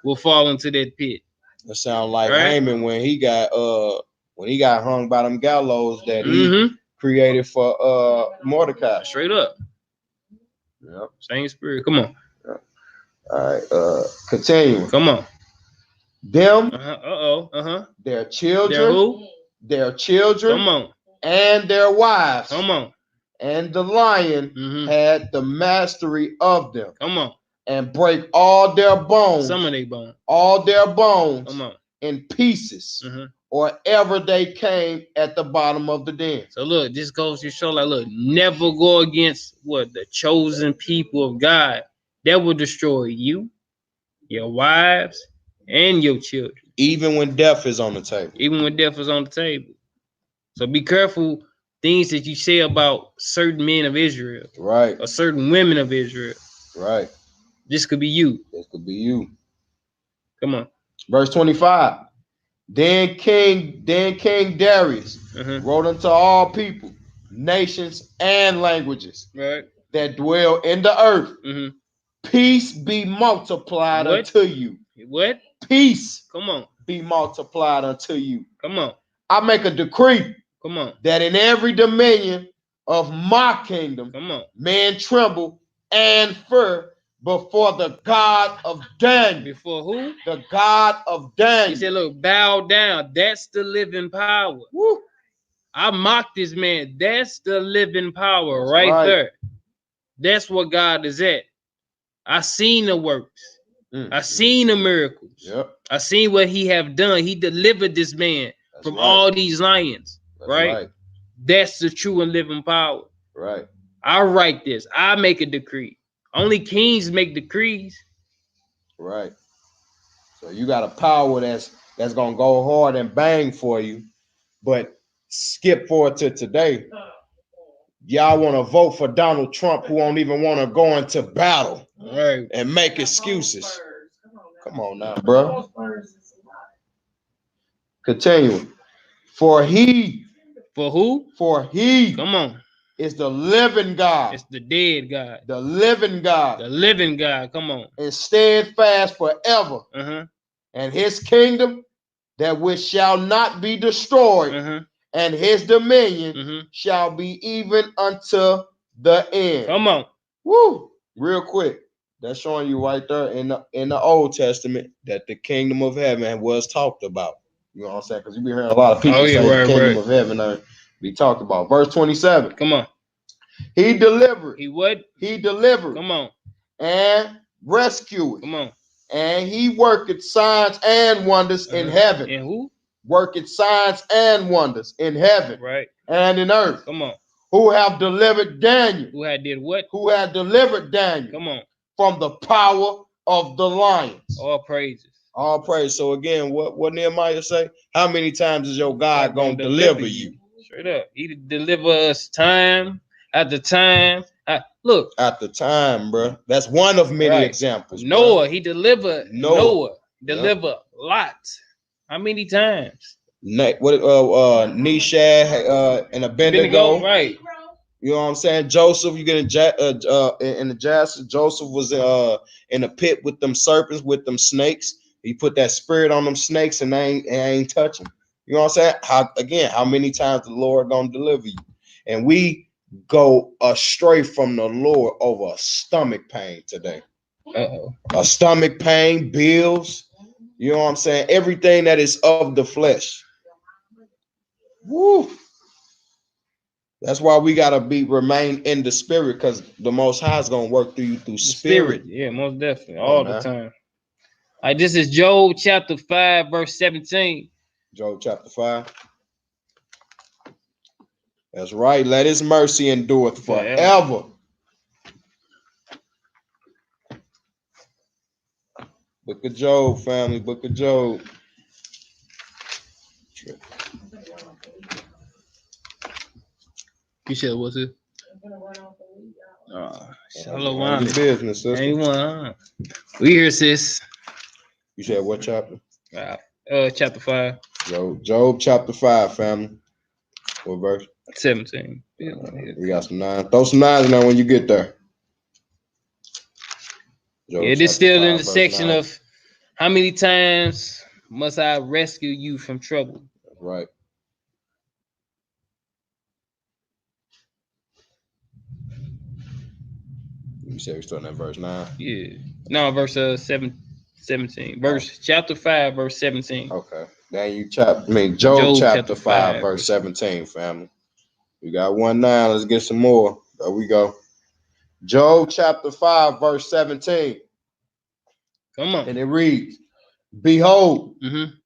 will fall into that pit. It sounds like Haman when he got hung by them gallows that he created for Mordecai. Straight up. Yep. Same spirit. Come on. All right. Continuing. Come on. Them. Their Their children. Their who? Their children. Come on. And their wives. Come on. And the lion had the mastery of them. Come on. And break all their bones. Some of their bones. All their bones. Come on. In pieces. Or ever they came at the bottom of the den. So look, this goes to show, like, look, never go against what the chosen people of God. That will destroy you, your wives, and your children. Even when death is on the table. Even when death is on the table. So be careful things that you say about certain men of Israel. Right. Or certain women of Israel. Right. This could be you. This could be you. Come on. Verse 25. Then King Darius wrote unto all people, nations, and languages that dwell in the earth. Peace be multiplied unto you. What? Peace. Come on. Be multiplied unto you. Come on. I make a decree. Come on. That in every dominion of my kingdom, come on, men tremble and fear before the God of Daniel. Before who? The God of Daniel. He said, look, bow down. That's the living power. Woo. I mocked this man. That's the living power right there. That's what God is at. I seen the works. I seen the miracles. Yep. I seen what he have done. He delivered this man from all these lions. Right? That's the true and living power. Right. I write this. I make a decree. Only kings make decrees. Right. So you got a power that's gonna go hard and bang for you, but skip forward to today. Y'all want to vote for Donald Trump, who won't even want to go into battle and make excuses. Come on now, bro. Continue. For he. For who? For he. Come on. Is the living God. It's the dead God. The living God. The living God. Come on. And steadfast forever. And his kingdom that which shall not be destroyed. And his dominion shall be even unto the end. Come on. Woo. Real quick. That's showing you right there in the Old Testament that the kingdom of heaven was talked about. You know what I'm saying? Because you be hearing a lot of people say the kingdom of heaven be talked about. Verse 27. Come on. He delivered. He what? He delivered. Come on. And rescued. Come on. And he worked signs and wonders in heaven. And who? Worked signs and wonders in heaven. Right. And in earth. Come on. Who have delivered Daniel. Who had did what? Who had delivered Daniel. Come on. From the power of the lions. All praises. All praise. So again, what Nehemiah say? How many times is your God gonna deliver you? Straight up. He deliver us time after time. Look. At the time, bro. That's one of many examples. Noah, he delivered Noah. Deliver lots. How many times? Nishad and Abednego. Right. You know what I'm saying? Joseph, you get in the Jasper. Joseph was in a pit with them serpents, with them snakes. He put that spirit on them snakes and they ain't touching. You know what I'm saying? How many times the Lord gonna deliver you? And we go astray from the Lord over a stomach pain today. A stomach pain, bills. You know what I'm saying? Everything that is of the flesh. Woo. That's why we gotta remain in the spirit, because the Most High is gonna work through you through spirit. Yeah, most definitely, all the time. All right, this is Job chapter 5, verse 17. Job chapter 5. That's right. Let his mercy endureth forever. Book of Job, family. Book of Job. You said what's it? Shalom. Shalom. Your business, sister. Anyone? We here, sis. You said what chapter? Chapter 5. Job chapter 5, family. What verse? 17. We got some 9. Throw some 9s in there when you get there. Job Yeah, this still 5, in the section 9. of how many times must I rescue you from trouble? Right. You said we're starting at verse 9? Yeah. No, verse 17. Chapter 5, verse 17. Okay. Now Job chapter 5, verse 17, family. We got 1 9. Let's get some more. There we go. Job chapter 5, verse 17. Come on. And it reads, Behold,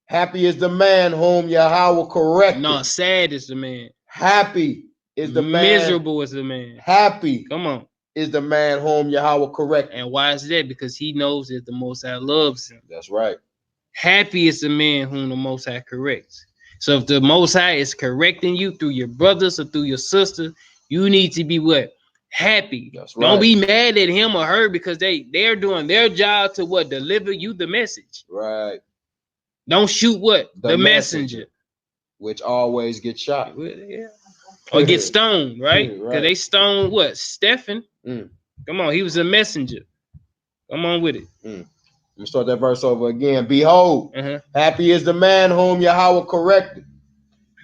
happy is the man whom Yahweh corrected. No, sad is the man. Happy is the man. Miserable is the man. Happy. Come on. Is the man whom Yahweh corrected. And why is that? Because he knows that the Most High loves him. That's right. Happy is the man whom the Most High corrects. So if the Most High is correcting you through your brothers or through your sister, you need to be what? Happy. That's right. Don't be mad at him or her because they're doing their job to what? Deliver you the message. Right. Don't shoot what? The messenger. Which always gets shot. Yeah. Or get stoned, right? Because they stoned what? Stephen. Come on, he was a messenger. Come on with it. Let me start that verse over again. Behold, happy is the man whom Yahweh corrected.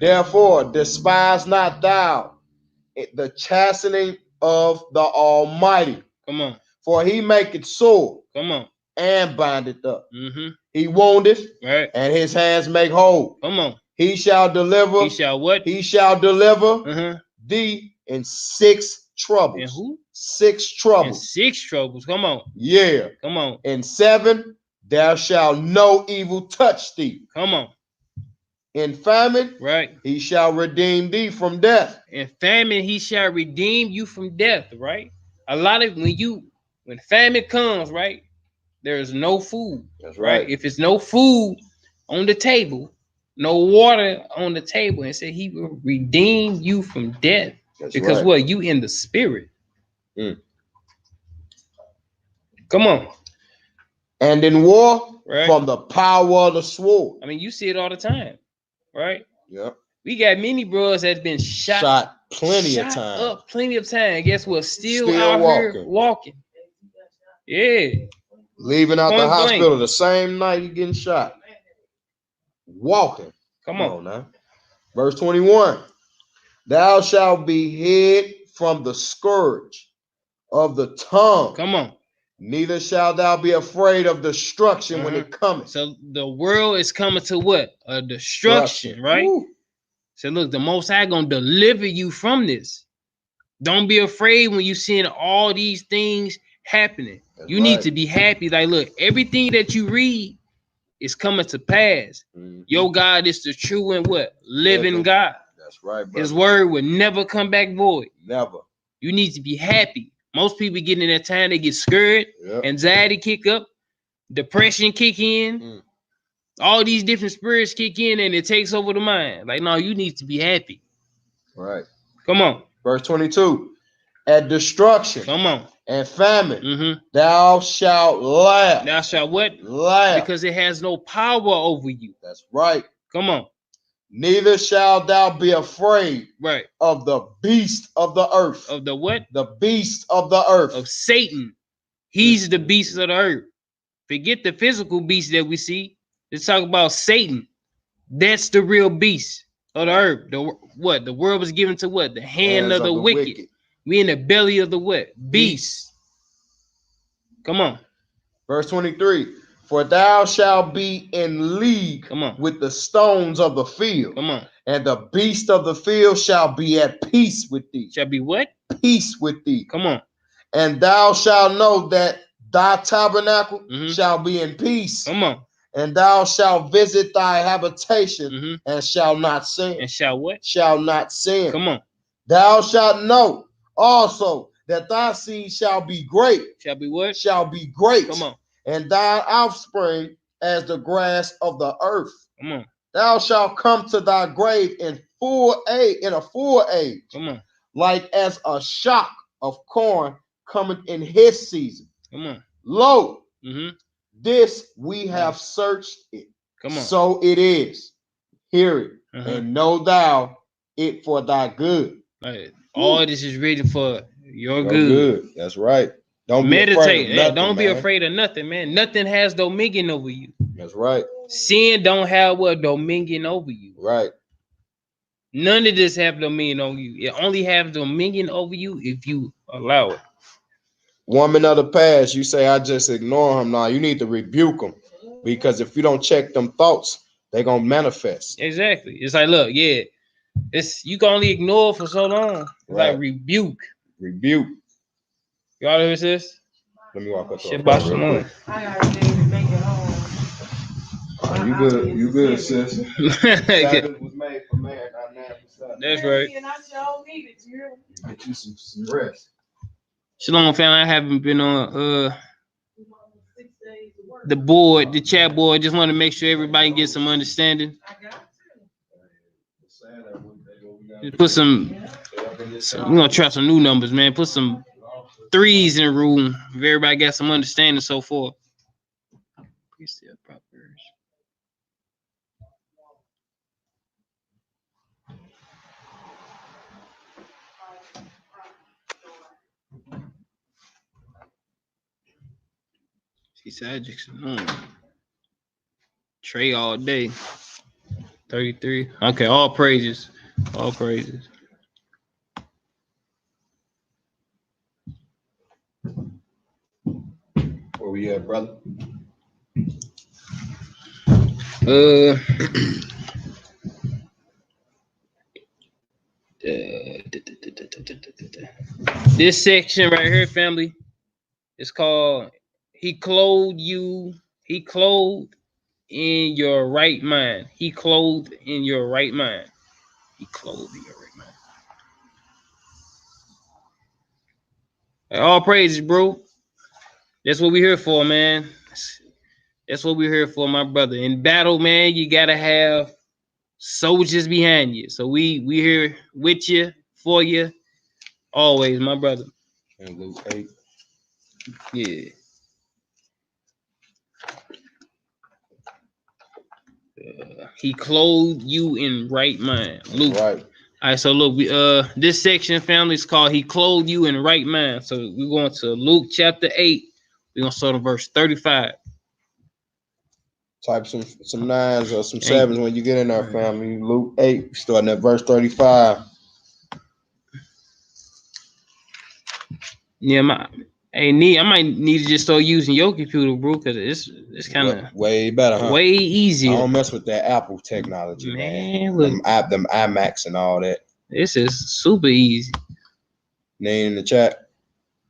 Therefore, despise not thou the chastening of the Almighty. Come on. For he maketh sore. Come on. And bindeth up. He woundeth. Right. And his hands make whole. Come on. He shall deliver. He shall what? He shall deliver thee in 6 troubles. And who? 6 troubles. In 6 troubles. Come on. Yeah. Come on. In 7 there shall no evil touch thee. Come on. In famine, right, he shall redeem thee from death. In famine, he shall redeem you from death, right? A lot of when famine comes, right, there is no food. That's right. If it's no food on the table, no water on the table, and say he will redeem you from death. That's because right. what? You in the spirit. Come on. And in war, right, from the power of the sword. I mean, you see it all the time, right? Yep. We got many bros that's been shot plenty of time. Up plenty of time. Guess what? Still out here walking. Yeah. Leaving out the hospital the same night he getting shot. Walking. Come on now. Verse 21. Thou shalt be hid from the scourge of the tongue. Come on. Neither shalt thou be afraid of destruction when it cometh. So the world is coming to what? A destruction, right? Woo. So look, the Most High gonna deliver you from this. Don't be afraid when you seeing all these things happening. That's you need to be happy. Like, look, everything that you read is coming to pass. Your God is the true and what? Living God. That's right, brother. His word will never come back void. Never. You need to be happy. Most people get in that time, they get scared, anxiety kick up, depression kick in, all these different spirits kick in, and it takes over the mind. Like, no, you need to be happy. Right. Come on. Verse 22. At destruction. Come on. And famine. Thou shalt laugh. Thou shalt what? Laugh. Because it has no power over you. That's right. Come on. Neither shalt thou be afraid of the beast of the earth. Of the what? The beast of the earth. Of Satan. He's the beast of the earth. Forget the physical beast that we see. Let's talk about Satan. That's the real beast of the earth. The world was given to what? The hand of the wicked. We in the belly of the what? Beast. Come on. Verse 23. For thou shalt be in league with the stones of the field. Come on. And the beast of the field shall be at peace with thee. Shall be what? Peace with thee. Come on. And thou shalt know that thy tabernacle shall be in peace. Come on. And thou shalt visit thy habitation and shall not sin. And shall what? Shall not sin. Come on. Thou shalt know also that thy seed shall be great. Shall be what? Shall be great. Come on. And thy offspring as the grass of the earth. Come on. Thou shalt come to thy grave in a full age. Come on. like as a shock of corn coming in his season. Come on. Lo, Mm-hmm. this we have searched it. Come on. So it is. Hear it, Uh-huh. and know thou it for thy good. Like, all this is ready for your Your good. That's right. Don't Meditate. be afraid of nothing, Don't be man. afraid of nothing, man. Nothing has dominion over you. That's right. Sin don't have what dominion over you. Right. None of this have dominion on you. It only have dominion over you if you allow it. Woman of the past, you say I just ignore him. Now you need to rebuke him, because if you don't check them thoughts, they're gonna manifest. Exactly. It's like, look, yeah, it's you can only ignore for so long. It's Right. like rebuke. Rebuke. Y'all hear this? Let me walk up to Shit, the phone real Shalom. quick. I gotta need to make it home. You good? You good, sis? That's Sabbath was made for man, not man for Sabbath. right. And I sure need it, you. Get you some rest. Shalom, family. I haven't been on 6 days of work. the board, the chat board. Just want to make sure everybody gets some understanding. I got Just put some we're gonna try some new numbers, man. Put some 3s in the room if everybody got some understanding so forth. Trey all day. 33. Okay, all praises. All praises. Where we at, brother? This section right here, family, is called He Clothed You. He clothed in your right mind. He clothed in your right mind. He clothed in your right mind. All praises, bro. That's what we're here for, man. That's what we're here for, my brother. In battle, man, you gotta have soldiers behind you. So we here with you, for you, always, my brother. And Luke 8. Yeah. He clothed you in right mind. Luke. Right. All right, so look, we this section, family, is called He Clothed You in Right Mind. So we're going to Luke chapter 8. We're gonna start on verse 35. Type some 9s or some 7s when you get in there, family. Luke 8, starting at verse 35. Yeah, I might need to just start using your computer, bro, because it's kind of way better, huh? way easier. I don't mess with that Apple technology, man. Look, them iMacs and all that. This is super easy. Name in the chat.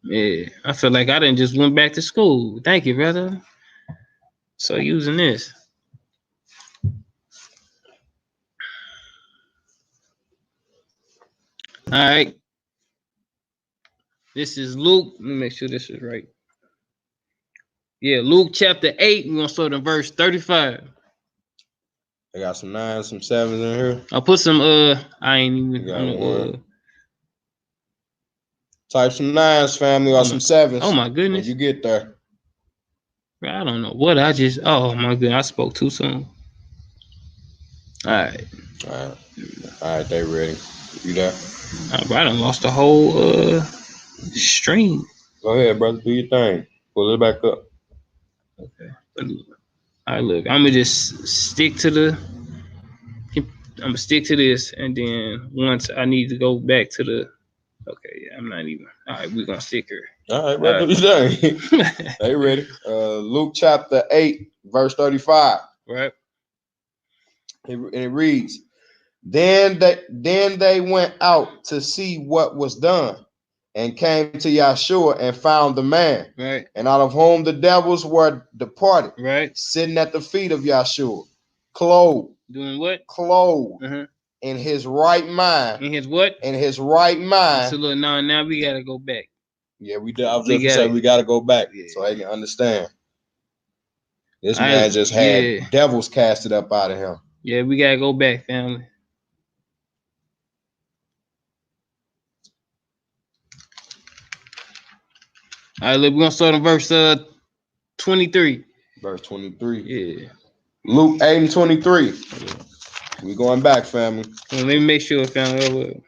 Yeah, I feel like I didn't just went back to school. Thank you, brother. So using this. All right. This is Luke. Let me make sure this is right. Yeah, Luke chapter 8. We're gonna start in verse 35. I got some 9s, some 7s in here. I'll put some I ain't even Type some 9s, family, or some 7s. Oh my goodness. When you get there. I don't know what I just. Oh my goodness, I spoke too soon. All right. All right, they ready. You there? I done lost the whole stream. Go ahead, brother. Do your thing. Pull it back up. Okay. All right, look. I'm gonna just stick to the. I'm gonna stick to this, and then once I need to go back to the. Okay, yeah, I'm not even. All right, we're gonna stick here. All right, brother. Do your thing. They ready? Luke chapter 8, verse 35. Right. It reads, Then they went out to see what was done, and came to Yahshua and found the man, right, and out of whom the devils were departed, right, sitting at the feet of Yahshua, clothed. Doing what? Clothed in his right mind. In his what? In his right mind. So look, now we gotta go back. Yeah, we did. I was just saying we gotta go back so they can understand. This man just had devils casted up out of him. Yeah, we gotta go back, family. All right, look, we're gonna start on verse 23. Verse 23. Yeah. Luke 8 and 23. We going back, family. Well, let me make sure, family.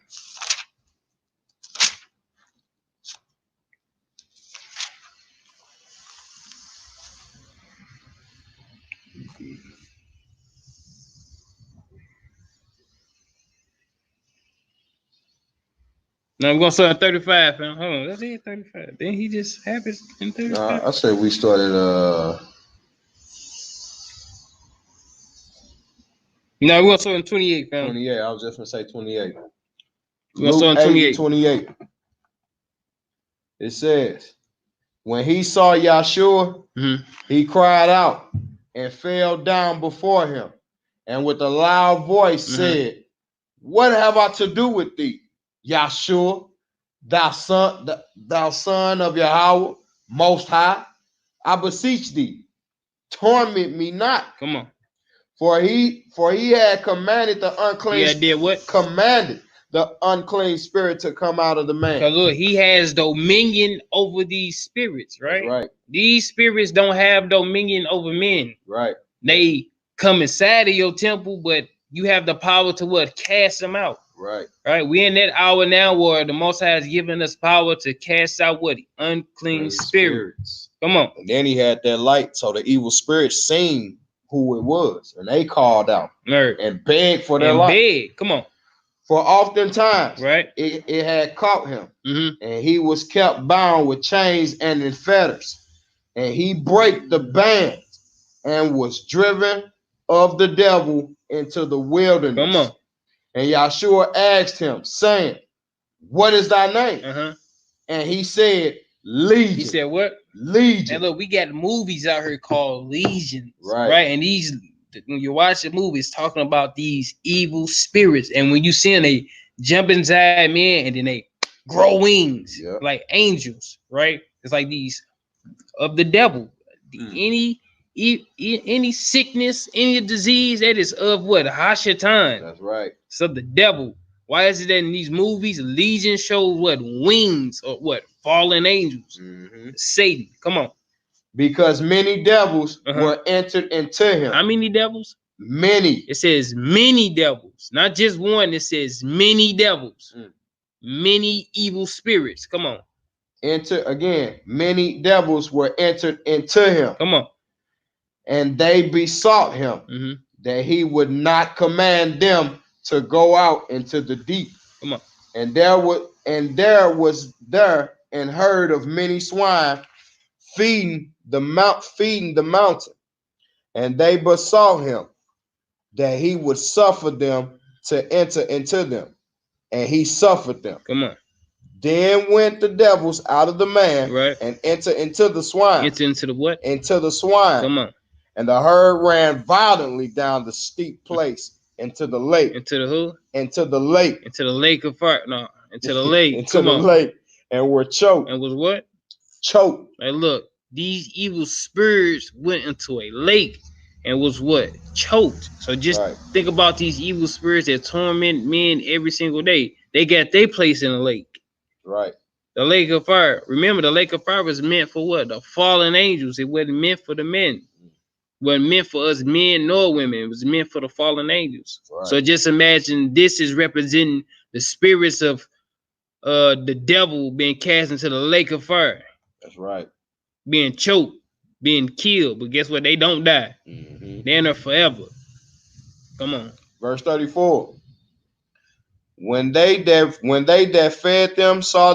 Now we're gonna start at 35, fam. Hold on, that's it, 35. Then he just happens in 35. I said we started No, we're gonna start in 28, fam. 28. I was just gonna say 28. We're gonna start in 28. 28. It says, when he saw Yahshua, he cried out and fell down before him, and with a loud voice said, "What have I to do with thee, Yahshua, thou son of Yahweh Most High? I beseech thee, torment me not." Come on. For he had commanded the unclean. Yeah, did what? Commanded the unclean spirit to come out of the man. Because look, he has dominion over these spirits, right? That's right. These spirits don't have dominion over men. Right. They come inside of your temple, but you have the power to what? Cast them out. Right. Right. We're in that hour now where the Most High has given us power to cast out what? Unclean spirits. Come on. And then he had that light, so the evil spirits seen who it was, and they called out and begged for their life. Come on. For oftentimes, right, it had caught him, and he was kept bound with chains and in fetters, and he brake the bands and was driven of the devil into the wilderness. Come on. And Yahshua asked him, saying, "What is thy name?" And he said, "Legion." He said, "What?" Legion. And look, we got movies out here called Legions, right? And these, when you watch the movies, talking about these evil spirits, and when you see them, they jump inside men, and then they grow wings like angels, right? It's like these of the devil. Any sickness, any disease that is of what? Hashatan. That's right. It's of the devil. Why is it that in these movies, Legion shows what? Wings or what? Fallen angels. Satan. Come on. Because many devils were entered into him. How many devils? Many. It says many devils. Not just one. It says many devils. Many evil spirits. Come on. Many devils were entered into him. Come on. And they besought him that he would not command them to go out into the deep. Come on. And there was an herd of many swine feeding the mountain. And they besought him that he would suffer them to enter into them. And he suffered them. Come on. Then went the devils out of the man, right, and enter into the swine. Enter into the what? Into the swine. Come on. And the herd ran violently down the steep place into the lake. Into the who? Into the lake. Into the lake of fire. No, into the lake. Into the lake. And were choked. And was what? Choked. Hey, look, these evil spirits went into a lake and was what? Choked. So just think about these evil spirits that torment men every single day. They got their place in the lake. Right. The lake of fire. Remember, the lake of fire was meant for what? The fallen angels. It wasn't meant for the men. It wasn't meant for us men nor women. It was meant for the fallen angels. Right. So just imagine this is representing the spirits of the devil being cast into the lake of fire. That's right. Being choked, being killed. But guess what? They don't die. They're in there forever. Come on. Verse 34. When they that fed them saw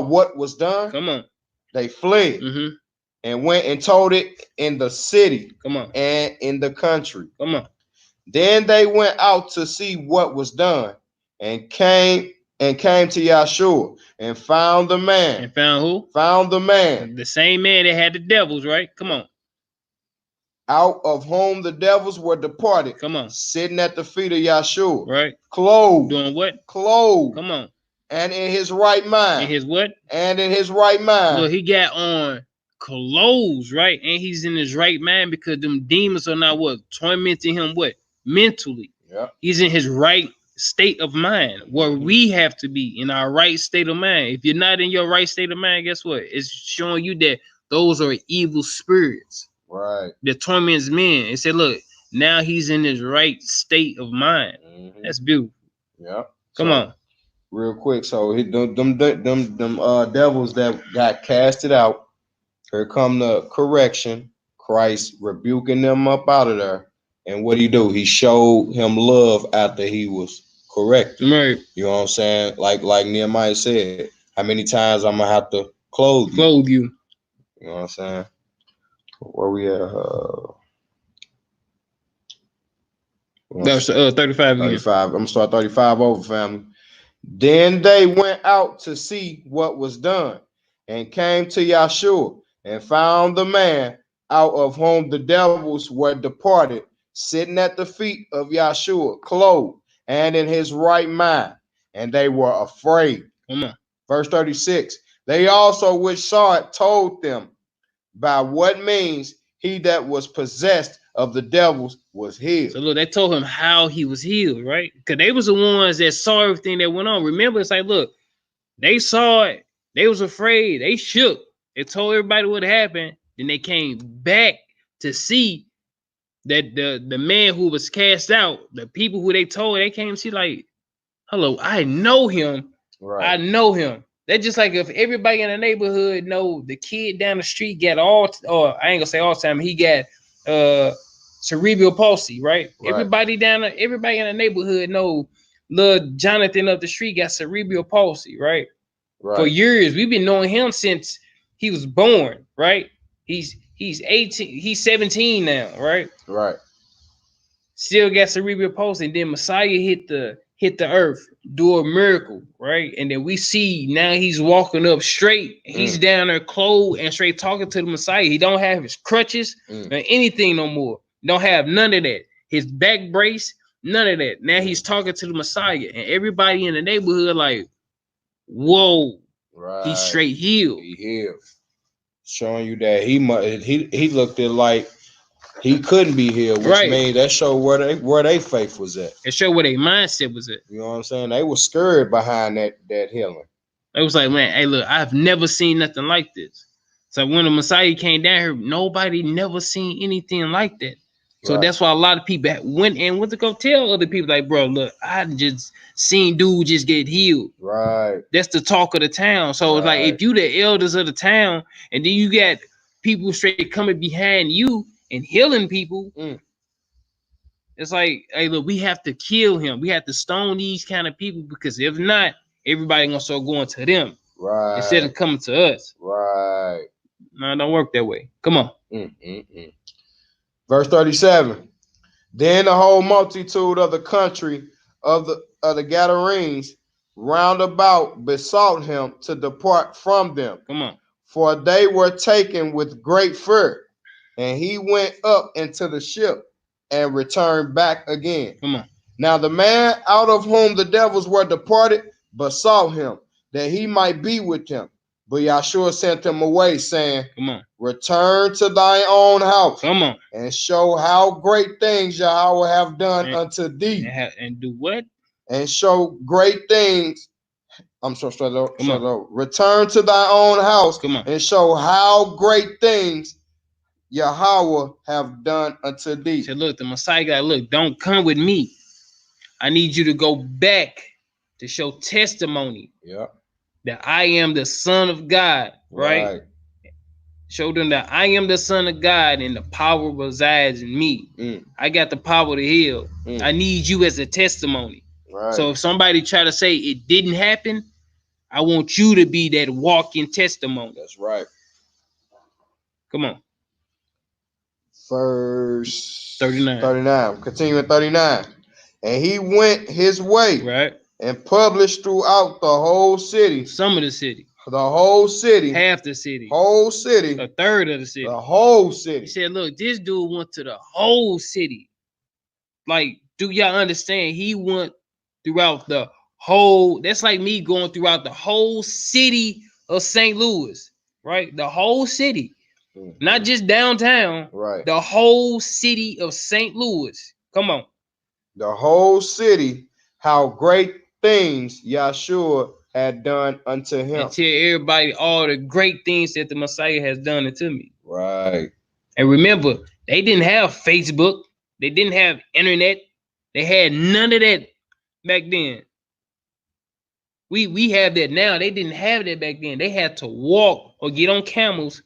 what was done, come on, they fled and went and told it in the city, come on, and in the country, come on. Then they went out to see what was done, and came to Yahshua and found the man. And found who? Found the man, the same man that had the devils, right? Come on. Out of whom the devils were departed. Come on. Sitting at the feet of Yahshua. Right. Clothed. Doing what? Clothed. Come on. And in his right mind. In his what? And in his right mind. Look, he got on clothes, right? And he's in his right mind because them demons are not what? Tormenting him what? Mentally. Yeah. He's in his right state of mind, where we have to be in our right state of mind. If you're not in your right state of mind, guess what? It's showing you that those are evil spirits. Right. That torments men. It said, look, now he's in his right state of mind. That's beautiful. Yeah. Come on. Real quick. So them devils that got casted out. Here come the correction. Christ rebuking them up out of there. And what he do? He showed him love after he was corrected. Right. You know what I'm saying? Like Nehemiah said, how many times I'm gonna have to clothe you? You know what I'm saying? Where we at? That's 35 again. 35. I'm gonna start 35 over, family. Then they went out to see what was done, and came to Yahshua, and found the man out of whom the devils were departed, sitting at the feet of Yahshua, clothed and in his right mind, and they were afraid. Come on. Verse 36. They also which saw it told them by what means he that was possessed of the devils was healed. So look, they told him how he was healed, right? Because they was the ones that saw everything that went on. Remember, it's like, look, they saw it, they was afraid, they shook, they told everybody what happened, then they came back to see that the man who was cast out, the people who they told, they came to see, like, hello, I know him. Right. I know him. That's just like if everybody in the neighborhood know the kid down the street got or I ain't gonna say all the time, he got cerebral palsy, right? Everybody in the neighborhood know little Jonathan up the street got cerebral palsy, right? For years, we've been knowing him since he was born, right? He's 18, he's 17 now, right? Right. Still got cerebral palsy, and then Messiah hit the earth, do a miracle, right? And then we see now he's walking up straight. He's down there clothed and straight talking to the Messiah. He don't have his crutches or anything no more. Don't have none of that. His back brace, none of that. Now he's talking to the Messiah, and everybody in the neighborhood like, whoa, he's straight healed. He healed. Showing you that he looked at like he couldn't be healed, which means that showed where they faith was at. It showed where their mindset was at. You know what I'm saying? They were scared behind that healing. It was like, man, hey, look, I've never seen nothing like this. So when the Messiah came down here, nobody never seen anything like that. So that's why a lot of people went to go tell other people, like, bro, look, I just seen dude just get healed. Right. That's the talk of the town. So it's like, if you the elders of the town, and then you got people straight coming behind you and healing people, it's like, hey, look, we have to kill him. We have to stone these kind of people, because if not, everybody gonna start going to them, instead of coming to us. Right. No, it don't work that way. Come on. Verse 37. Then the whole multitude of the country of the Gadarenes round about besought him to depart from them. Come on. For they were taken with great fear. And he went up into the ship and returned back again. Come on. Now the man out of whom the devils were departed besought him that he might be with them. But Yahshua sent him away, saying, come on, return to thy own house. Come on. And show how great things Yahweh have done unto thee. And do what? And show great things. I'm so straight up. Return to thy own house. Come on. And show how great things Yahweh have done unto thee. He said, look, the Messiah got, look, don't come with me. I need you to go back to show testimony. Yeah. That I am the Son of God, right? Show them that I am the Son of God and the power resides in me. I got the power to heal. I need you as a testimony. So if somebody try to say it didn't happen, I want you to be that walking testimony. That's right. Come on. Verse 39. Continue at 39. And he went his way. Right. And published throughout the whole city. Some of the city. The whole city. Half the city. Whole city. A third of the city. The whole city. He said, look, this dude went to the whole city. Like, do y'all understand? He went throughout the whole, that's like me going throughout the whole city of St. Louis, right? The whole city. Not just downtown. Right. The whole city of St. Louis. Come on. The whole city how great things Yahshua had done unto him. And tell everybody all the great things that the Messiah has done unto me. Right. And remember, they didn't have Facebook. They didn't have internet. They had none of that back then. We have that now. They didn't have that back then. They had to walk or get on camels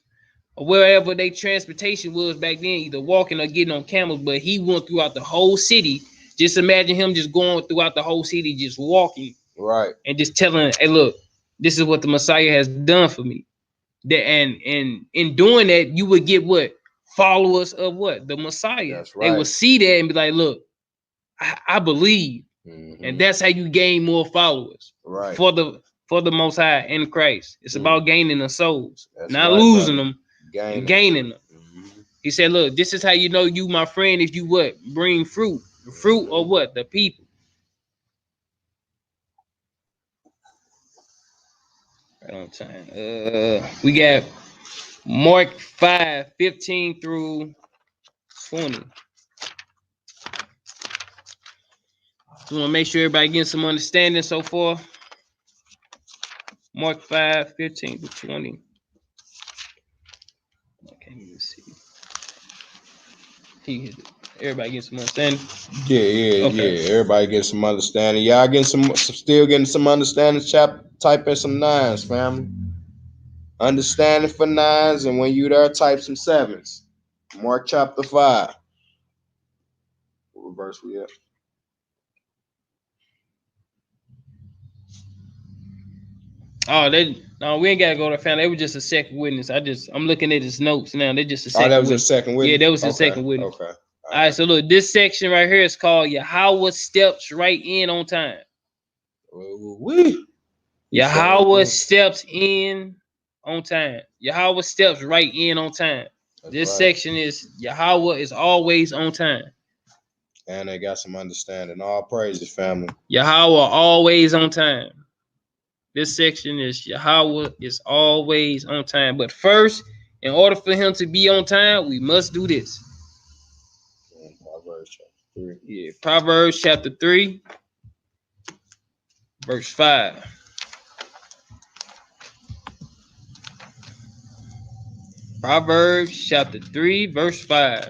or wherever their transportation was back then, either walking or getting on camels. But he went throughout the whole city. Just imagine him just going throughout the whole city, just walking. Right. And just telling, hey, look, this is what the Messiah has done for me. That and in doing that, you would get what? Followers of what? The Messiah. That's right. They would see that and be like, look, I believe. Mm-hmm. And that's how you gain more followers. Right. For the Most High in Christ. It's about gaining the souls. That's not right, losing brother. them, and gaining them. Mm-hmm. He said, look, this is how you know you my friend if you what? Bring fruit. The fruit or what? The people. Right on time. We got Mark 5:15 through 20. We want to make sure everybody getting some understanding so far. Mark 5:15 through 20. I can't even see. Everybody getting some understanding. Yeah. Everybody getting some understanding. Y'all still getting some understanding. Type in some 9s, family. Understanding for 9s, and when you there, type some 7s. Mark chapter 5. What verse we at? Oh, we ain't gotta go to family. They were just a second witness. I'm looking at his notes now. They just a second. That was witness. a second witness. Yeah, that was a second witness. Okay. All right, so look, this section right here is called Yahweh steps right in on time. Yahweh steps in on time. Yahweh steps right in on time. This section is Yahweh is always on time. And they got some understanding. All praises, family. Yahweh always on time. This section is Yahweh is always on time. But first, in order for him to be on time, we must do this. Proverbs chapter 3. Yeah, Proverbs chapter 3, verse 5. Proverbs chapter 3, verse 5.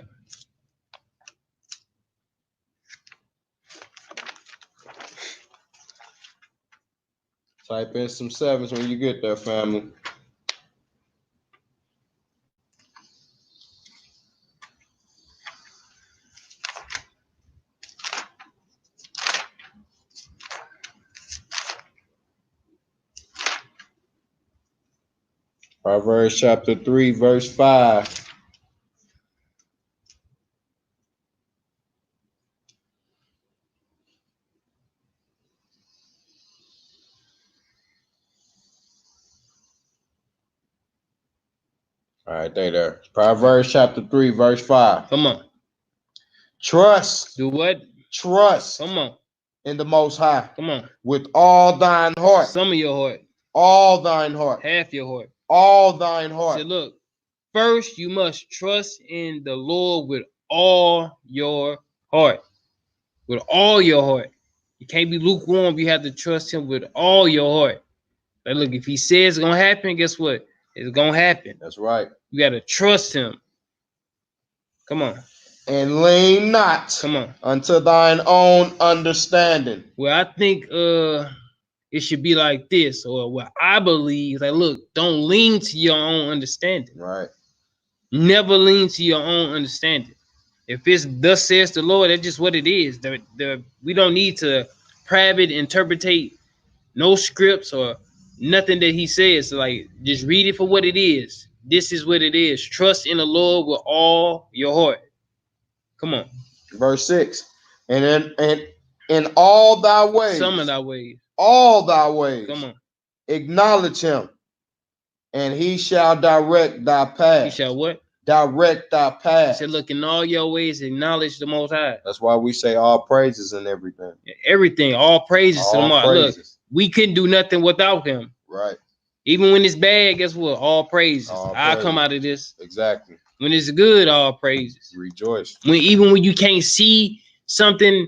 Type in some 7s when you get there, family. Proverbs chapter 3, verse 5. All right, there. Proverbs chapter 3, verse 5. Come on. Trust. Do what? Trust. Come on. In the Most High. Come on. With all thine heart. Some of your heart. All thine heart. Half your heart. All thine heart. So look, first you must trust in the Lord with all your heart. With all your heart. You can't be lukewarm. You have to trust him with all your heart. Like, look, if he says it's going to happen, guess what? It's going to happen. That's right. You got to trust him. Come on. And lean not. Come on. Unto thine own understanding. Well, I think it should be like this, or what I believe, like, look, don't lean to your own understanding. Right. Never lean to your own understanding. If it's thus says the Lord, that's just what it is. We don't need to private interpretate no scripts or nothing that he says. Like, just read it for what it is. This is what it is. Trust in the Lord with all your heart. Come on. Verse 6. And in all thy ways. Some of thy ways. All thy ways. Come on. Acknowledge him. And he shall direct thy path. He shall what? Direct thy path. He said, look, in all your ways, acknowledge the Most High. That's why we say all praises and everything. Everything, all praises to the Most High. Look, we couldn't do nothing without him. Right. Even when it's bad, guess what? All praises. I'll come out of this. Exactly. When it's good, all praises. Rejoice. Even when you can't see something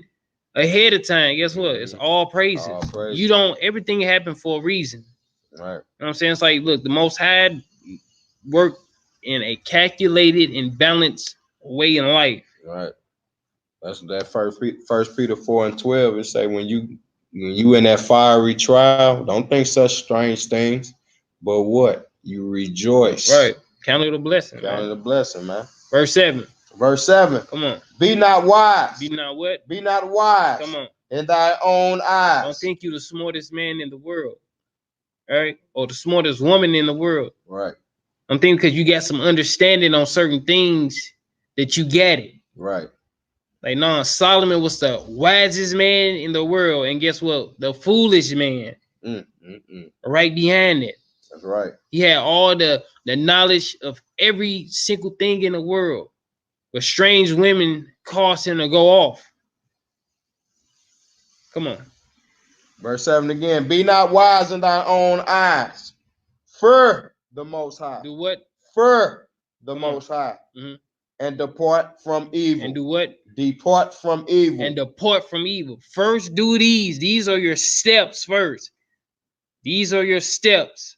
ahead of time. Guess what? It's all praises. All praises. You don't. Everything happened for a reason. Right. You know what I'm saying? It's like, look, the Most High work in a calculated and balanced way in life. Right. That's that first Peter 4:12. It say when you in that fiery trial, don't think such strange things, but what? You rejoice. Right. Count it a blessing. Count Man. it a blessing, man. Verse 7. Verse 7. Come on. Be not wise. Be not what? Be not wise. Come on. In thy own eyes. Don't think you the smartest man in the world. All right? Or the smartest woman in the world. Right. I'm thinking because you got some understanding on certain things that you get it. Right. Like, no, Solomon was the wisest man in the world. And guess what? The foolish man. Right behind it. That's right. He had all the knowledge of every single thing in the world. But strange women caused him to go off. Come on. Verse 7 again. Be not wise in thy own eyes. Fear the Most High. Do what? Fear the Most High. Mm-hmm. And depart from evil. And do what? Depart from evil. And depart from evil. First, do these. These are your steps first. These are your steps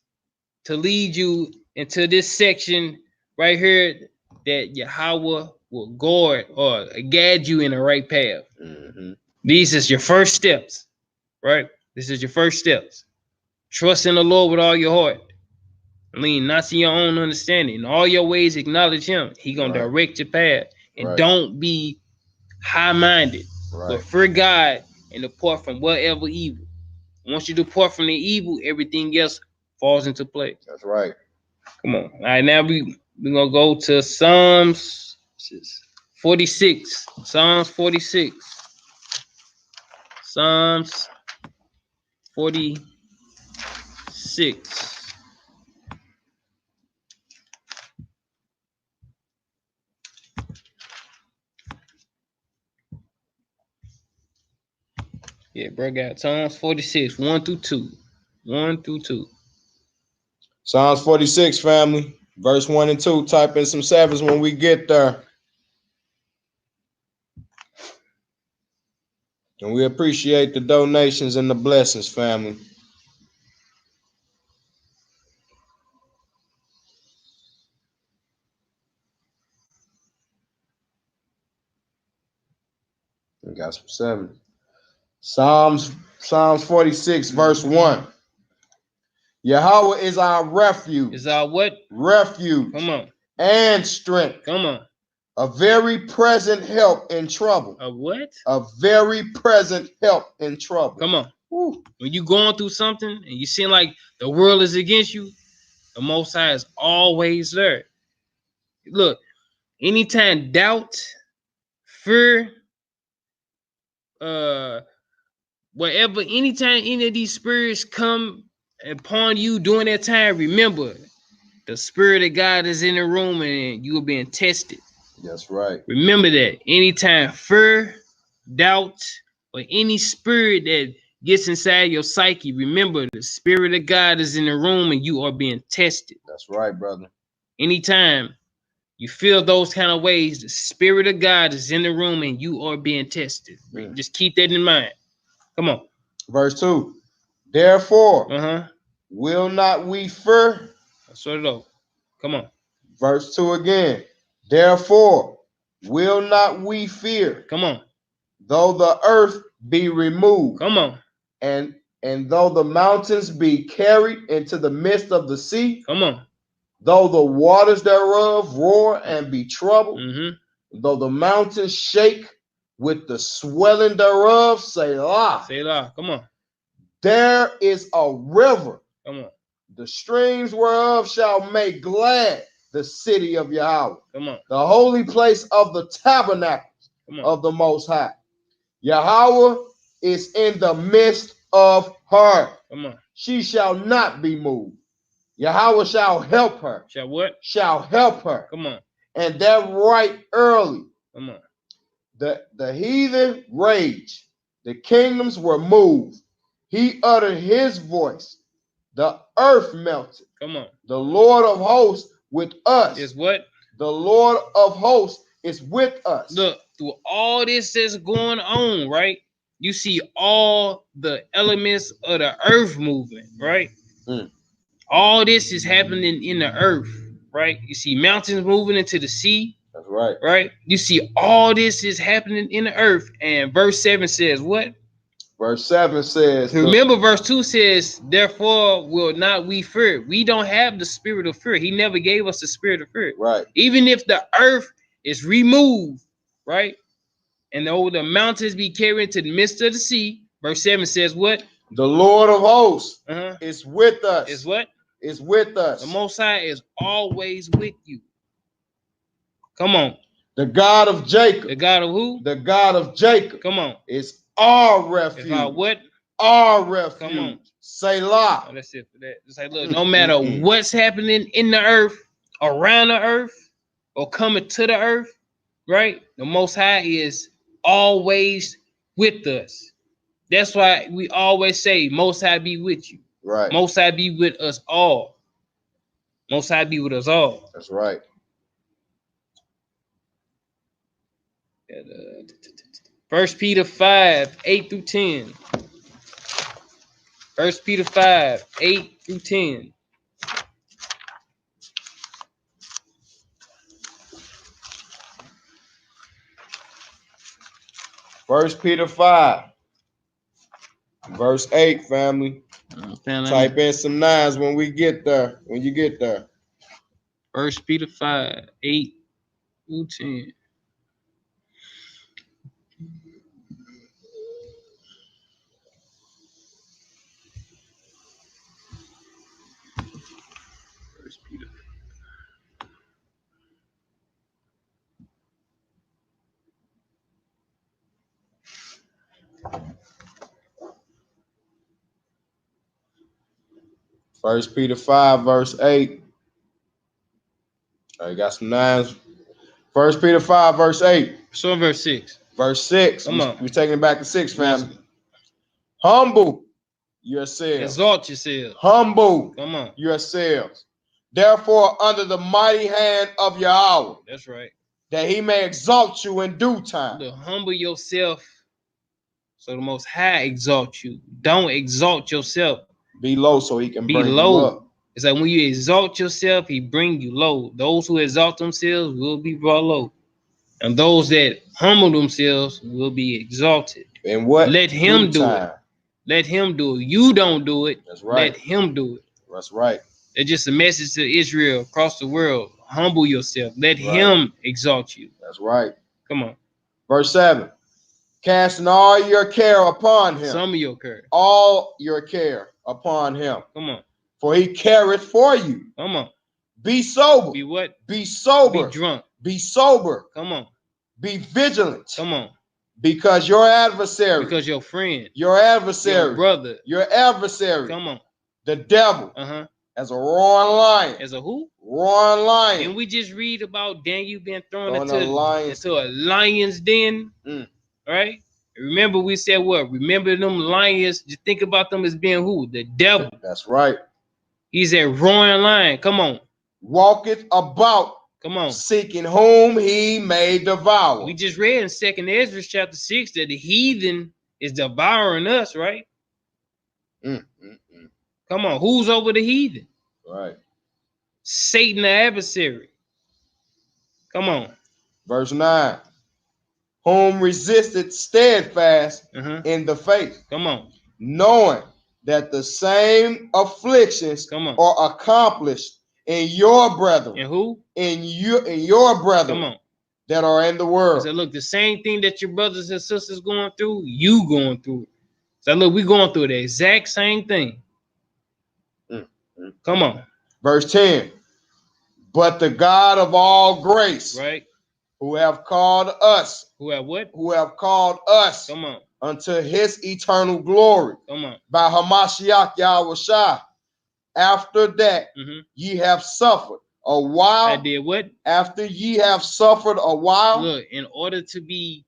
to lead you into this section right here that Yahweh will guard or guide you in the right path. Mm-hmm. These is your first steps, right? This is your first steps. Trust in the Lord with all your heart. Lean not to your own understanding. In all your ways, acknowledge him. He gonna direct your path. And don't be high-minded. But fear God and depart from whatever evil. Once you depart from the evil, everything else falls into place. That's right. Come on. All right, now we're gonna go to Psalms 46. Psalms 46. Psalms 46. Yeah, bro, got Psalms 46, 1 through 2. 1 through 2. Psalms 46, family. Verse 1 and 2. Type in some sevens when we get there. And we appreciate the donations and the blessings, family. We got some sevens. Psalms 46, verse 1. Yahweh is our refuge. Is our what? Refuge. Come on. And strength. Come on. A very present help in trouble. A what? A very present help in trouble. Come on. Woo. When you going through something and you seem like the world is against you, the Most High is always there. Look, anytime doubt, fear, whatever, anytime any of these spirits come upon you during that time, remember the Spirit of God is in the room and you are being tested. That's right. Remember that. Anytime fear, doubt, or any spirit that gets inside your psyche, remember the Spirit of God is in the room and you are being tested. That's right, brother. Anytime you feel those kind of ways, the Spirit of God is in the room and you are being tested. Just keep that in mind. Come on. Verse 2. Therefore, will not we fear? Sort it out. Come on. Verse 2 again. Therefore, will not we fear? Come on. Though the earth be removed. Come on. And though the mountains be carried into the midst of the sea. Come on. Though the waters thereof roar and be troubled. Though the mountains shake with the swelling thereof. Selah. Selah. Come on. There is a river. Come on. The streams whereof shall make glad the city of Yahweh. Come on. The holy place of the tabernacles of the Most High. Yahweh is in the midst of her. Come on. She shall not be moved. Yahweh shall help her. Shall what? Shall help her. Come on. And that right early. Come on. The heathen raged. The kingdoms were moved. He uttered his voice. The earth melted. Come on. The Lord of hosts with us. Is what? The Lord of hosts is with us. Look, through all this that's going on, right? you see all the elements of the earth moving, right? All this is happening in the earth, right? You see mountains moving into the sea. That's right. Right? You see all this is happening in the earth. And verse 7 says what? Verse 7 says, remember, verse 2 says, therefore will not we fear. We don't have the spirit of fear. He never gave us the spirit of fear. Right. Even if the earth is removed, right? And the mountains be carried to the midst of the sea. Verse 7 says what? The Lord of hosts is with us. Is what? Is with us. The Most High is always with you. Come on. The God of Jacob. The God of who? The God of Jacob. Come on. Is our refuge. It's our what? Our refuge. Come on. Selah. Oh, that's it for that. It's like, look, no matter what's happening in the earth, around the earth, or coming to the earth, right? The Most High is always with us. That's why we always say, Most High be with you. Right. Most High be with us all. Most High be with us all. That's right. 1 Peter 5, 8 through 10. 1 Peter 5, 8 through 10. First Peter 5, verse 8, family. Type in some nines when we get there. When you get there. 1 Peter 5, 8 through 10. First Peter 5, verse 8. I got some nines. First Peter 5, verse 8. So verse 6. Verse 6. Come on. We're taking it back to 6, family. Humble yourselves. Exalt yourselves. Humble Come on. yourselves. Therefore, under the mighty hand of Yahweh. That's right. That he may exalt you in due time. To humble yourself so the Most High exalt you. Don't exalt yourself. Be low so he can be bring low. you up. It's like when you exalt yourself, he bring you low. Those who exalt themselves will be brought low. And those that humble themselves will be exalted. And what? Let him do it. Let him do it. You don't do it. That's right. Let him do it. That's right. It's just a message to Israel across the world. Humble yourself. Let him exalt you. That's right. Come on. Verse 7. Casting all your care upon him. Some of your care. All your care upon him. Come on. For he careth for you. Come on. Be sober. Be what? Be sober. Be drunk. Be sober. Come on. Be vigilant. Come on. Because your adversary. Because your friend. Your adversary. Your brother. Your adversary. Come on. The devil. As a roaring lion. As a who? Roaring lion. And we just read about Daniel being thrown into a lion's den. Right? Remember we said what? Remember them lions. Just think about them as being who? The devil. That's right. He's a roaring lion. Come on. Walketh about. Come on. Seeking whom he may devour. We just read in 2nd Ezra chapter 6 that the heathen is devouring us, right? Come on. Who's over the heathen? Right. Satan the adversary. Come on. Verse 9. Whom resisted steadfast in the faith. Come on. Knowing that the same afflictions are accomplished in your brethren. And who? In your brethren. Come on. That are in the world. So look, the same thing that your brothers and sisters going through, you going through it. So look, we going through the exact same thing. Come on. Verse 10. But the God of all grace, right, who have called us, who have what? Who have called us, come on, unto his eternal glory, come on, by Hamashiach Yahushua. After that, ye have suffered a while. I did what? After ye have suffered a while. Look, in order to be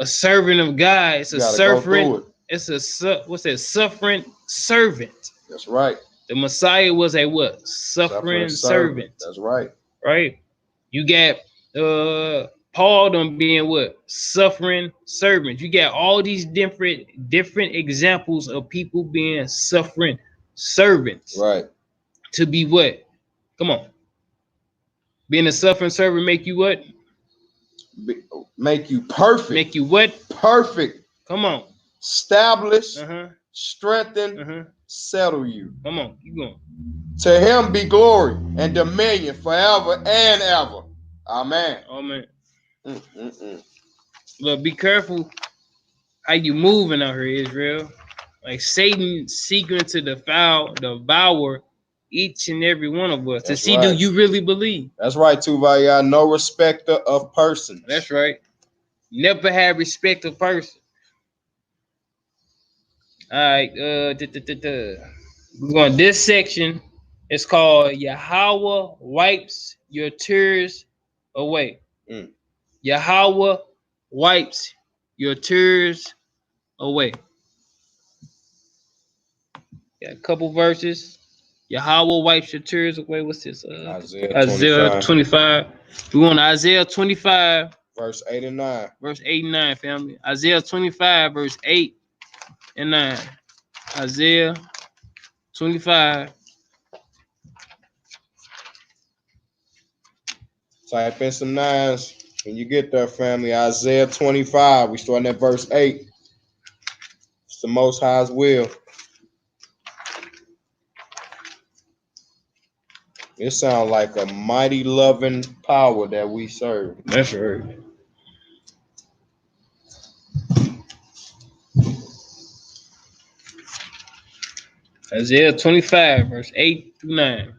a servant of God, it's a servant. It's a what's that? Suffering servant. That's right. The Messiah was a what? Suffering servant. That's right. Right. You got Paul them being what? Suffering servants. You got all these different examples of people being suffering servants. Right. To be what? Come on. Being a suffering servant make you what? Make you perfect. Make you what? Perfect. Come on. Establish, strengthen, settle you. Come on, keep going. To him be glory and dominion forever and ever. Amen. Amen. Look, be careful how you moving out here, Israel. Like Satan seeking to devour each and every one of us. That's to see, right. do you really believe? That's right, Tuvaya. No respecter of persons. That's right. Never have respect of person. All right. We're going. This section is called Yahweh wipes your tears away. Yahweh wipes your tears away. Got a couple verses. Yahweh wipes your tears away. What's this? Isaiah 25. We want Isaiah 25. Verse 8 and 9. Verse 8 and 9, family. Isaiah 25, verse 8 and 9. Isaiah 25. Type in some nines when you get there, family. Isaiah 25. We starting at verse 8. It's the Most High's will. It sounds like a mighty loving power that we serve. That's right. Isaiah 25, verse 8 through 9.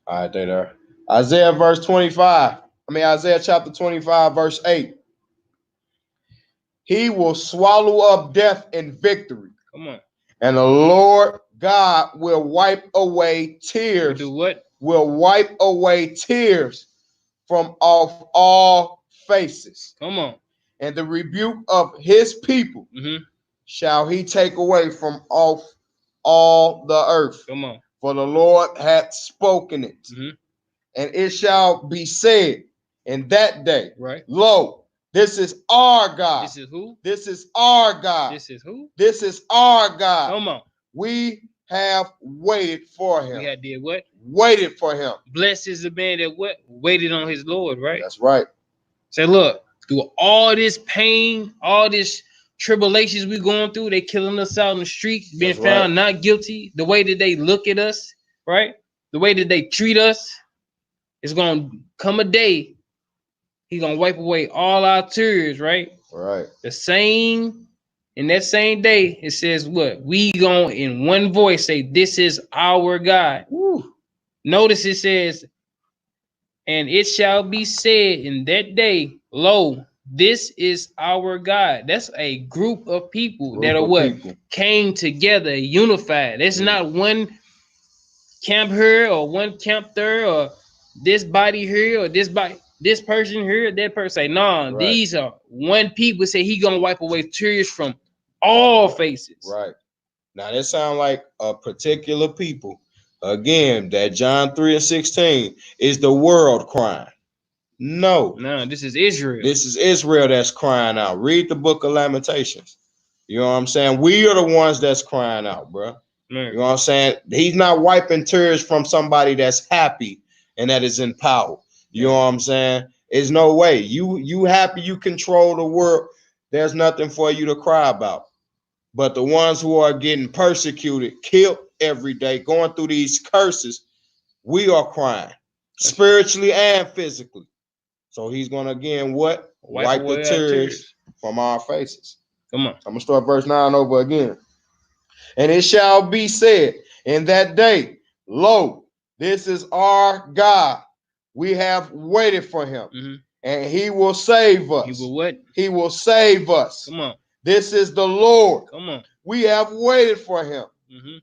All right, there. Isaiah Isaiah chapter 25, verse 8. He will swallow up death in victory. Come on. And the Lord God will wipe away tears. Do what? Will wipe away tears from off all faces. Come on. And the rebuke of his people shall he take away from off all the earth. Come on. For the Lord hath spoken it. And it shall be said in that day, right? Lo, this is our God. This is who? This is our God. This is who? This is our God. Come on. We have waited for him. We had did what? Waited for him. Blessed is the man that what? Waited on his Lord, right? That's right. Say, look, through all this pain, all this tribulations we going through, they killing us out in the streets, being That's found right. not guilty, the way that they look at us, right? The way that they treat us, it's gonna come a day, he's gonna wipe away all our tears, right? Right. In that same day, it says what? We gonna in one voice say, this is our God. Woo. Notice it says, and it shall be said in that day, lo, this is our God. That's a group of people that are what? Came together, unified. It's not one camp here or one camp there or this body here or this person here, that person. Say, no, Right. These are one people. Say he gonna wipe away tears from all faces. Right. Now that sounds like a particular people. Again, that John 3 and 16 is the world crying. No, this is Israel. This is Israel that's crying out. Read the book of Lamentations. You know what I'm saying? We are the ones that's crying out, bro. You know what I'm saying? He's not wiping tears from somebody that's happy and that is in power. You know what I'm saying? There's no way. You happy, you control the world. There's nothing for you to cry about. But the ones who are getting persecuted, killed every day, going through these curses, we are crying spiritually and physically. So he's going to, again, what? Wipe the tears from our faces. Come on. I'm going to start verse 9 over again. And it shall be said in that day, lo, this is our God. We have waited for him. And he will save us. He will what? He will save us. Come on. This is the Lord. Come on. We have waited for him.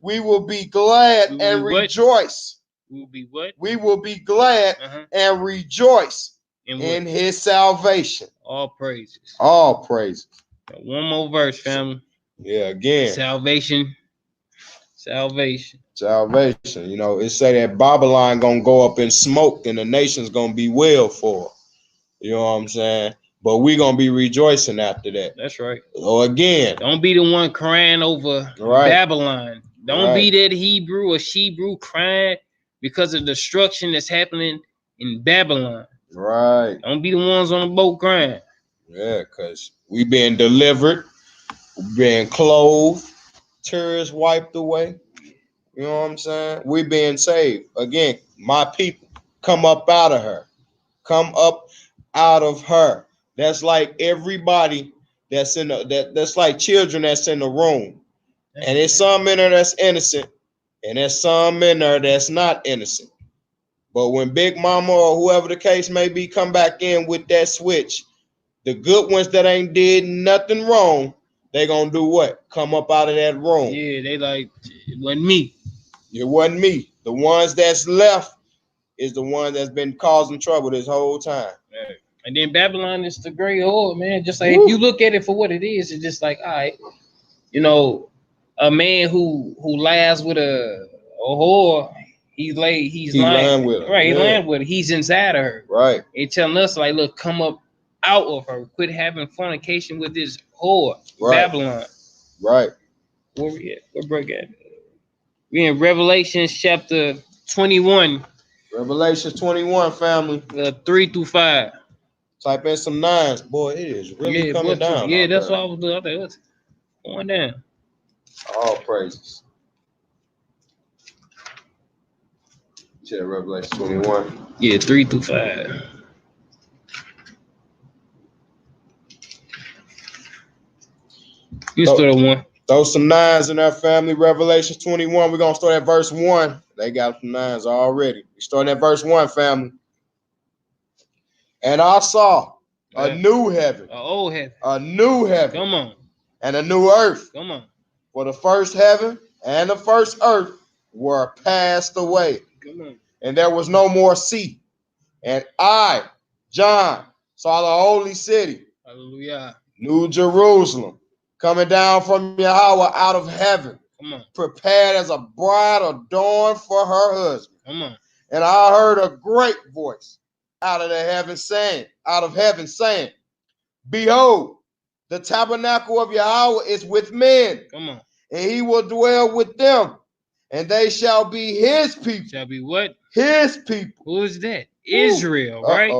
We will be glad and rejoice. We will be what? We will be glad and rejoice in his salvation. All praises. All praises. One more verse, family. Yeah, again. Salvation. You know, it say that Babylon gonna go up in smoke and the nation's gonna be wailed for. You know what I'm saying? But we gonna be rejoicing after that. That's right. So again, don't be the one crying over Babylon. Don't be that Hebrew or Shebrew crying because of destruction that's happening in Babylon. Right. Don't be the ones on the boat crying. Yeah, because we being delivered, we being clothed, tears wiped away. You know what I'm saying? We being saved. Again, my people, come up out of her. Come up out of her. That's like everybody that's in that's like children that's in the room. And there's some in there that's innocent, and there's some in there that's not innocent. But when Big Mama or whoever the case may be come back in with that switch, the good ones that ain't did nothing wrong, they gonna do what? Come up out of that room. Yeah, they like, it wasn't me. It wasn't me. The ones that's left is the one that's been causing trouble this whole time. Right. And then Babylon is the great whore, man. Just like if you look at it for what it is, it's just like, all right, you know, a man who lies with a whore, he's lying with her. Right, he's lying with her. He's inside of her. Right. He telling us like, look, come up out of her. Quit having fornication with this whore, Babylon. Right. Where we at? Where break at? We in Revelation chapter 21. Revelation 21, family. 3 through 5. Type in some nines. Boy, it is really coming down. Yeah, that's what I was doing. I think it's going down. All praises. Yeah, Revelation 21. Yeah, 3 through 5. You start at 1. Throw some nines in our family. Revelation 21. We're gonna start at verse 1. They got some nines already. We start at verse 1, family. And I saw a new heaven. An old heaven. A new heaven. Come on. And a new earth. Come on. For the first heaven and the first earth were passed away. Come on. And there was no more sea. And I, John, saw the holy city. Hallelujah. New Jerusalem, coming down from Yahweh out of heaven. Come on. Prepared as a bride adorned for her husband. Come on. And I heard a great voice out of heaven saying, behold, the tabernacle of Yahweh is with men. Come on. And he will dwell with them. And they shall be his people. Shall be what? His people. Who is that? Israel, right?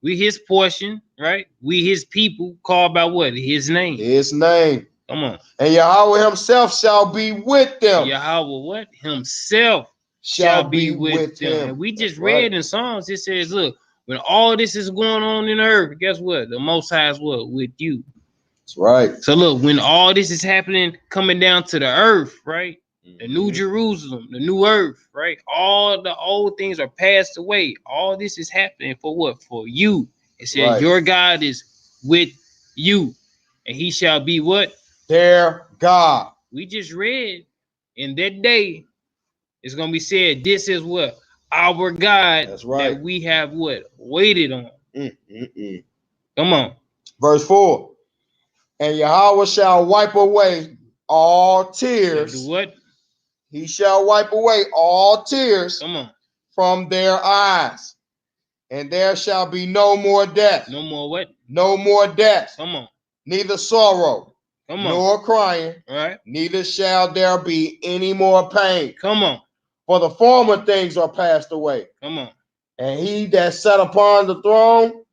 We his portion, right? We his people called by what? His name. His name. Come on. And Yahweh himself shall be with them. Yahweh what? Himself shall be with them. And we just read in Psalms, it says, look, when all this is going on in the earth, guess what? The Most High is what? With you. That's right. So look, when all this is happening, coming down to the earth, right? The new Jerusalem, the new earth, right? All the old things are passed away. All this is happening for what? For you. It says your God is with you, and he shall be what? Their God. We just read in that day, it's going to be said, this is what? Our God. That's right. That we have what? Waited on. Come on. Verse 4. And Yahweh shall wipe away all tears. Do what? He shall wipe away all tears. Come on. From their eyes. And there shall be no more death. No more what? No more death. Come on. Neither sorrow. Come on. Nor crying. All right. Neither shall there be any more pain. Come on. For the former things are passed away. Come on. And he that sat upon the throne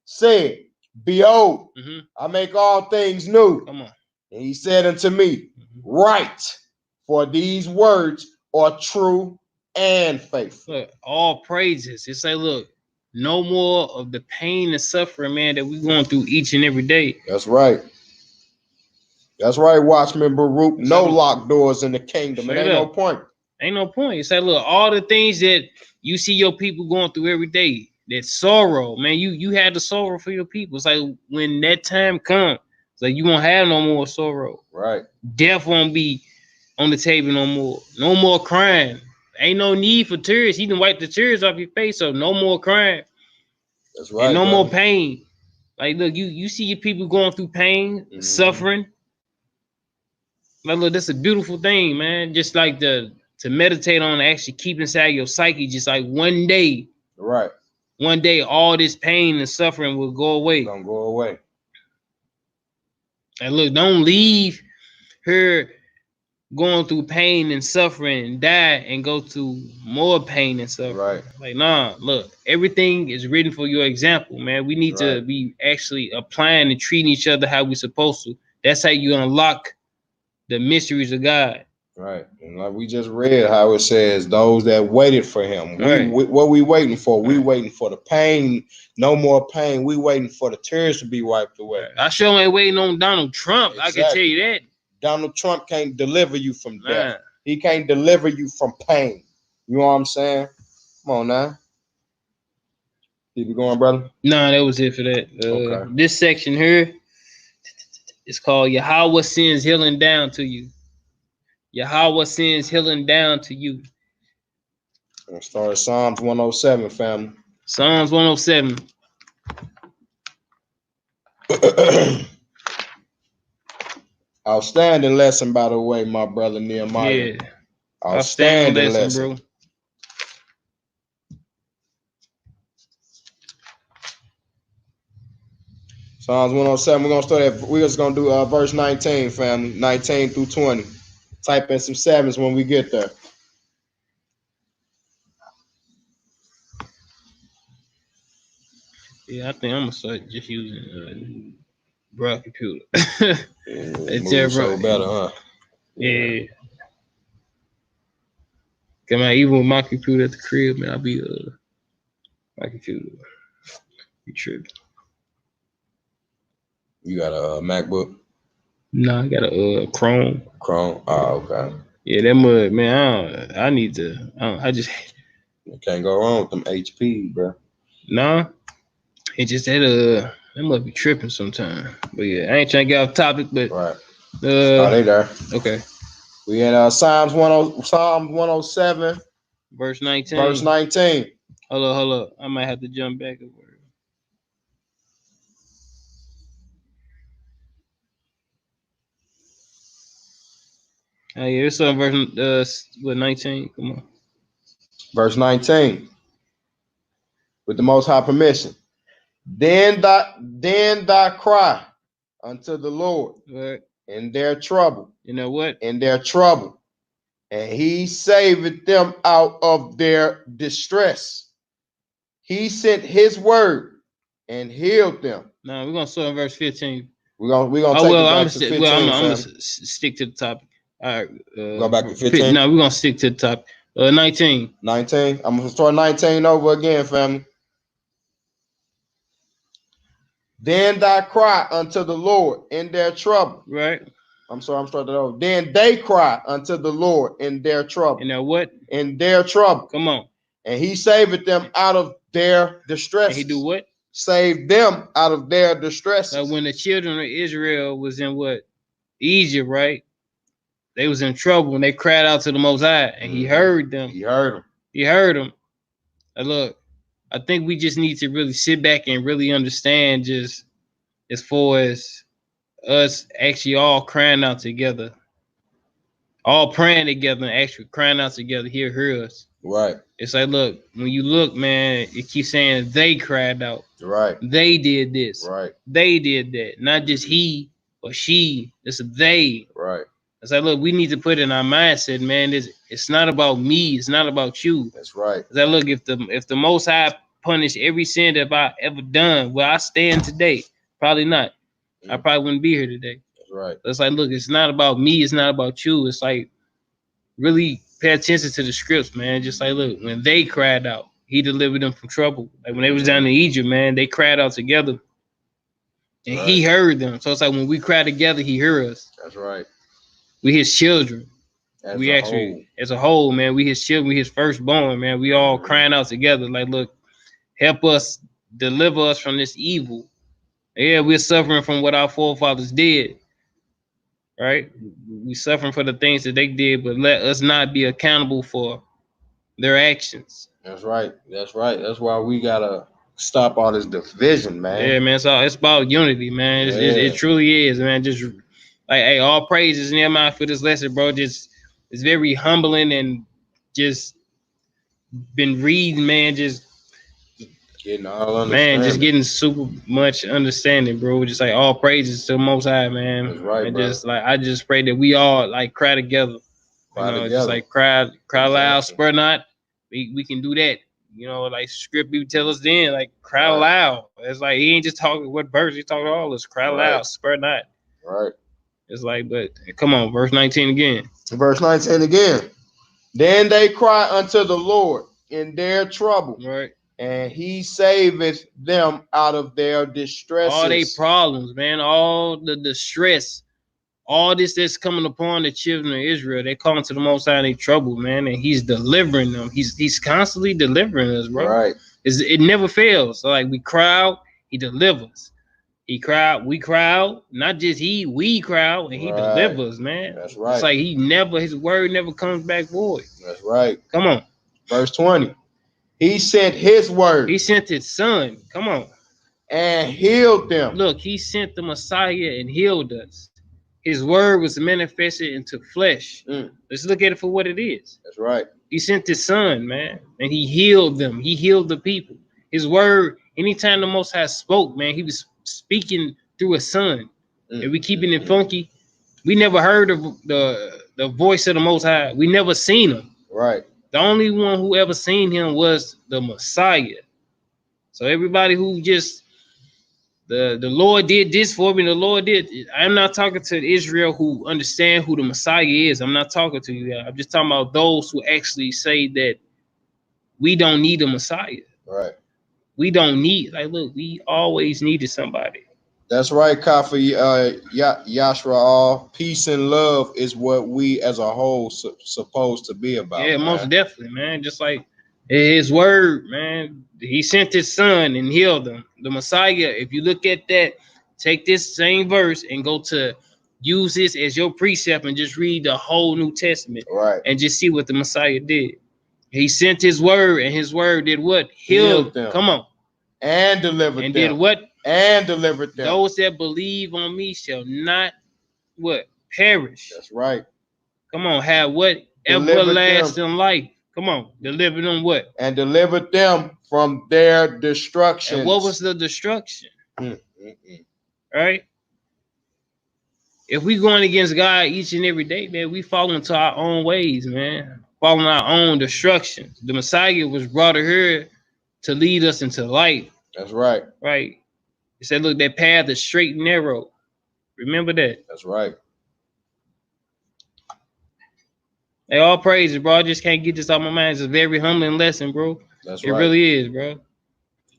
said, behold, I make all things new. Come on. And he said unto me, write, for these words are true and faithful. Look, all praises. It's like, look, no more of the pain and suffering, man, that we're going through each and every day. That's right. That's right, Watchman Baruch. No locked doors in the kingdom. It ain't no point. Ain't no point. It's like, look, all the things that you see your people going through every day, that sorrow, man, you had the sorrow for your people. It's like when that time comes, it's like you won't have no more sorrow. Right. Death won't be on the table no more. No more crying. Ain't no need for tears. You can wipe the tears off your face, so no more crying. That's right. And no more pain. Like, look, you see your people going through pain, suffering. Like, look, that's a beautiful thing, man. Just like to meditate on, actually keep inside your psyche. Just like one day, Right. One day, all this pain and suffering will go away. Don't go away. And look, don't leave her going through pain and suffering and die and go through more pain and suffering. Right. Like, nah, look, everything is written for your example, man. We need to be actually applying and treating each other how we're supposed to. That's how you unlock the mysteries of God. Right. And like we just read how it says, those that waited for him. Right. What we waiting for? We waiting for the pain. No more pain. We waiting for the tears to be wiped away. I sure ain't waiting on Donald Trump. Exactly. I can tell you that. Donald Trump can't deliver you from death. He can't deliver you from pain. You know what I'm saying? Come on now. Keep it going, brother. Nah, that was it for that. Okay. This section here is called Yahweh sends healing down to you. Yahweh sends healing down to you. We'll start at Psalms 107, family. Psalms 107. Outstanding lesson, by the way, my brother Nehemiah. Yeah. Outstanding lesson, bro. Psalms 107. We're just gonna do verse 19, family. 19 through 20. Type in some sevens when we get there. Yeah, I think I'm gonna start just using bro computer. It's so better, huh? Yeah. Come on, even with my computer at the crib, man, I'll be my computer. You tripping. You got a MacBook? No, I got a Chrome. Chrome. Oh, okay. Yeah, that mud, man. I need to. I just You can't go wrong with them HP, bro. nah. It just that must be tripping sometime. But yeah, I ain't trying to get off topic, but Right. Oh, they there. Okay. We in Psalm 107, verse 19. Verse 19. Hold up. I might have to jump back a word. Oh yeah, it's on verse 19. Come on. Verse 19. With the Most High permission. Then thy cry unto the Lord in their trouble. You know what? In their trouble. And he saved them out of their distress. He sent his word and healed them. No, we're gonna start in verse 15. We're gonna take it back to 15. I'm gonna stick to the topic. All right. Go back to 15. No, we're gonna stick to the topic. 19. 19. I'm gonna start 19 over again, family. Then thy cry unto the Lord in their trouble. Right. I'm starting that over. Then they cry unto the Lord in their trouble. And now what? In their trouble. Come on. And he saved them out of their distress. And he do what? Saved them out of their distress. So when the children of Israel was in what? Egypt, right? They was in trouble and they cried out to the Most High, and he heard them. He heard them. He heard them. And look, I think we just need to really sit back and really understand, just as far as us actually all crying out together, all praying together and actually crying out together. Hear us. Right. It's like, look, when you look, man, it keeps saying they cried out. Right. They did this. Right. They did that. Not just he or she. It's they. Right. It's like, look, we need to put in our mindset, man. It's not about me. It's not about you. That's right. It's like, look, if the Most High punish every sin that I ever done, where I stand today, probably not. I probably wouldn't be here today. That's right. It's like, look, it's not about me. It's not about you. It's like, really pay attention to the scripts, man. Just like, look, when they cried out, he delivered them from trouble. Like when they was down in Egypt, man, they cried out together, and he heard them. So it's like when we cry together, he heard us. That's right. We his children. As a whole, man, we his children, we his firstborn, man. We all crying out together. Like, look, help us, deliver us from this evil. Yeah, we're suffering from what our forefathers did. Right? We suffering for the things that they did, but let us not be accountable for their actions. That's right. That's right. That's why we gotta stop all this division, man. Yeah, man. So it's about unity, man. It truly is, man. Just like, hey, all praises, Nehemiah, for this lesson, bro. Just it's very humbling and just been reading, man. Just getting all understanding. Man, just getting super much understanding, bro. Just like all praises to the Most High, man. That's right, and bro. just like I just pray that we all like cry together. Just like cry loud, spur not. We can do that. You know, like script you tell us then, like cry loud. It's like he ain't just talking what verse, he talking all this. Cry loud, spur not. Right. It's like, but come on, verse 19 again. Verse 19 again. Then they cry unto the Lord in their trouble. Right. And he saveth them out of their distresses. All their problems, man, all the distress, all this that's coming upon the children of Israel, they calling to the Most High in their trouble, man, and he's delivering them. He's constantly delivering us, bro. Right. It never fails. So like we cry out, he delivers. He cry out, we cry out, not just we cry out, and he delivers, man. That's right. It's like his word never comes back void. That's right. Come on. Verse 20. He sent his word. He sent his son. Come on. And healed them. Look, he sent the Messiah and healed us. His word was manifested into flesh. Let's look at it for what it is. That's right. He sent his son, man, and he healed them. He healed the people. His word, anytime the Most High spoke, man, he was speaking through a son. And we keeping it funky. We never heard of the voice of the Most High. We never seen him. Right. The only one who ever seen him was the Messiah. So everybody who just the Lord did this for me, the Lord did. I'm not talking to Israel who understand who the Messiah is. I'm not talking to you. I'm just talking about those who actually say that we don't need a Messiah. Right. We don't need, like, look, we always needed somebody. That's right, Kepha. Yashra, peace and love is what we as a whole supposed to be about. Yeah, man. Most definitely, man. Just like his word, man. He sent his son and healed them. The Messiah, if you look at that, take this same verse and go to use this as your precept and just read the whole New Testament. Right. And just see what the Messiah did. He sent his word, and his word did what? Healed them. Come on. And delivered them. And did what? And delivered them. Those that believe on me shall not what? Perish. That's right. Come on, have what? Everlasting life. Come on, deliver them what? And delivered them from their destruction. And what was the destruction? Right? If we going against God each and every day, man, we fall into our own ways, man. Following our own destruction. The Messiah was brought here to lead us into life. That's right. Right. He said, look, that path is straight and narrow. Remember that. That's right. Hey, all praises, bro. I just can't get this off my mind. It's a very humbling lesson, bro. That's right. It right. really is, bro.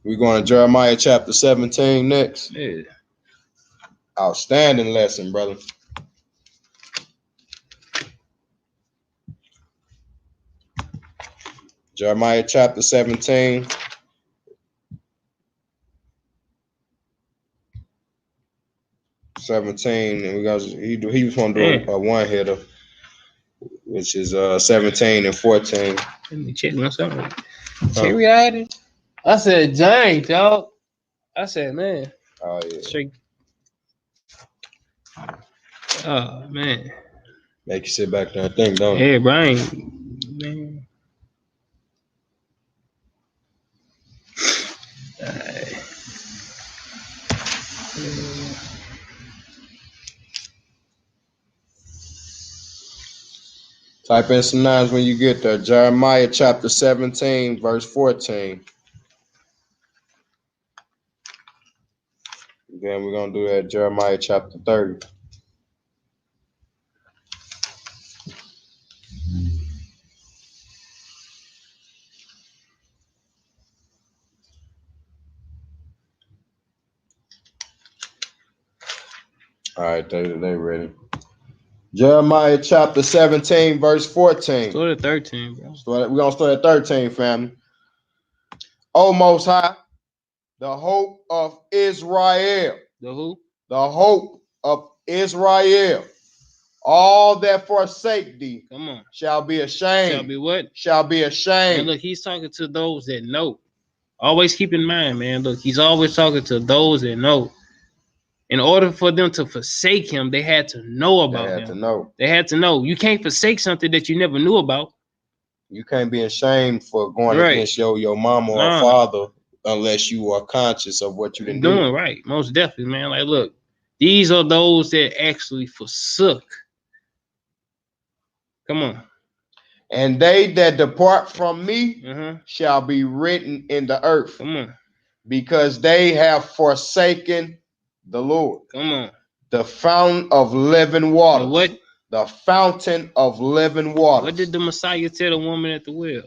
We're going to Jeremiah chapter 17 next. Yeah. Outstanding lesson, brother. Jeremiah chapter 17. And we got he was going to do a one hitter, which is 17 and 14. Let me check my something. Cherry I said, dang, dog. I said, man. Oh yeah. Straight. Oh man. Make you sit back there and think, don't it? Hey, Brian, man. Type in some nines when you get there. Jeremiah chapter 17, verse 14. Then we're going to do that Jeremiah chapter 30. All right, they ready. Jeremiah chapter 17, verse 14. Start at 13, bro. We're going to start at 13, family. O Most High, the hope of Israel. The who? The hope of Israel. All that forsake thee, come on, shall be ashamed. Shall be what? Shall be ashamed. And look, he's talking to those that know. Always keep in mind, man. Look, he's always talking to those that know. In order for them to forsake him, they had to know about him. They had to know. They had to know. You can't forsake something that you never knew about. You can't be ashamed for going Right. against your mama or father unless you are conscious of what you done doing did. right. Most definitely, man. Like, look, these are those that actually forsook. Come on. And they that depart from me shall be written in the earth. Come on. Because they have forsaken the Lord. Come on. The fountain of living water. The what? The fountain of living water. What did the Messiah tell the woman at the well?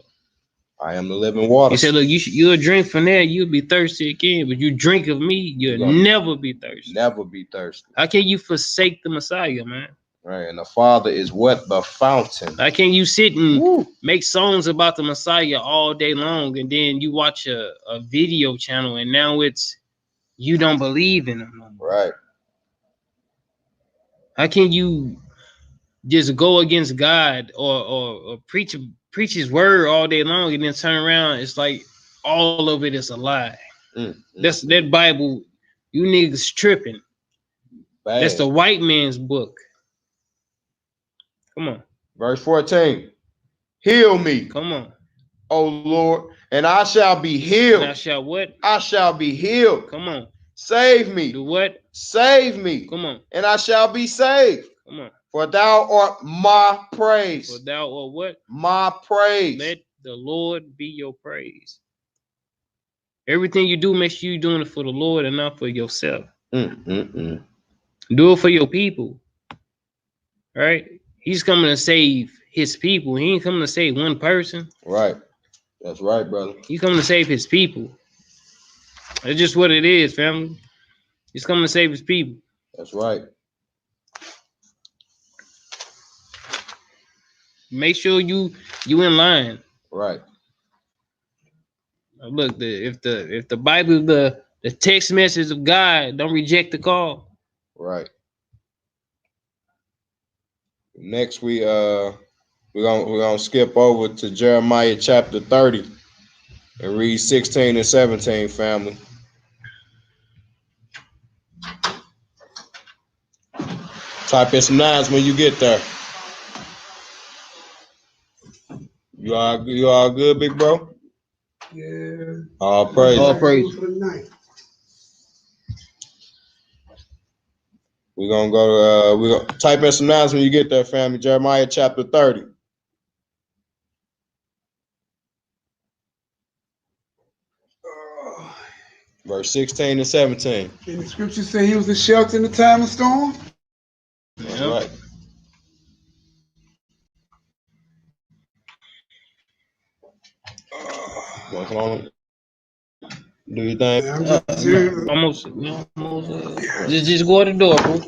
I am the living water. He said, look, you'll drink from there, you'll be thirsty again. But you drink of me, you'll never be thirsty. Never be thirsty. How can you forsake the Messiah, man? Right, and the Father is what? The fountain. How can you sit and make songs about the Messiah all day long, and then you watch a video channel, and now it's you don't believe in him no more? Right. How can you just go against God or preach his word all day long and then turn around? It's like all of it is a lie. That's that Bible. You niggas tripping. Bad. That's the white man's book. Come on. Verse 14. Heal me. Come on. O Lord, and I shall be healed. And I shall what? I shall be healed. Come on. Save me. Do what? Save me. Come on. And I shall be saved. Come on. For thou art my praise. For thou art what? My praise. Let the Lord be your praise. Everything you do, make sure you're doing it for the Lord and not for yourself. Do it for your people. All right? He's coming to save his people. He ain't coming to save one person. Right. That's right, brother. He's coming to save his people. That's just what it is, family. He's coming to save his people. That's right. Make sure you in line. Right. Look, if the Bible is the text message of God, don't reject the call. Right. Next we're gonna skip over to Jeremiah chapter 30 and read 16 and 17, family. Type in some nines when you get there. You all good, big bro? Yeah. All praise. All praise. We're gonna go we're gonna type in some nines when you get there, family. Jeremiah chapter 30. Verse 16 and 17. And the scripture say he was a shelter in the time of storm. That's right. Come on. Do your thing. Almost. Just go to the door, bro.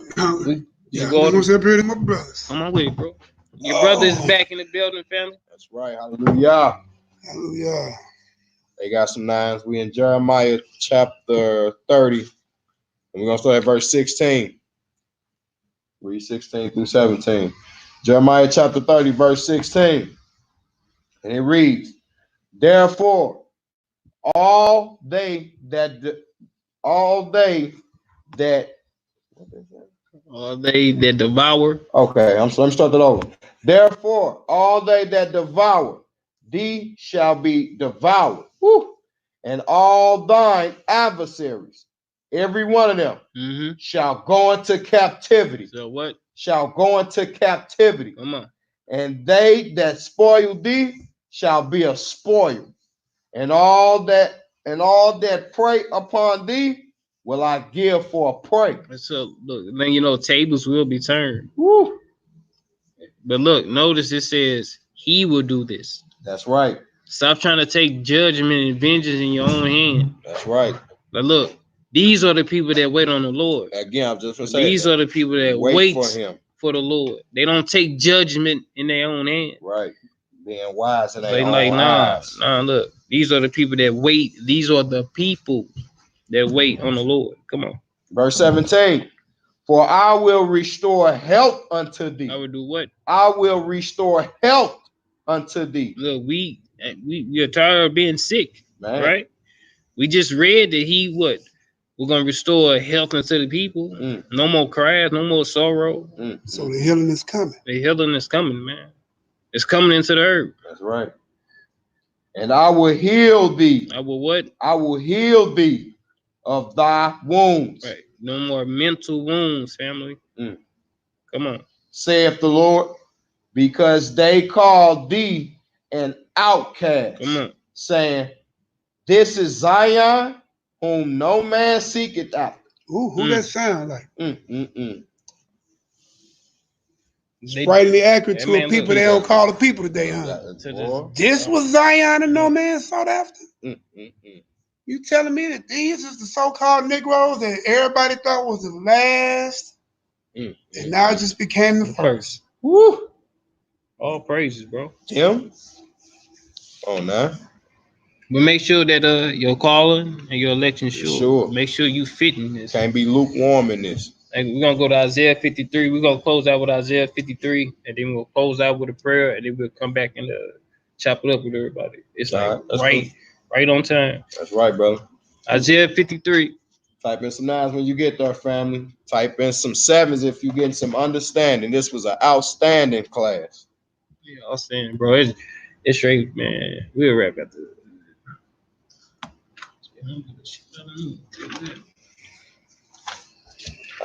Just go to the door. My brothers. On my way, bro. Your brother is back in the building, family. That's right. Hallelujah. Hallelujah. They got some nines. We in Jeremiah chapter 30. And we're going to start at verse 16. Read 16 through 17. Jeremiah chapter 30, verse 16. And it reads, therefore, all they that devour. Okay, let me start that over. Therefore, all they that devour thee shall be devoured. Woo. And all thine adversaries, every one of them, shall go into captivity. So what? Shall go into captivity. Come on. And they that spoil thee shall be a spoil. And all that prey upon thee will I give for a prey. So look, then tables will be turned. Woo. But look, notice it says he will do this. That's right. Stop trying to take judgment and vengeance in your own hand. That's right. But look, these are the people that wait on the Lord. Again, I'm just gonna say these are the people that wait for him, for the Lord. They don't take judgment in their own hand. Right. Being wise in their They own like, eyes. nah, look. These are the people that wait. These are the people that wait on the Lord. Come on. Verse 17. For I will restore health unto thee. I will do what? I will restore health unto thee. Look, we are tired of being sick, man. Right? We just read that he what? We're gonna restore health unto the people. No more cries, no more sorrow. So the healing is coming. The healing is coming, man. It's coming into the herb. That's right. And I will heal thee. I will what? I will heal thee of thy wounds. Right. No more mental wounds, family. Come on. Saith the Lord, because they call thee an outcast. Come on. Saying, this is Zion, whom no man seeketh after. Ooh, who that sound like? Sprightly accurate to a people they don't call the people today, huh? This was Zion and no man sought after? You telling me that these is the so-called Negroes that everybody thought was the last, and now it just became the first? Woo! All praises, bro. Tim? Oh, nah. But make sure that your calling and your election Sure. Make sure you fit in this. Can't be lukewarm in this. Like we're gonna go to Isaiah 53. We're gonna close out with Isaiah 53, and then we'll close out with a prayer, and then we'll come back and chop it up with everybody. It's like right on time. That's right, brother. Isaiah 53. Type in some 9s when you get there, family. Type in some 7s if you're getting some understanding. This was an outstanding class. Yeah, outstanding, bro. It's straight, man. We'll wrap after this.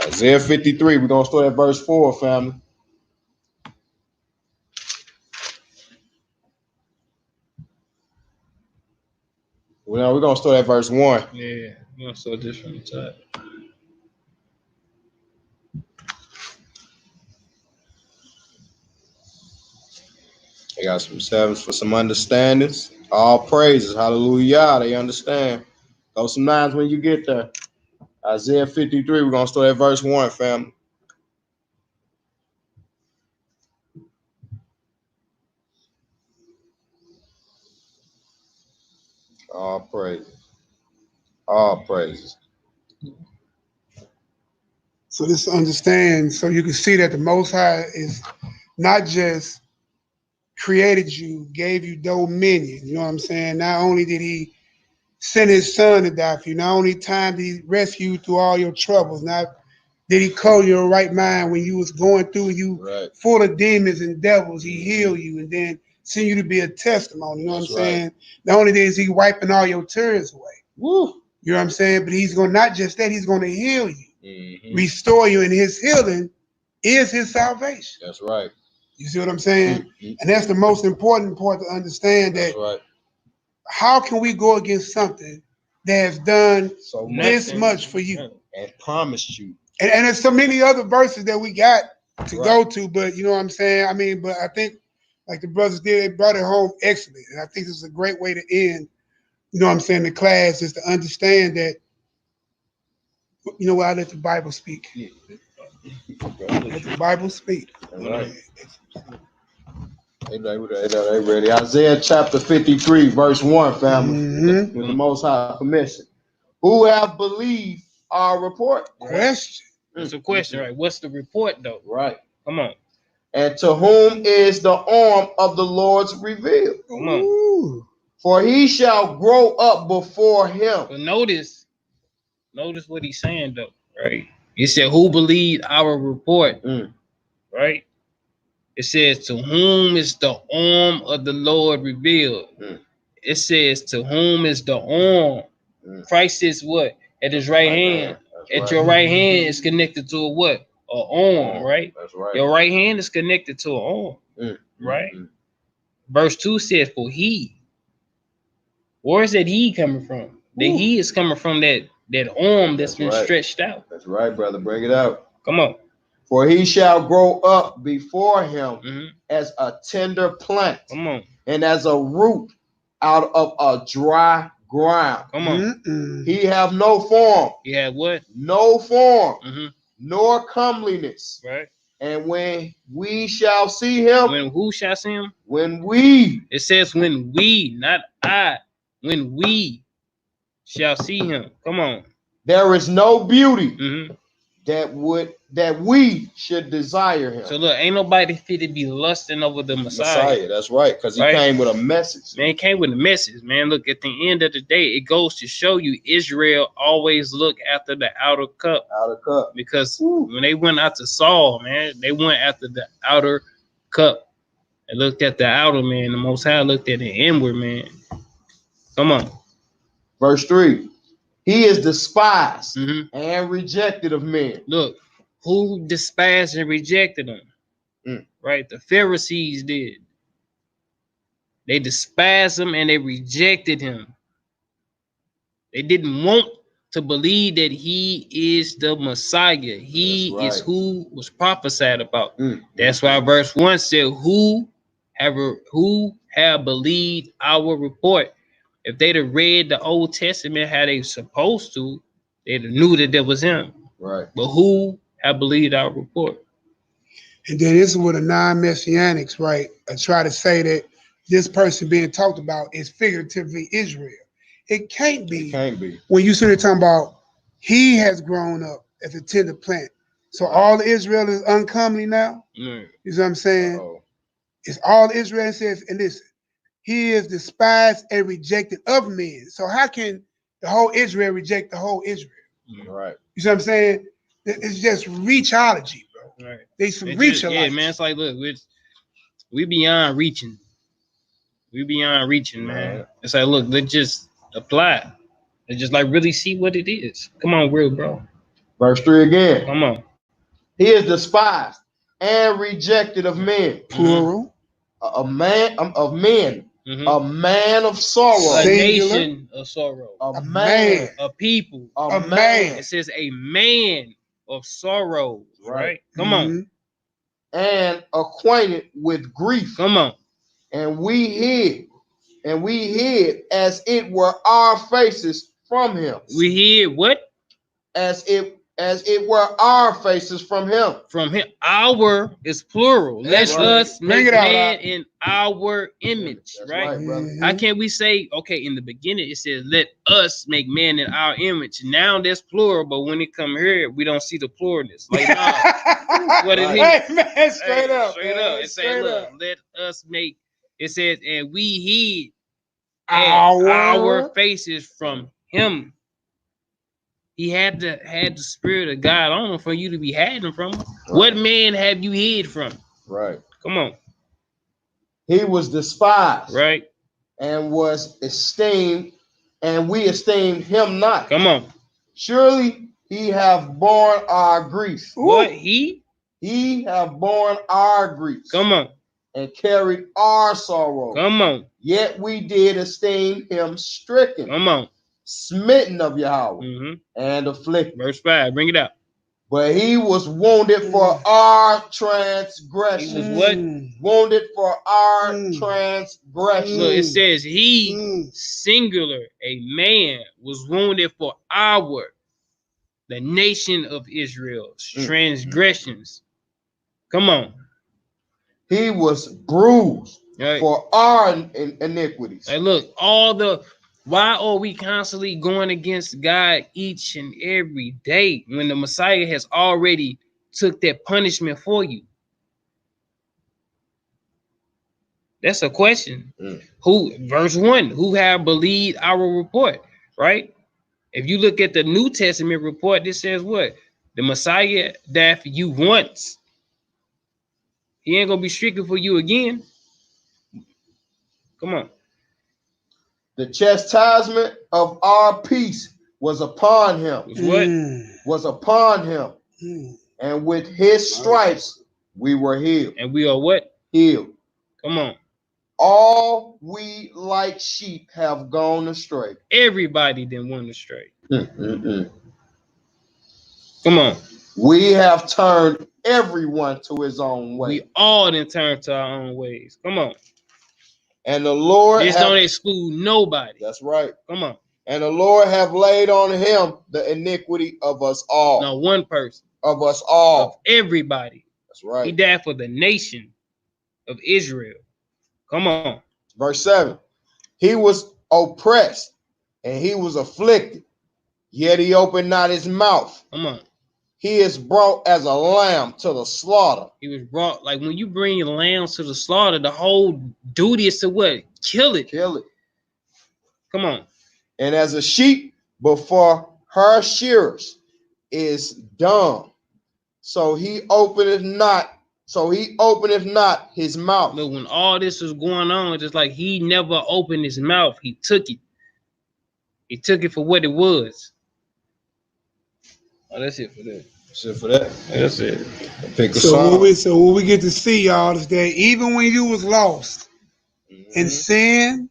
Isaiah 53. We're gonna start at verse 4, family. Well, we're gonna start at verse 1. Yeah, we're gonna start this from the top. I got some 7s for some understandings. All praises, hallelujah. They understand. Go some 9s when you get there. Isaiah 53. We're gonna start at verse 1, family. All praises. All praises. So this understand, so you can see that the Most High is not just created you, gave you dominion. You know what I'm saying? Not only did he send his son to die for you, not only time did he rescue you through all your troubles, not did he call your right mind when you was going through, you full of demons and devils, he healed you and then send you to be a testimony. You know what I'm saying? Not only is he wiping all your tears away. Woo. You know what I'm saying? But he's going to, not just that, he's going to heal you, restore you, and his healing is his salvation. That's right. You see what I'm saying? And that's the most important part to understand, that how can we go against something that has done so this much for you and promised you? And there's so many other verses that we got to go to, but you know what I'm saying? I mean, but I think like the brothers did, they brought it home excellent. And I think this is a great way to end, you know what I'm saying, the class, is to understand that, you know what, I let the Bible speak. Let the Bible speak. Right. They ready. Isaiah chapter 53, verse 1, family. With the Most High permission. Who have believed our report? Question. It's a question, right? What's the report, though? Right. Come on. And to whom is the arm of the Lord's revealed? Come on. For he shall grow up before him. But notice what he's saying, though, right? He said, who believed our report? Right? It says, to whom is the arm of the Lord revealed? It says, to whom is the arm? Christ is what? At his right hand. At your right hand is connected to a what? An arm, right? That's right. Your right hand is connected to an arm, right? Verse 2 says, for he. Where is that he coming from? The he is coming from that arm that's been stretched out. That's right, brother. Bring it out. Come on. For he shall grow up before him as a tender plant. Come on. And as a root out of a dry ground. Come on. He have no form. He have what? No form. Nor comeliness. Right. And when we shall see him. When who shall see him? When we. It says when we, not I. When we shall see him. Come on. There is no beauty that we should desire him. So look, ain't nobody fit to be lusting over the Messiah. That's right, because he came with a message. Man, he came with a message, man. Look, at the end of the day, it goes to show you Israel always look after the outer cup. Because when they went after Saul, man, they went after the outer cup. They looked at the outer man. The Most High looked at the inward man. Come on. Verse 3. He is despised and rejected of men. Look, who despised and rejected him? Right? The Pharisees did. They despised him and they rejected him. They didn't want to believe that he is the Messiah. He is who was prophesied about. That's why verse 1 said, who have believed our report. If they'd have read the Old Testament how they supposed to, they'd have knew that there was him. Right. But who have believed our report? And then this is where the non-messianics, right, try to say that this person being talked about is figuratively Israel. It can't be. It can't be. When you sit there talking about he has grown up as a tender plant. So all Israel is uncomely now? You know what I'm saying? It's all Israel says, and listen, he is despised and rejected of men. So how can the whole Israel reject the whole Israel? Right. You see what I'm saying? It's just reachology, bro. Right. They some reachology. Yeah, man. It's like, look, we beyond reaching. We beyond reaching, man. It's like, look, let's just apply. Let's just like really see what it is. Come on, real bro. Verse 3 again. Come on. He is despised and rejected of men. Plural. A man of men. A man of sorrow. A nation of sorrow. A man. A people. A man. It says a man of sorrow. Right? Come on. And acquainted with grief. Come on. And we hid as it were our faces from him. We hid what? As it were our faces from him. From him. Our is plural. Let us make man in our image. Right? How can we say, okay, in the beginning it says, let us make man in our image. Now there's plural, but when it come here, we don't see the pluralness. Like, no. What it is. Hey, man, straight up. It says, look, let us make. It says, and we hid our faces from him. He had the spirit of God on him for you to be hiding from him. What man have you hid from? Right. Come on. He was despised. Right. And was esteemed, and we esteemed him not. Come on. Surely he have borne our griefs. What? He have borne our griefs. Come on. And carried our sorrow. Come on. Yet we did esteem him stricken. Come on. Smitten of Yahweh and afflicted. Verse 5, bring it out. But he was wounded for our transgressions. He was what? Wounded for our transgressions. Look, it says he, singular, a man, was wounded for the nation of Israel's transgressions. Come on. He was bruised for our iniquities. Hey, look, why are we constantly going against God each and every day when the Messiah has already took that punishment for you? That's a question. Verse 1, who have believed our report, right? If you look at the New Testament report, this says what? The Messiah died for you once. He ain't gonna be stricken for you again. Come on. The chastisement of our peace was upon him. Was upon him. And with his stripes we were healed. And we are what? Healed. Come on. All we like sheep have gone astray. Everybody didn't want astray. Come on. We have turned everyone to his own way. We all didn't turn to our own ways. Come on. And the Lord don't exclude nobody. That's right. Come on. And the Lord have laid on him the iniquity of us all. Not one person. Of us all. Of everybody. That's right. He died for the nation of Israel. Come on. Verse 7. He was oppressed and he was afflicted, yet he opened not his mouth. Come on. He is brought as a lamb to the slaughter. He was brought, like when you bring your lambs to the slaughter, the whole duty is to what? Kill it. Kill it. Come on. And as a sheep before her shearers is dumb, so he openeth not his mouth. But when all this was going on, just like he never opened his mouth, he took it. He took it for what it was. Oh, that's it for that. That's it for that. That's it. Pick a So song. what we get to see, y'all, is that even when you was lost in sin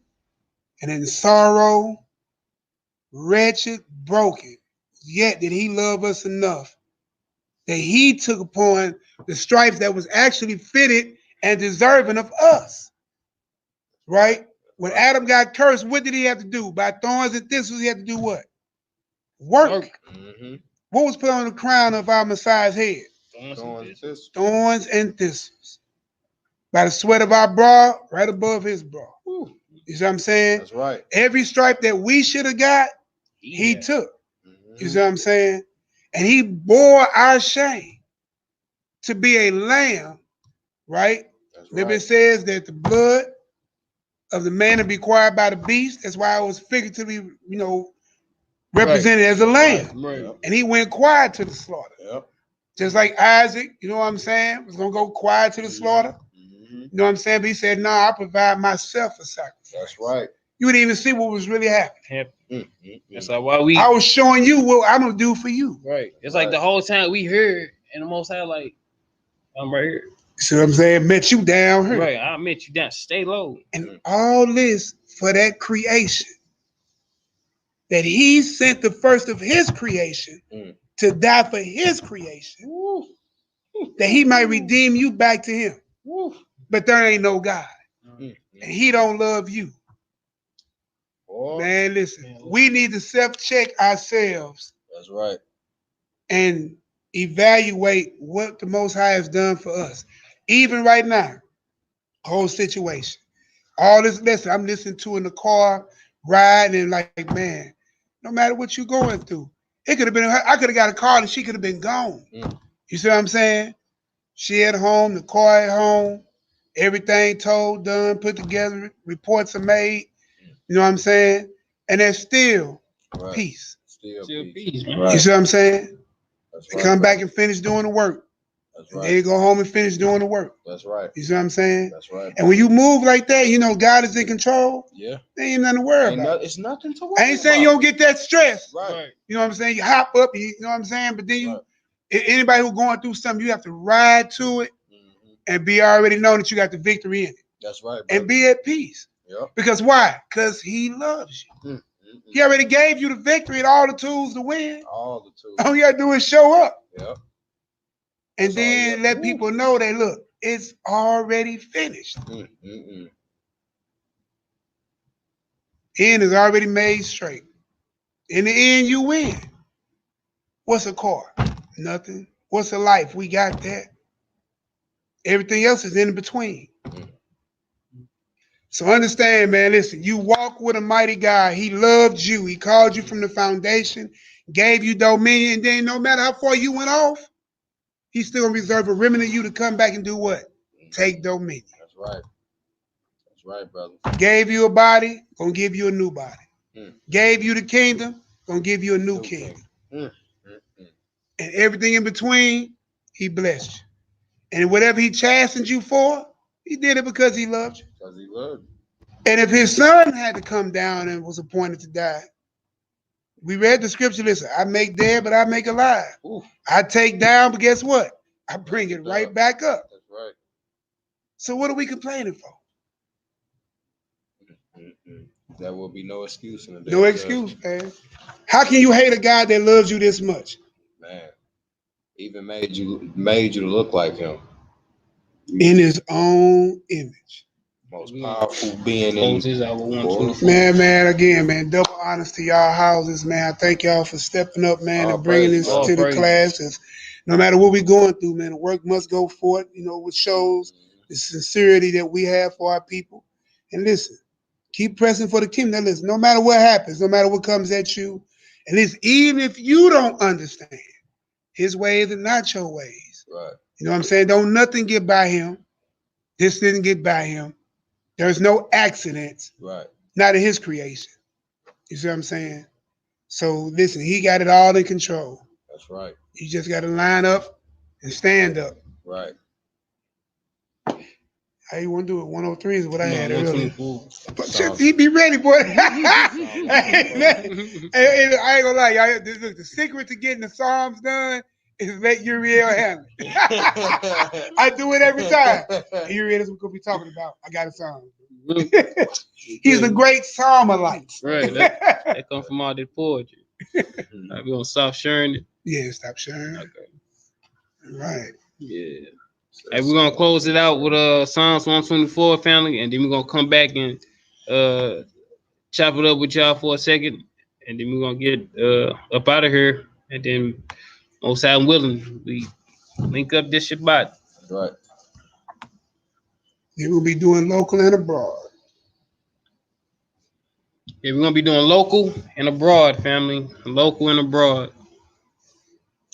and in sorrow, wretched, broken, yet did he love us enough that he took upon the stripes that was actually fitted and deserving of us. Right? When Adam got cursed, what did he have to do? By thorns and thistles, he had to do what? Work. What was put on the crown of our Messiah's head? Thorns and thistles. By the sweat of our brow, right above his brow. You see what I'm saying? That's right. Every stripe that we should have got, he took. You see what I'm saying? And he bore our shame to be a lamb, right? Remember it says that the blood of the man to be acquired by the beast. That's why it was figuratively, represented as a lamb. Right. And he went quiet to the slaughter. Yep. Just like Isaac, you know what I'm saying, was going to go quiet to the slaughter. You know what I'm saying? But he said, no, I provide myself a sacrifice. That's right. You wouldn't even see what was really happening. That's like why we. I was showing you what I'm going to do for you. Right. It's like the whole time we heard, and the Most High, like, I'm right here. See what I'm saying? Met you down here. Right. I met you down. Stay low. And all this for that creation. That he sent the first of his creation to die for his creation. That he might redeem you back to him. But there ain't no God. And he don't love you. Man, listen. We need to self-check ourselves. That's right. And evaluate what the Most High has done for us. Even right now, whole situation. All this lesson I'm listening to in the car, riding, and like, man, no matter what you're going through, it could have been, I could have got a call and she could have been gone. You see what I'm saying? She at home, the car at home, everything told, done, put together, reports are made. You know what I'm saying? And there's still peace. Still peace. You see what I'm saying? That's They come back and finish doing the work. That's right. They go home and finish doing the work. That's right. You see what I'm saying? That's right. And when you move like that, God is in control. Yeah. There ain't nothing to worry about. It's nothing to worry I ain't saying you don't get that stress. Right. You know what I'm saying? You hop up, you know what I'm saying? But then anybody who's going through something, you have to ride to it and be already knowing that you got the victory in it. That's right. And be at peace. Yep. Because why? Because he loves you. He already gave you the victory and all the tools to win. All the tools. All you gotta do is show up. Yep. And then let people know that, look, it's already finished. End is already made straight. In the end, you win. What's a car? Nothing. What's a life? We got that. Everything else is in between. So understand, man, listen, you walk with a mighty God. He loved you. He called you from the foundation, gave you dominion, and then no matter how far you went off, he's still going to reserve a remnant of you to come back and do what? Take dominion. That's right. That's right, brother. Gave you a body, going to give you a new body. Gave you the kingdom, going to give you a new kingdom. And everything in between, he blessed you. And whatever he chastened you for, he did it because he loved you. Because he loved you. And if his son had to come down and was appointed to die, we read the scripture, listen, I make dead, but I make alive. I take down, but guess what? I bring it right back up. That's right. So what are we complaining for? There will be no excuse in the day. No excuse, man. How can you hate a God that loves you this much? Man, even made you to look like him. In his own image. Most powerful being in Man, again, man, double honors to y'all houses, man. I thank y'all for stepping up, man, and bringing this to the class. Cause no matter what we're going through, man, the work must go forth, which shows the sincerity that we have for our people. And listen, keep pressing for the kingdom. Now listen, no matter what happens, no matter what comes at you, and listen, even if you don't understand, His ways are not your ways. Right. You know what I'm saying? Don't nothing get by him. This didn't get by him. There's no accidents. Right. Not in his creation. You see what I'm saying? So listen, he got it all in control. That's right. You just got to line up and stand up. Right. How you want to do it? 103 is what I had earlier. 124. He be ready, boy. Hey, I ain't gonna lie, y'all. Look, the secret to getting the Psalms done is let Uriel handle it. I do it every time. Uriel is what we're gonna be talking about. I got a Psalm. He's a great psalmalite. Right. That comes from all that poetry. Are we gonna stop sharing it? Yeah, stop sharing. Okay. Right. Yeah. Hey, we're gonna close it out with Psalms 124, family, and then we're gonna come back and chop it up with y'all for a second, and then we're gonna get up out of here, and then most I'm willing, we link up this Shabbat. Right. Then we'll be doing local and abroad. Yeah, we're gonna be doing local and abroad, family. Local and abroad.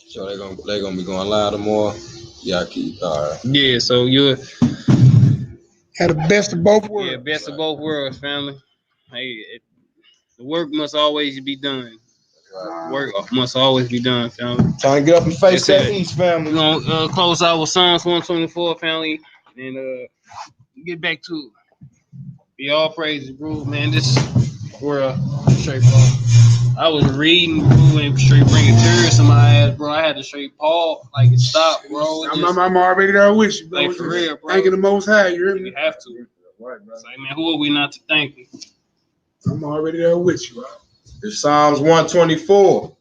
So they're gonna be going live tomorrow. YAH'KI. All right. Yeah, so you're Had the best of both worlds. yeah, best of both worlds, family. Hey, the work must always be done. Right. Work must always be done, family. Time to get up and face Yes, that sir. East, family. We're gonna close out with Psalms 124, family, and get back to it. Be all praise, bro, man. This world straight, bro. I was reading, bro, and straight bringing tears to my ass, bro. I had to straight Paul, like stop, bro. I'm already there with you, bro. Like, for real, bro. Thanking the Most High, you hear me? You have to. Right, bro. It's like, man, who are we not to thank you? I'm already there with you, bro. It's Psalms 124,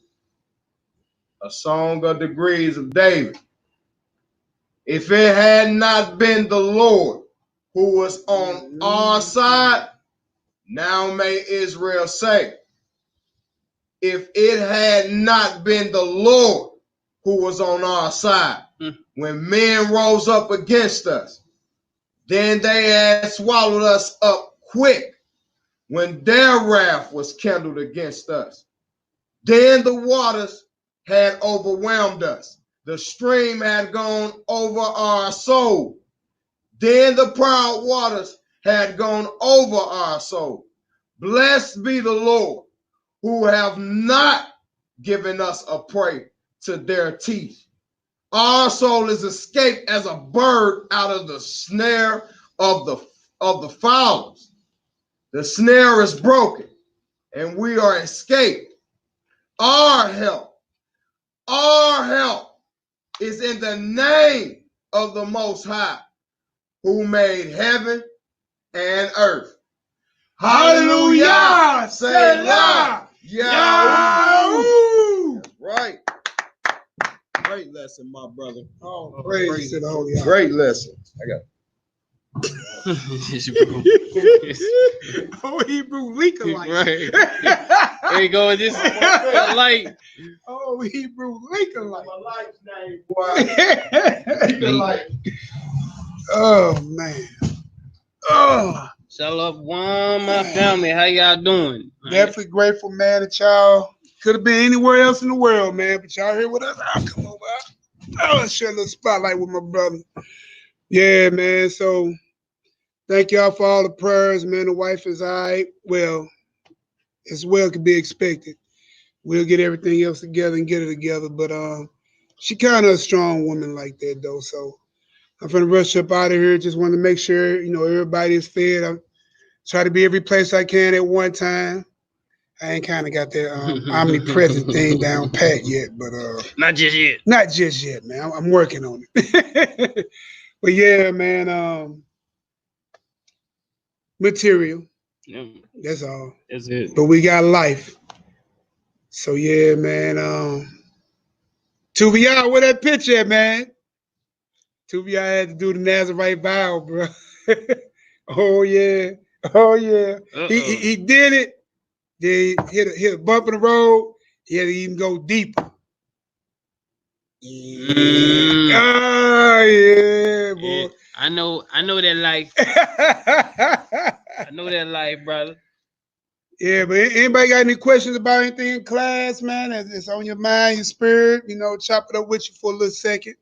a song of degrees of David. If it had not been the Lord who was on our side, now may Israel say, if it had not been the Lord who was on our side, when men rose up against us, then they had swallowed us up quick when their wrath was kindled against us. Then the waters had overwhelmed us. The stream had gone over our soul. Then the proud waters had gone over our soul. Blessed be the Lord, who have not given us a prey to their teeth. Our soul is escaped as a bird out of the snare of the fowlers. The snare is broken, and we are escaped. Our help is in the name of the Most High, who made heaven and earth. Hallelujah! Selah! Yahweh! Right. Great lesson, my brother. Oh, praise to the Holy God. Great lesson. I got Oh, Hebrew leaker light. Right. There you go. Just light. Oh, Hebrew leaker light. my life's name, boy. Oh, man. Oh, Shalom, my family. How y'all doing? definitely grateful, man, that y'all could have been anywhere else in the world, man, but y'all here with us. I'll come over. I'll share a little spotlight with my brother. Yeah, man. So thank y'all for all the prayers, man. The wife is all right. Well, as well could be expected. We'll get everything else together and get it together. But she kind of a strong woman like that, though. So I'm finna rush up out of here. Just want to make sure, everybody is fed. I try to be every place I can at one time. I ain't kind of got that omnipresent thing down pat yet, but Not just yet. not just yet, man. I'm working on it. But yeah, man, material. Yeah, That's all. that's it. But we got life. So yeah, man. Tuvia, where that picture at, man? Tuvia had to do the Nazarite vow, bro. Oh yeah. Oh yeah. He did it. Then hit a bump in the road. He had to even go deeper. Oh yeah, boy. Yeah, I know that life. I know that life, brother. Yeah, but anybody got any questions about anything in class, man? It's on your mind, your spirit, chop it up with you for a little second.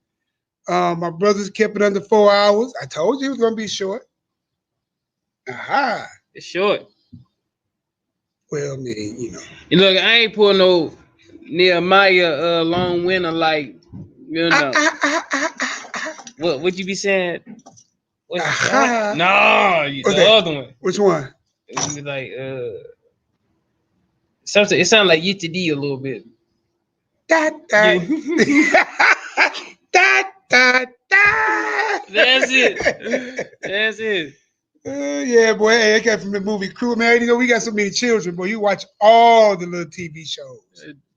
My brothers kept it under 4 hours. I told you it was going to be short. Aha. It's short. Well, I mean, Look, I ain't pulling no Nehemiah long winner like, What you be saying? What's Aha. No, the other one. Which one? It be like something. It sounds like YTD a little bit. That's it. Yeah, boy. Hey, I got from the movie Crew, man. We got so many children, boy. You watch all the little TV shows.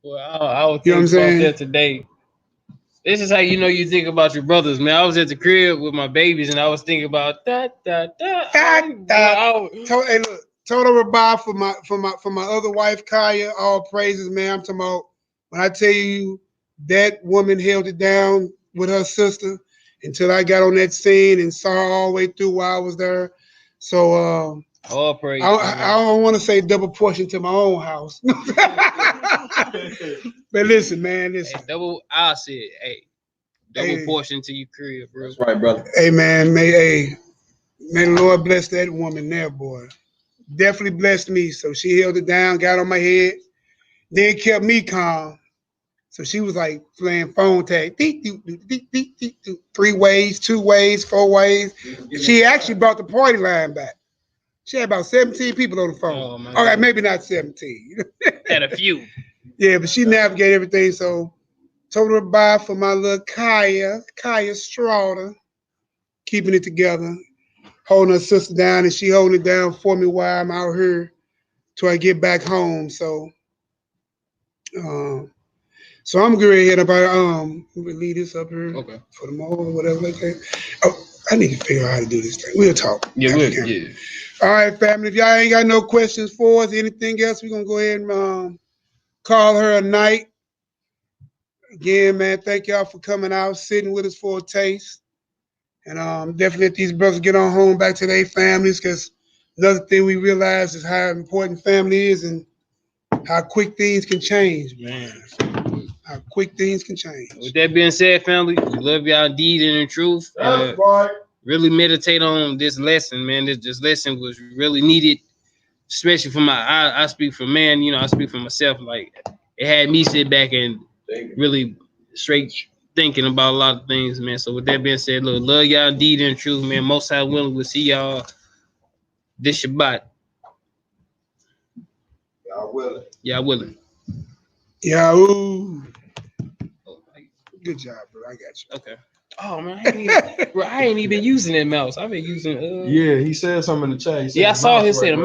Boy, I was thinking about that today. This is how you think about your brothers, man. I was at the crib with my babies, and I was thinking about Hey, look, total rabbi for my other wife, Kaya. All praises, man. I'm talking about when I tell you that woman held it down with her sister until I got on that scene and saw her all the way through while I was there. So all praise. I don't want to say double portion to my own house. But listen, man, listen. Hey, double portion to your crib, bro. That's right, brother. Hey, man, may the Lord bless that woman there, boy. Definitely blessed me. So she held it down, got on my head, then kept me calm. So she was like playing phone tag. 3 ways, 2 ways, 4 ways. She actually brought the party line back. She had about 17 people on the phone. All right, maybe not 17. Had a few. Yeah, but she navigated everything. So total bye for my little Kaya Straughter, keeping it together, holding her sister down, and she holding it down for me while I'm out here till I get back home. So I'm going ahead about we'll leave this up here for the moment or whatever like that. Oh, I need to figure out how to do this thing. We'll talk. Yeah. All right, family. If y'all ain't got no questions for us, anything else, we're gonna go ahead and call her a night. Again, man, thank y'all for coming out, sitting with us for a taste. And definitely let these brothers get on home back to their families, because another thing we realize is how important family is and how quick things can change, man. How quick things can change. With that being said, family, we love y'all indeed and in truth. Really meditate on this lesson, man. This lesson was really needed, especially for I speak for man, I speak for myself. Like, it had me sit back and really straight thinking about a lot of things, man. So with that being said, look, love y'all indeed and in truth, man. Most High willing, we'll see y'all this Shabbat. Y'all willing. Yahoo. Good job, bro. I got you. Okay. Oh man, I ain't even using that mouse. I've been using. Yeah, he said something in the chat. I saw him say the mouse.